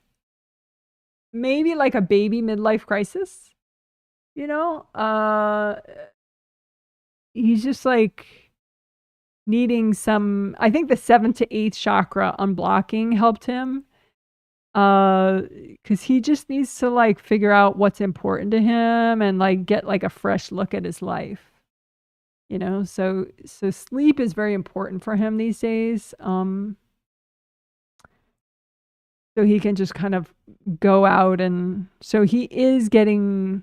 Maybe like a baby midlife crisis, he's just like needing some, I think the 7th to 8th chakra unblocking helped him. Because he just needs to like figure out what's important to him and like get like a fresh look at his life. So sleep is very important for him these days. So he can just kind of go out, and so he is getting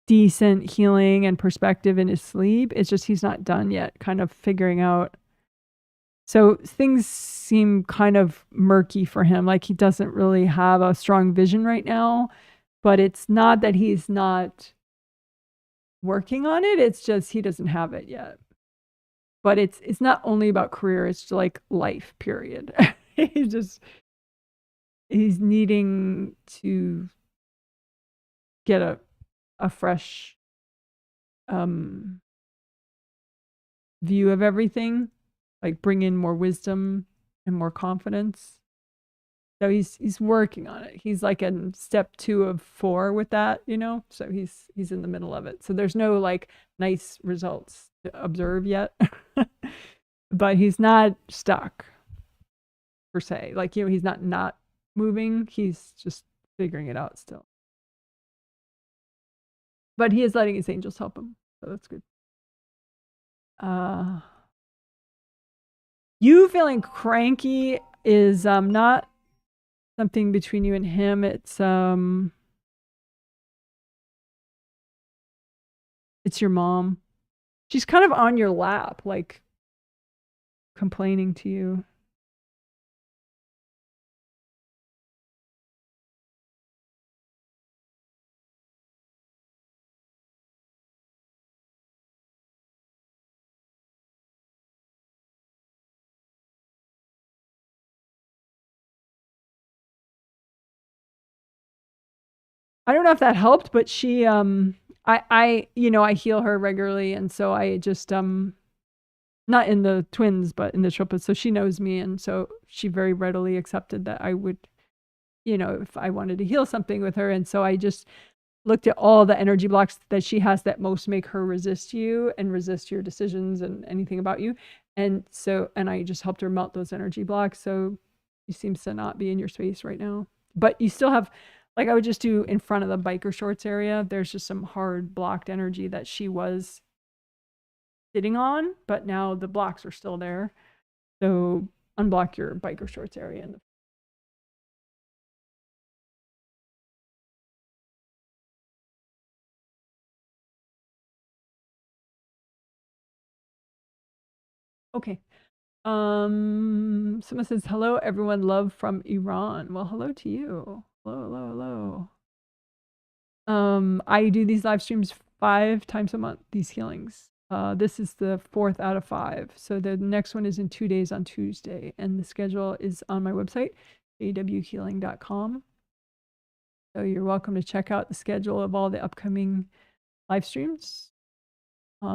decent healing and perspective in his sleep. It's just he's not done yet, kind of figuring out. So things seem kind of murky for him. Like he doesn't really have a strong vision right now, but it's not that he's not working on it. It's just he doesn't have it yet. But it's not only about career. It's like life, period. He's needing to get a fresh view of everything, like bring in more wisdom and more confidence. So he's working on it. He's like in step 2 of 4 with that, so he's in the middle of it. So there's no like nice results to observe yet, but he's not stuck per se. Like, he's not moving. He's just figuring it out still. But he is letting his angels help him. So that's good. You feeling cranky is not something between you and him. It's your mom. She's kind of on your lap, like complaining to you. I don't know if that helped, but she, I heal her regularly. And so I just, not in the twins, but in the triplets. So she knows me. And so she very readily accepted that I would, if I wanted to heal something with her. And so I just looked at all the energy blocks that she has that most make her resist you and resist your decisions and anything about you. And I just helped her melt those energy blocks. So she seems to not be in your space right now. But you still have, like, I would just do in front of the biker shorts area. There's just some hard blocked energy that she was sitting on, but now the blocks are still there. So unblock your biker shorts area. Okay. Someone says, hello, everyone. Love from Iran. Well, hello to you. Hello, hello, hello. I do these live streams 5 times a month, these healings. This is the 4th out of 5. So the next one is in 2 days on Tuesday. And the schedule is on my website, awhealing.com. So you're welcome to check out the schedule of all the upcoming live streams.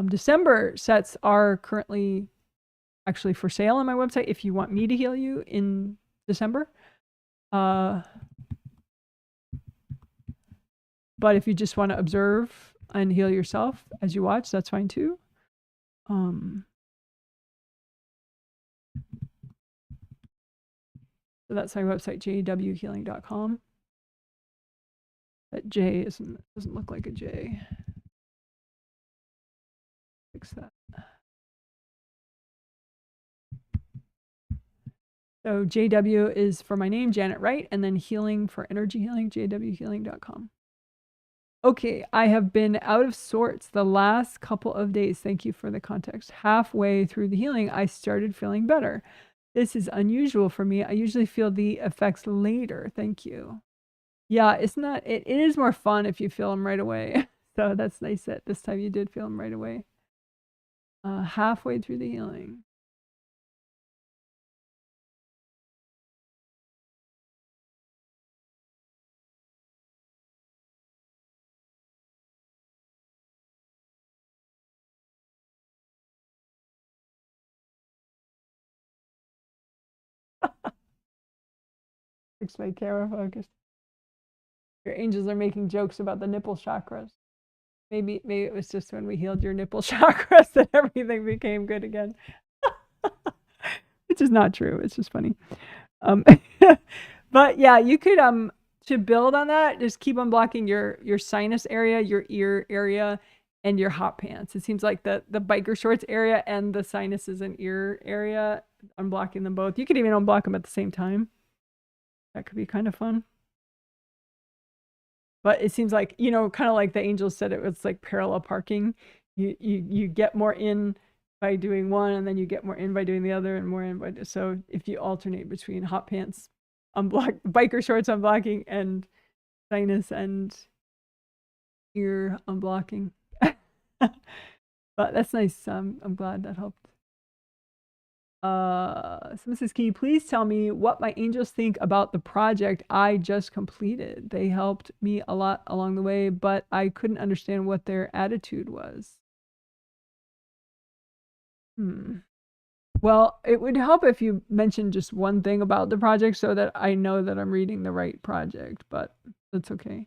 December sets are currently actually for sale on my website if you want me to heal you in December. But if you just want to observe and heal yourself as you watch, that's fine too. So that's my website, jwhealing.com. That J doesn't look like a J. Fix that. So JW is for my name, Janet Wright, and then healing for energy healing, jwhealing.com. Okay, I have been out of sorts the last couple of days. Thank you for the context. Halfway through the healing, I started feeling better. This is unusual for me. I usually feel the effects later. Thank you. Yeah, it's not, it is more fun if you feel them right away. So that's nice that this time you did feel them right away. Halfway through the healing. Fix my camera focus. Your angels are making jokes about the nipple chakras. Maybe it was just when we healed your nipple chakras that everything became good again. Which is not true. It's just funny. But yeah, you could to build on that, just keep unblocking your sinus area, your ear area, and your hot pants. It seems like the biker shorts area and the sinuses and ear area, unblocking them both. You could even unblock them at the same time. That could be kind of fun. But it seems like, kind of like the angels said, it was like parallel parking. You get more in by doing one, and then you get more in by doing the other, and more in by. So if you alternate between hot pants, unblock, biker shorts unblocking, and sinus and ear unblocking. But that's nice. I'm glad that helped. Someone says, can you please tell me what my angels think about the project I just completed? They helped me a lot along the way, but I couldn't understand what their attitude was. Well, it would help if you mentioned just one thing about the project so that I know that I'm reading the right project, but that's okay.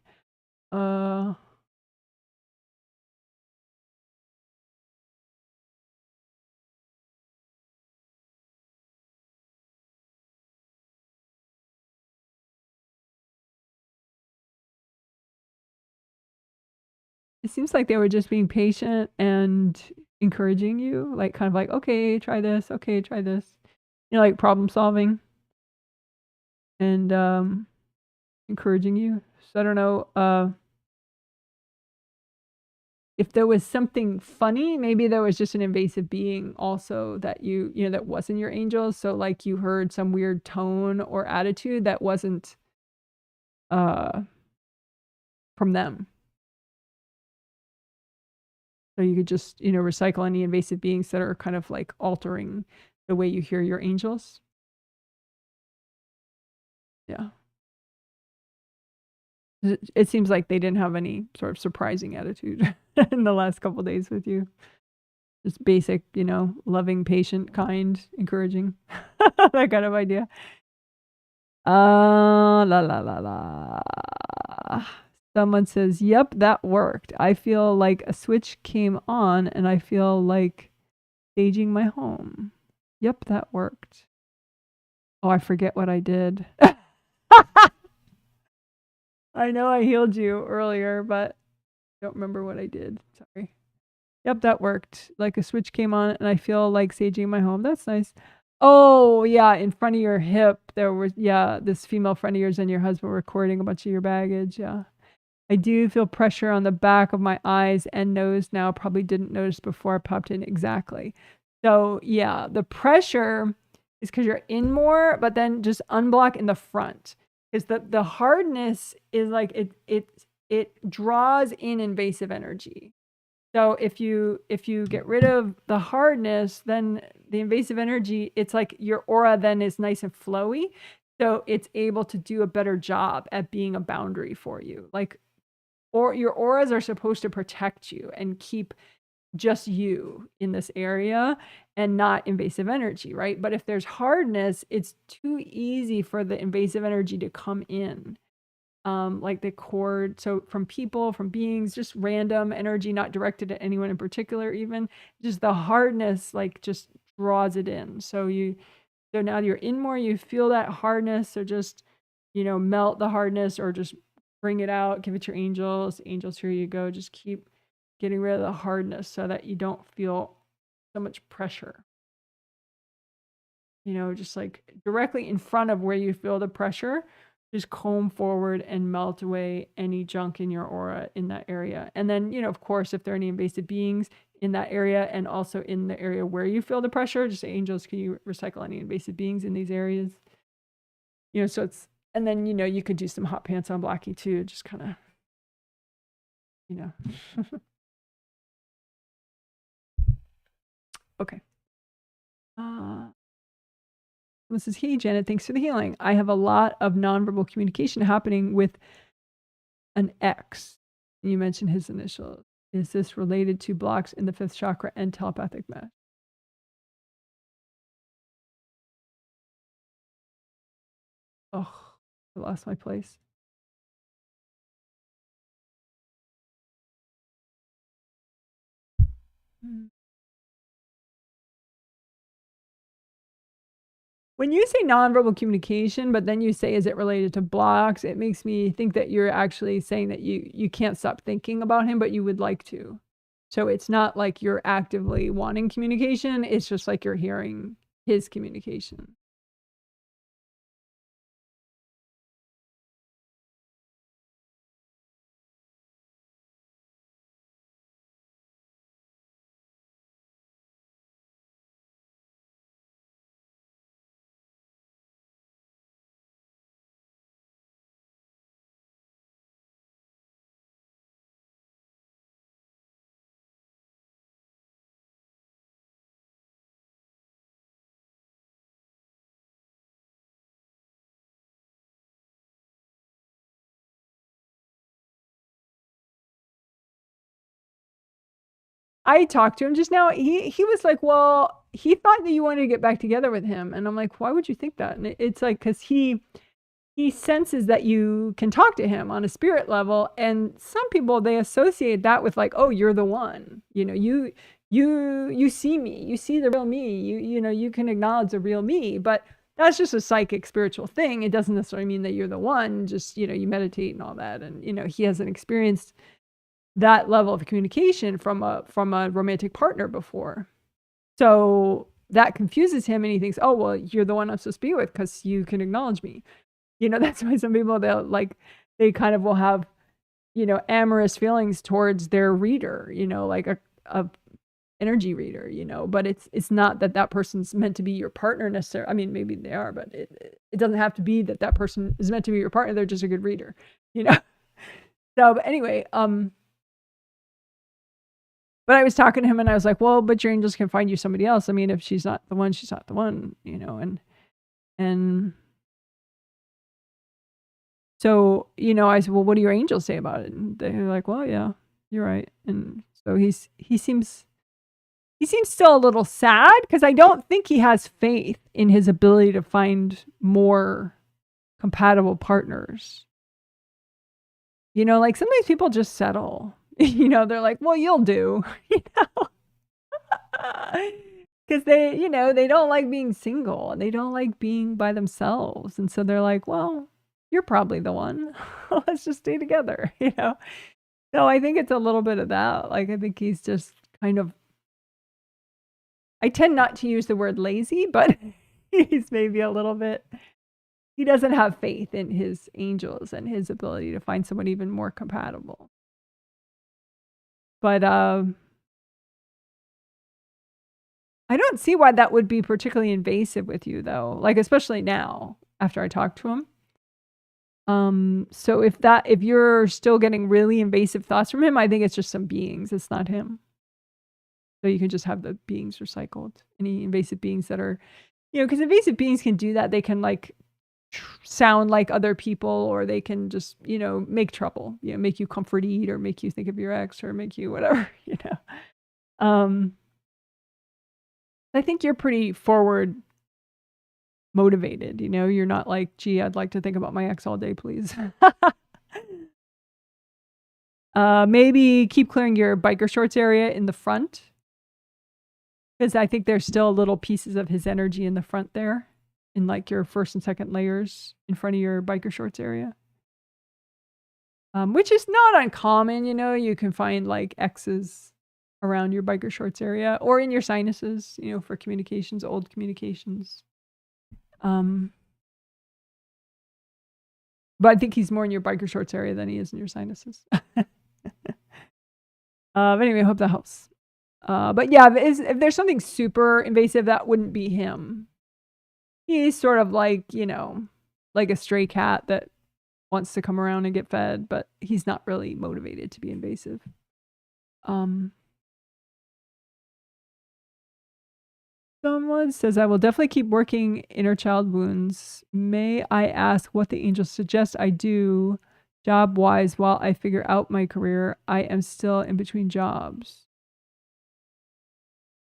It seems like they were just being patient and encouraging you, like kind of like, okay, try this, okay, try this. Like problem solving and encouraging you. So I don't know if there was something funny, maybe there was just an invasive being also that that wasn't your angel. So like you heard some weird tone or attitude that wasn't from them. So you could just, recycle any invasive beings that are kind of like altering the way you hear your angels. Yeah. It seems like they didn't have any sort of surprising attitude in the last couple days with you. Just basic, loving, patient, kind, encouraging, that kind of idea. La la la la. Someone says, "Yep, that worked. I feel like a switch came on, and I feel like staging my home. Yep, that worked." Oh, I forget what I did. I know I healed you earlier, but I don't remember what I did. Sorry. Yep, that worked. Like a switch came on, and I feel like staging my home. That's nice. Oh, yeah, in front of your hip, there was, this female friend of yours and your husband recording a bunch of your baggage. Yeah. I do feel pressure on the back of my eyes and nose now. Probably didn't notice before I popped in. Exactly. So, yeah, the pressure is because you're in more, but then just unblock in the front. Because the hardness is like it draws in invasive energy. So if you get rid of the hardness, then the invasive energy, it's like your aura then is nice and flowy. So it's able to do a better job at being a boundary for you. Like, or your auras are supposed to protect you and keep just you in this area and not invasive energy, right? But if there's hardness, it's too easy for the invasive energy to come in. Like the cord, so from people, from beings, just random energy, not directed at anyone in particular, even just the hardness, like just draws it in. So now you're in more, you feel that hardness, so just, melt the hardness or just bring it out, give it to your angels. Angels, here you go. Just keep getting rid of the hardness so that you don't feel so much pressure. Just like directly in front of where you feel the pressure, just comb forward and melt away any junk in your aura in that area. And then, of course, if there are any invasive beings in that area and also in the area where you feel the pressure, just say, angels, can you recycle any invasive beings in these areas? So it's, and then, you could do some hot pants on Blackie too, just kind of, Okay. This is, hey, Janet, thanks for the healing. I have a lot of nonverbal communication happening with an X. You mentioned his initials. Is this related to blocks in the 5th chakra and telepathic mesh? Oh, I lost my place. When you say nonverbal communication, but then you say, is it related to blocks? It makes me think that you're actually saying that you can't stop thinking about him, but you would like to. So it's not like you're actively wanting communication. It's just like you're hearing his communication. I talked to him just now. He was like, well, he thought that you wanted to get back together with him. And I'm like, why would you think that? And it's like, because he senses that you can talk to him on a spirit level. And some people, they associate that with like, oh, you're the one. You see me. You see the real me. You can acknowledge the real me. But that's just a psychic spiritual thing. It doesn't necessarily mean that you're the one. Just, you meditate and all that. And, he hasn't experienced that level of communication from a romantic partner before. So that confuses him, and he thinks, oh, well, you're the one I'm supposed to be with because you can acknowledge me. That's why some people, they kind of will have, amorous feelings towards their reader, like a energy reader, but it's not that person's meant to be your partner necessarily. I mean, maybe they are, but it doesn't have to be that person is meant to be your partner. They're just a good reader, So, but anyway, but I was talking to him and I was like, well, but your angels can find you somebody else. I mean, if she's not the one, she's not the one, and So, you know, I said, well, what do your angels say about it? And they're like, well, yeah, you're right. And so he seems still a little sad because I don't think he has faith in his ability to find more compatible partners. You know, like sometimes people just settle. You know, they're like, well, you'll do. You know, because they, you know, they don't like being single and they don't like being by themselves. And so they're like, well, you're probably the one. Let's just stay together, you know? So I think it's a little bit of that. Like, I think he's just kind of, I tend not to use the word lazy, but he's maybe a little bit, he doesn't have faith in his angels and his ability to find someone even more compatible. But I don't see why that would be particularly invasive with you, though. Like, especially now after I talked to him. So if you're still getting really invasive thoughts from him, I think it's just some beings. It's not him. So you can just have the beings recycled. Any invasive beings that are, you know, because invasive beings can do that. They can like sound like other people, or they can just, you know, make trouble, you know, make you comfort eat, or make you think of your ex, or make you whatever, you know. I think you're pretty forward motivated, you know, you're not like, gee, I'd like to think about my ex all day, please. Maybe keep clearing your biker shorts area in the front, because I think there's still little pieces of his energy in the front there, in like your first and second layers in front of your biker shorts area. Which is not uncommon, you know, you can find like X's around your biker shorts area or in your sinuses, you know, for communications, old communications. But I think he's more in your biker shorts area than he is in your sinuses. Anyway, I hope that helps. But yeah, if there's something super invasive, that wouldn't be him. He's sort of like, you know, like a stray cat that wants to come around and get fed, but he's not really motivated to be invasive. Someone says, I will definitely keep working inner child wounds. May I ask what the angels suggest I do job-wise while I figure out my career? I am still in between jobs.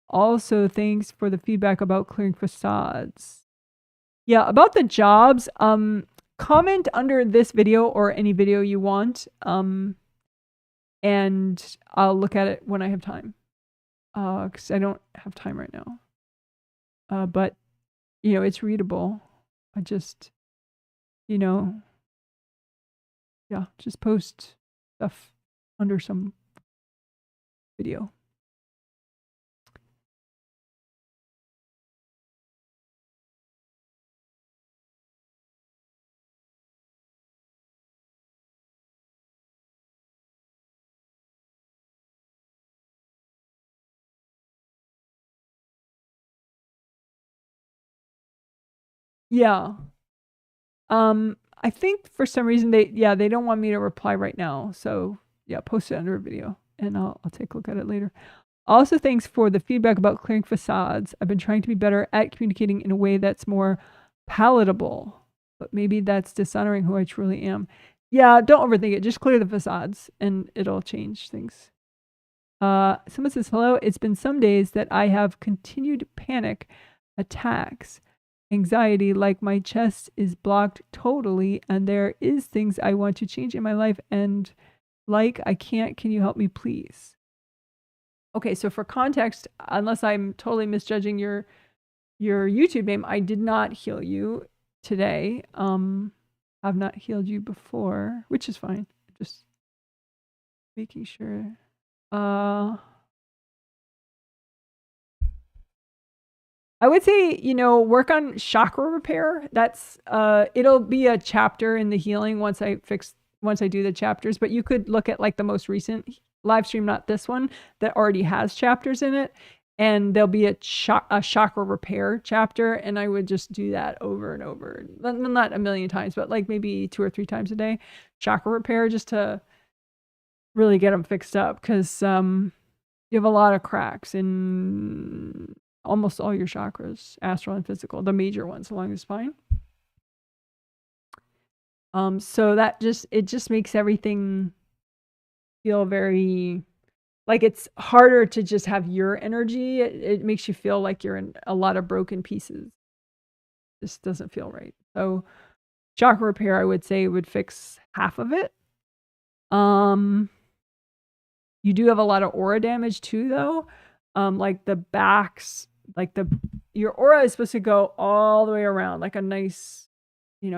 Also, thanks for the feedback about clearing facades. Yeah, about the jobs, comment under this video or any video you want, and I'll look at it when I have time, because I don't have time right now. But, you know, it's readable. I just, you know, yeah, just post stuff under some video. Yeah. I think for some reason they don't want me to reply right now. So yeah, post it under a video and I'll take a look at it later. Also, thanks for the feedback about clearing facades. I've been trying to be better at communicating in a way that's more palatable, but maybe that's dishonoring who I truly am. Yeah, don't overthink it. Just clear the facades and it'll change things. Someone says, hello. It's been some days that I have continued panic attacks, anxiety, like my chest is blocked totally, and there is things I want to change in my life, and like I can't. Can you help me, please? Okay, so for context, unless I'm totally misjudging your YouTube name, I did not heal you today. I've not healed you before, which is fine. Just making sure. I would say, you know, work on chakra repair. That's it'll be a chapter in the healing once I do the chapters, but you could look at like the most recent live stream, not this one, that already has chapters in it, and there'll be a chakra repair chapter, and I would just do that over and over. Not a million times, but like maybe 2 or 3 times a day. Chakra repair, just to really get them fixed up, because you have a lot of cracks in almost all your chakras, astral and physical, the major ones along the spine. So that it just makes everything feel very like it's harder to just have your energy. It makes you feel like you're in a lot of broken pieces. This doesn't feel right. So chakra repair, I would say, would fix half of it. You do have a lot of aura damage too, though. Like the backs, like your aura is supposed to go all the way around, like a nice,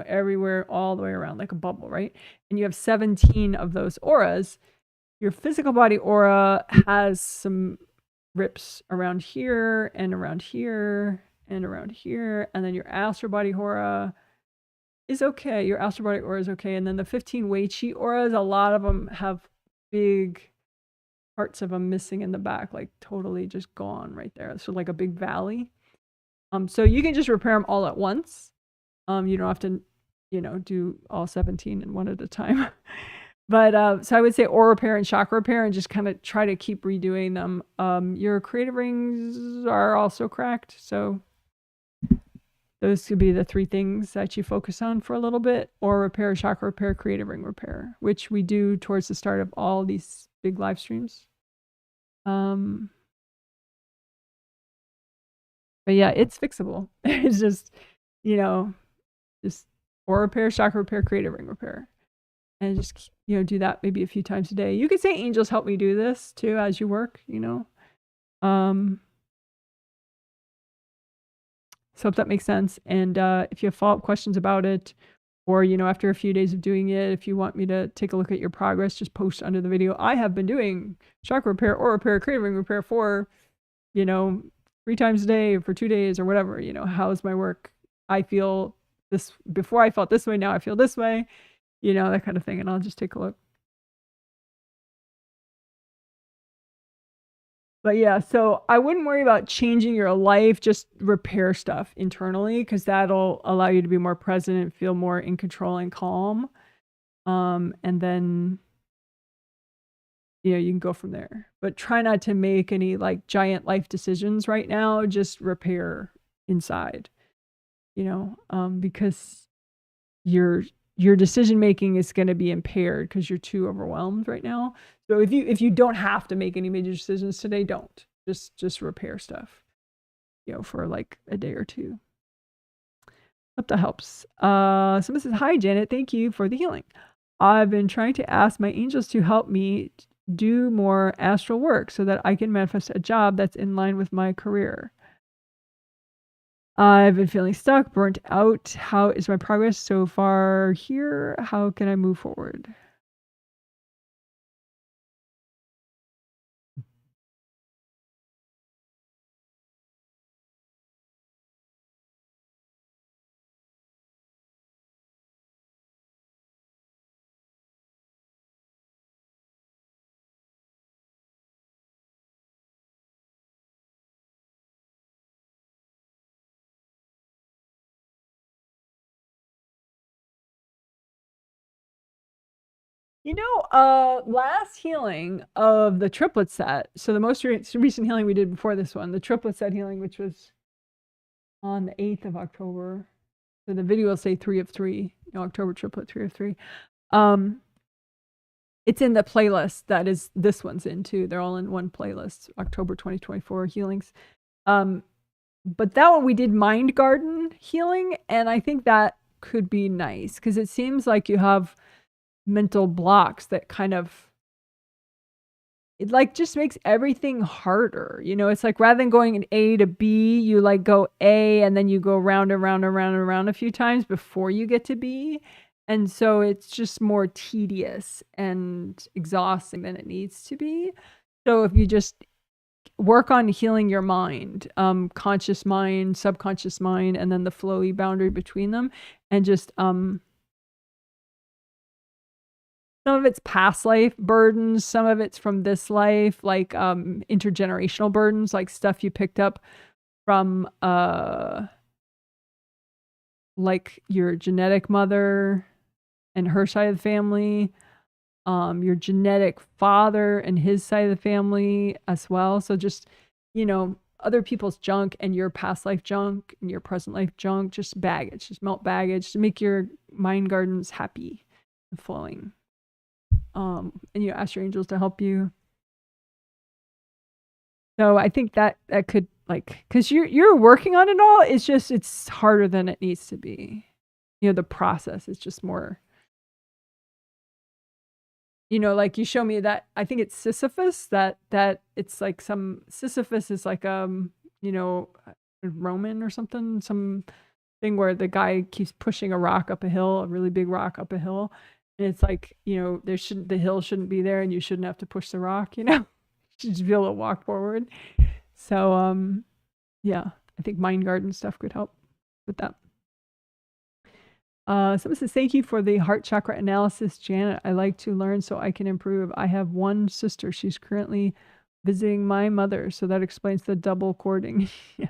everywhere, all the way around, like a bubble, right? And you have 17 of those auras. Your physical body aura has some rips around here and around here and around here, and then your astral body aura is okay. Your astral body aura is okay, and then the 15 Wei Chi auras, a lot of them have big parts of them missing in the back, like totally just gone right there. So like a big valley. So you can just repair them all at once. You don't have to, do all 17 in one at a time. But so I would say aura repair and chakra repair, and just kind of try to keep redoing them. Your creative rings are also cracked, so those could be the 3 things that you focus on for a little bit: aura repair, chakra repair, creative ring repair, which we do towards the start of all these big live streams. But yeah, it's fixable. It's just, just aura repair, chakra repair, creative ring repair. And just, do that maybe a few times a day. You could say, angels help me do this too as you work, So if that makes sense. And if you have follow-up questions about it, or, after a few days of doing it, if you want me to take a look at your progress, just post under the video. I have been doing chakra repair, aura repair, creative ring repair for, 3 times a day for 2 days or whatever. How's my work? I feel this before. I felt this way. Now I feel this way, that kind of thing. And I'll just take a look. But yeah, so I wouldn't worry about changing your life. Just repair stuff internally, because that'll allow you to be more present and feel more in control and calm. And then, you can go from there. But try not to make any like giant life decisions right now. Just repair inside, because your decision making is going to be impaired because you're too overwhelmed right now. So if you don't have to make any major decisions today, don't. Just repair stuff, for like a day or two. Hope that helps. Someone says, "Hi Janet, thank you for the healing. I've been trying to ask my angels to help me do more astral work so that I can manifest a job that's in line with my career. I've been feeling stuck, burnt out. How is my progress so far here? How can I move forward?" Last healing of the triplet set. So the most recent healing we did before this one, the triplet set healing, which was on the 8th of October. So the video will say 3 of 3, October triplet 3 of 3. It's in the playlist that is this one's in too. They're all in one playlist, October 2024 healings. But that one we did Mind Garden healing, and I think that could be nice because it seems like you have mental blocks that kind of, it like just makes everything harder. It's like rather than going in A to B, you like go A and then you go round and round and round and round a few times before you get to B. And so it's just more tedious and exhausting than it needs to be. So if you just work on healing your mind, conscious mind, subconscious mind, and then the flowy boundary between them, and just some of it's past life burdens, some of it's from this life, like intergenerational burdens, like stuff you picked up from like your genetic mother and her side of the family, your genetic father and his side of the family as well. So just, other people's junk and your past life junk and your present life junk, just baggage, just melt baggage to make your mind gardens happy and flowing. And you ask your angels to help you. So I think that could, like, because you're working on it all. It's just, it's harder than it needs to be. The process is just more. Like you show me that, I think it's Sisyphus, that it's like Sisyphus is like Roman or something, some thing where the guy keeps pushing a rock up a hill, a really big rock up a hill, and it's like, the hill shouldn't be there, and you shouldn't have to push the rock, you should just be able to walk forward. So yeah, I think mind garden stuff could help with that. Someone says, thank you for the heart chakra analysis, Janet. I like to learn so I can improve. I have one sister. She's currently visiting my mother, so that explains the double cording. Yeah.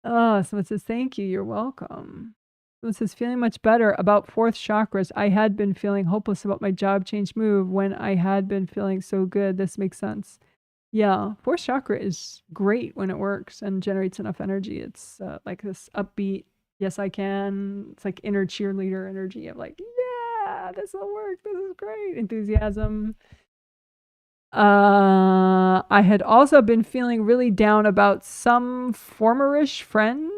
Someone says, thank you. You're welcome. Someone says, feeling much better about fourth chakras. I had been feeling hopeless about my job change move when I had been feeling so good. This makes sense. Yeah, fourth chakra is great when it works and generates enough energy. It's like this upbeat, yes, I can. It's like inner cheerleader energy of like, yeah, this will work. This is great. Enthusiasm. I had also been feeling really down about some formerish friend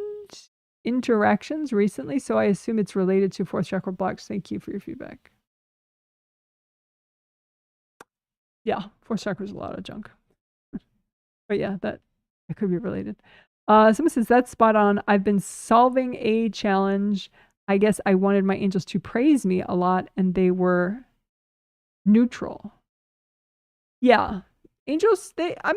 interactions recently, so I assume it's related to fourth chakra blocks. Thank you for your feedback. Yeah, fourth chakra is a lot of junk. But yeah, that could be related. Someone says, that's spot on. I've been solving a challenge. I guess I wanted my angels to praise me a lot, and they were neutral. Yeah. Angels, they're not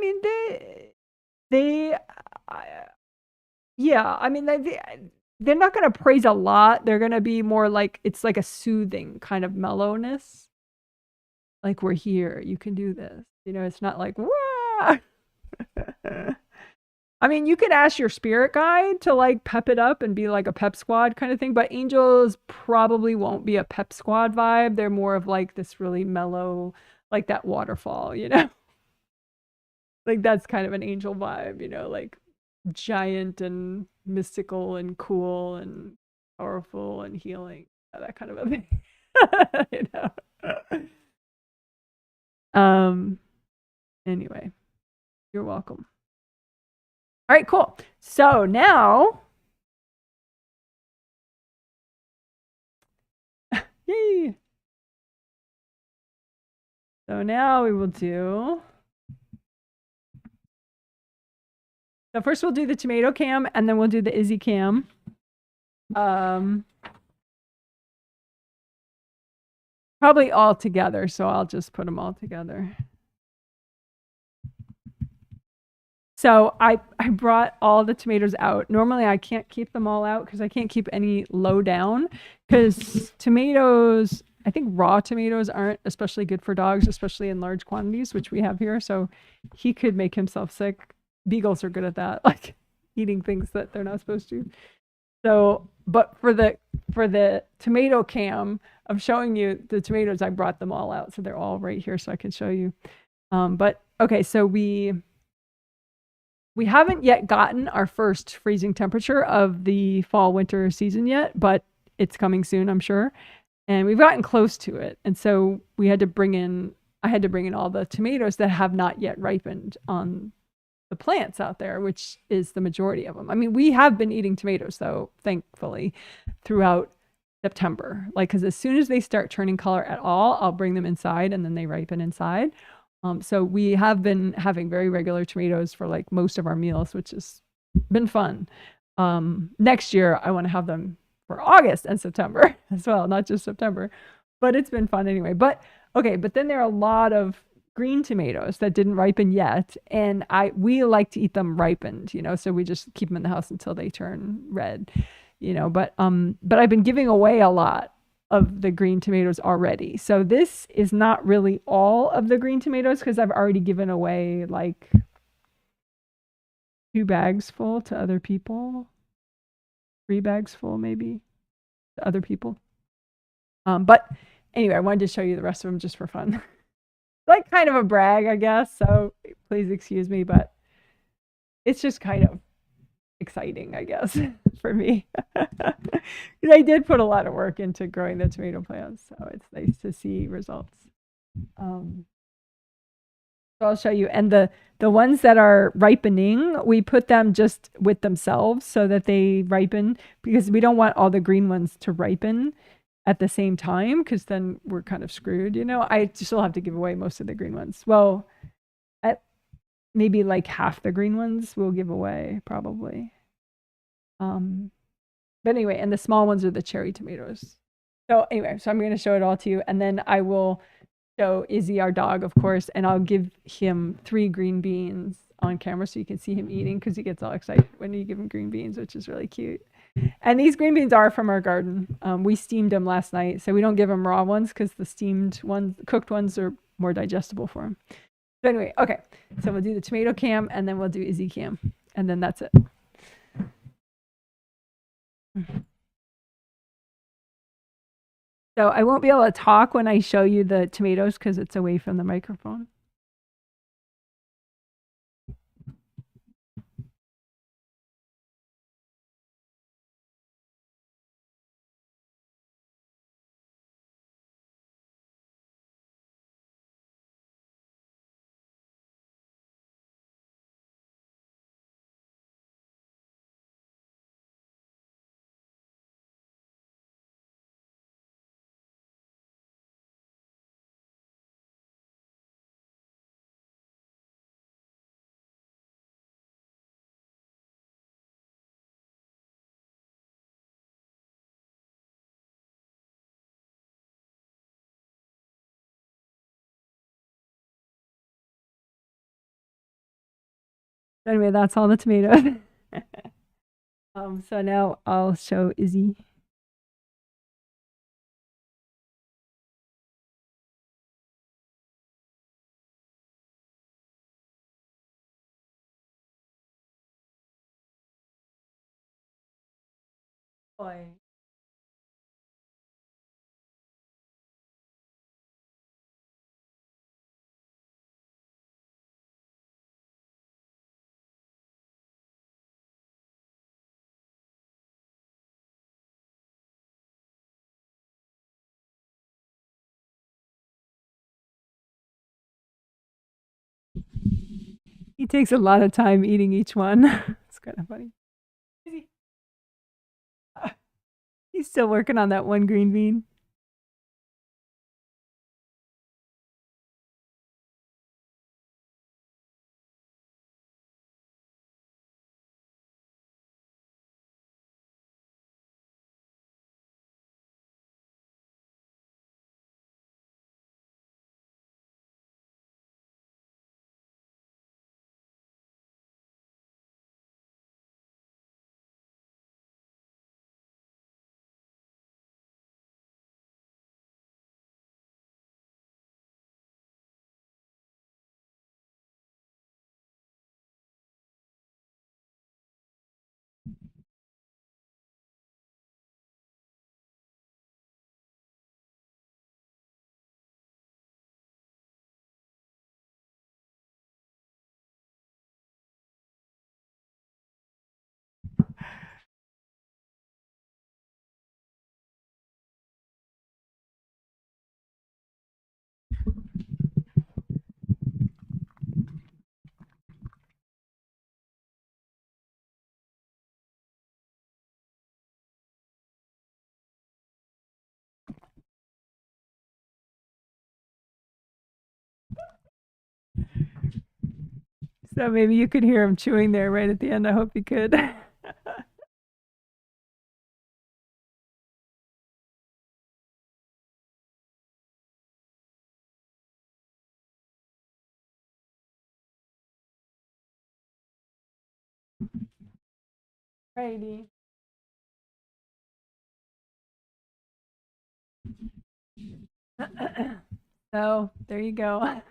going to praise a lot. They're going to be more like, it's like a soothing kind of mellowness. Like, we're here. You can do this. It's not like, wah! I mean, you could ask your spirit guide to like pep it up and be like a pep squad kind of thing, but angels probably won't be a pep squad vibe. They're more of like this really mellow, like that waterfall, like that's kind of an angel vibe, like giant and mystical and cool and powerful and healing, that kind of a thing. Anyway, you're welcome. All right, cool. So now, yay. So now we will do, so first we'll do the tomato cam, and then we'll do the Izzy cam. Probably all together, so I'll just put them all together. So I brought all the tomatoes out. Normally I can't keep them all out because I can't keep any low down, because tomatoes, I think raw tomatoes aren't especially good for dogs, especially in large quantities, which we have here. So he could make himself sick. Beagles are good at that, like eating things that they're not supposed to. So, but for the tomato cam, I'm showing you the tomatoes. I brought them all out, so they're all right here, so I can show you. But okay, so we haven't yet gotten our first freezing temperature of the fall winter season yet, but it's coming soon, I'm sure. And we've gotten close to it. And so I had to bring in all the tomatoes that have not yet ripened on the plants out there, which is the majority of them. I mean, we have been eating tomatoes though, thankfully, throughout September. Like, because as soon as they start turning color at all, I'll bring them inside and then they ripen inside. So we have been having very regular tomatoes for like most of our meals, which has been fun. Next year, I want to have them for August and September as well, not just September, but it's been fun anyway. But okay, but then there are a lot of green tomatoes that didn't ripen yet, and we like to eat them ripened, so we just keep them in the house until they turn red, but I've been giving away a lot of the green tomatoes already. So this is not really all of the green tomatoes, because I've already given away like 2 bags full to other people, 3 bags full maybe to other people. But anyway, I wanted to show you the rest of them just for fun. Like kind of a brag, I guess. So please excuse me, but it's just kind of exciting, I guess, for me. I did put a lot of work into growing the tomato plants, so it's nice to see results. So I'll show you. And the ones that are ripening, we put them just with themselves so that they ripen, because we don't want all the green ones to ripen at the same time, because then we're kind of screwed, I still have to give away most of the green ones. Well, maybe like half the green ones we'll give away probably. But anyway, and the small ones are the cherry tomatoes. So anyway, so I'm going to show it all to you, and then I will show Izzy, our dog, of course, and I'll give him 3 green beans on camera so you can see him eating, because he gets all excited when you give him green beans, which is really cute. And these green beans are from our garden. We steamed them last night, so we don't give him raw ones because the steamed ones, cooked ones, are more digestible for him. So anyway, okay, so we'll do the tomato cam, and then we'll do Izzy cam, and then that's it. So I won't be able to talk when I show you the tomatoes because it's away from the microphone. Anyway, that's all the tomatoes. So now I'll show Izzy. Boy. He takes a lot of time eating each one. It's kind of funny. He's still working on that one green bean. So maybe you could hear him chewing there right at the end. I hope you could. Righty. So there you go.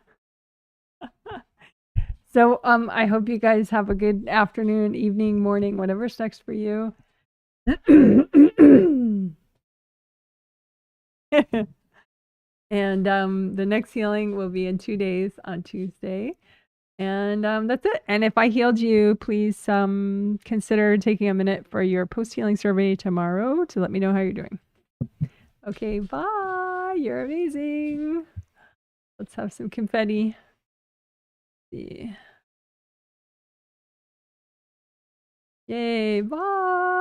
So I hope you guys have a good afternoon, evening, morning, whatever's next for you. And the next healing will be in 2 days on Tuesday. And that's it. And if I healed you, please consider taking a minute for your post-healing survey tomorrow to let me know how you're doing. Okay, bye. You're amazing. Let's have some confetti. Let's see. Yay, bye.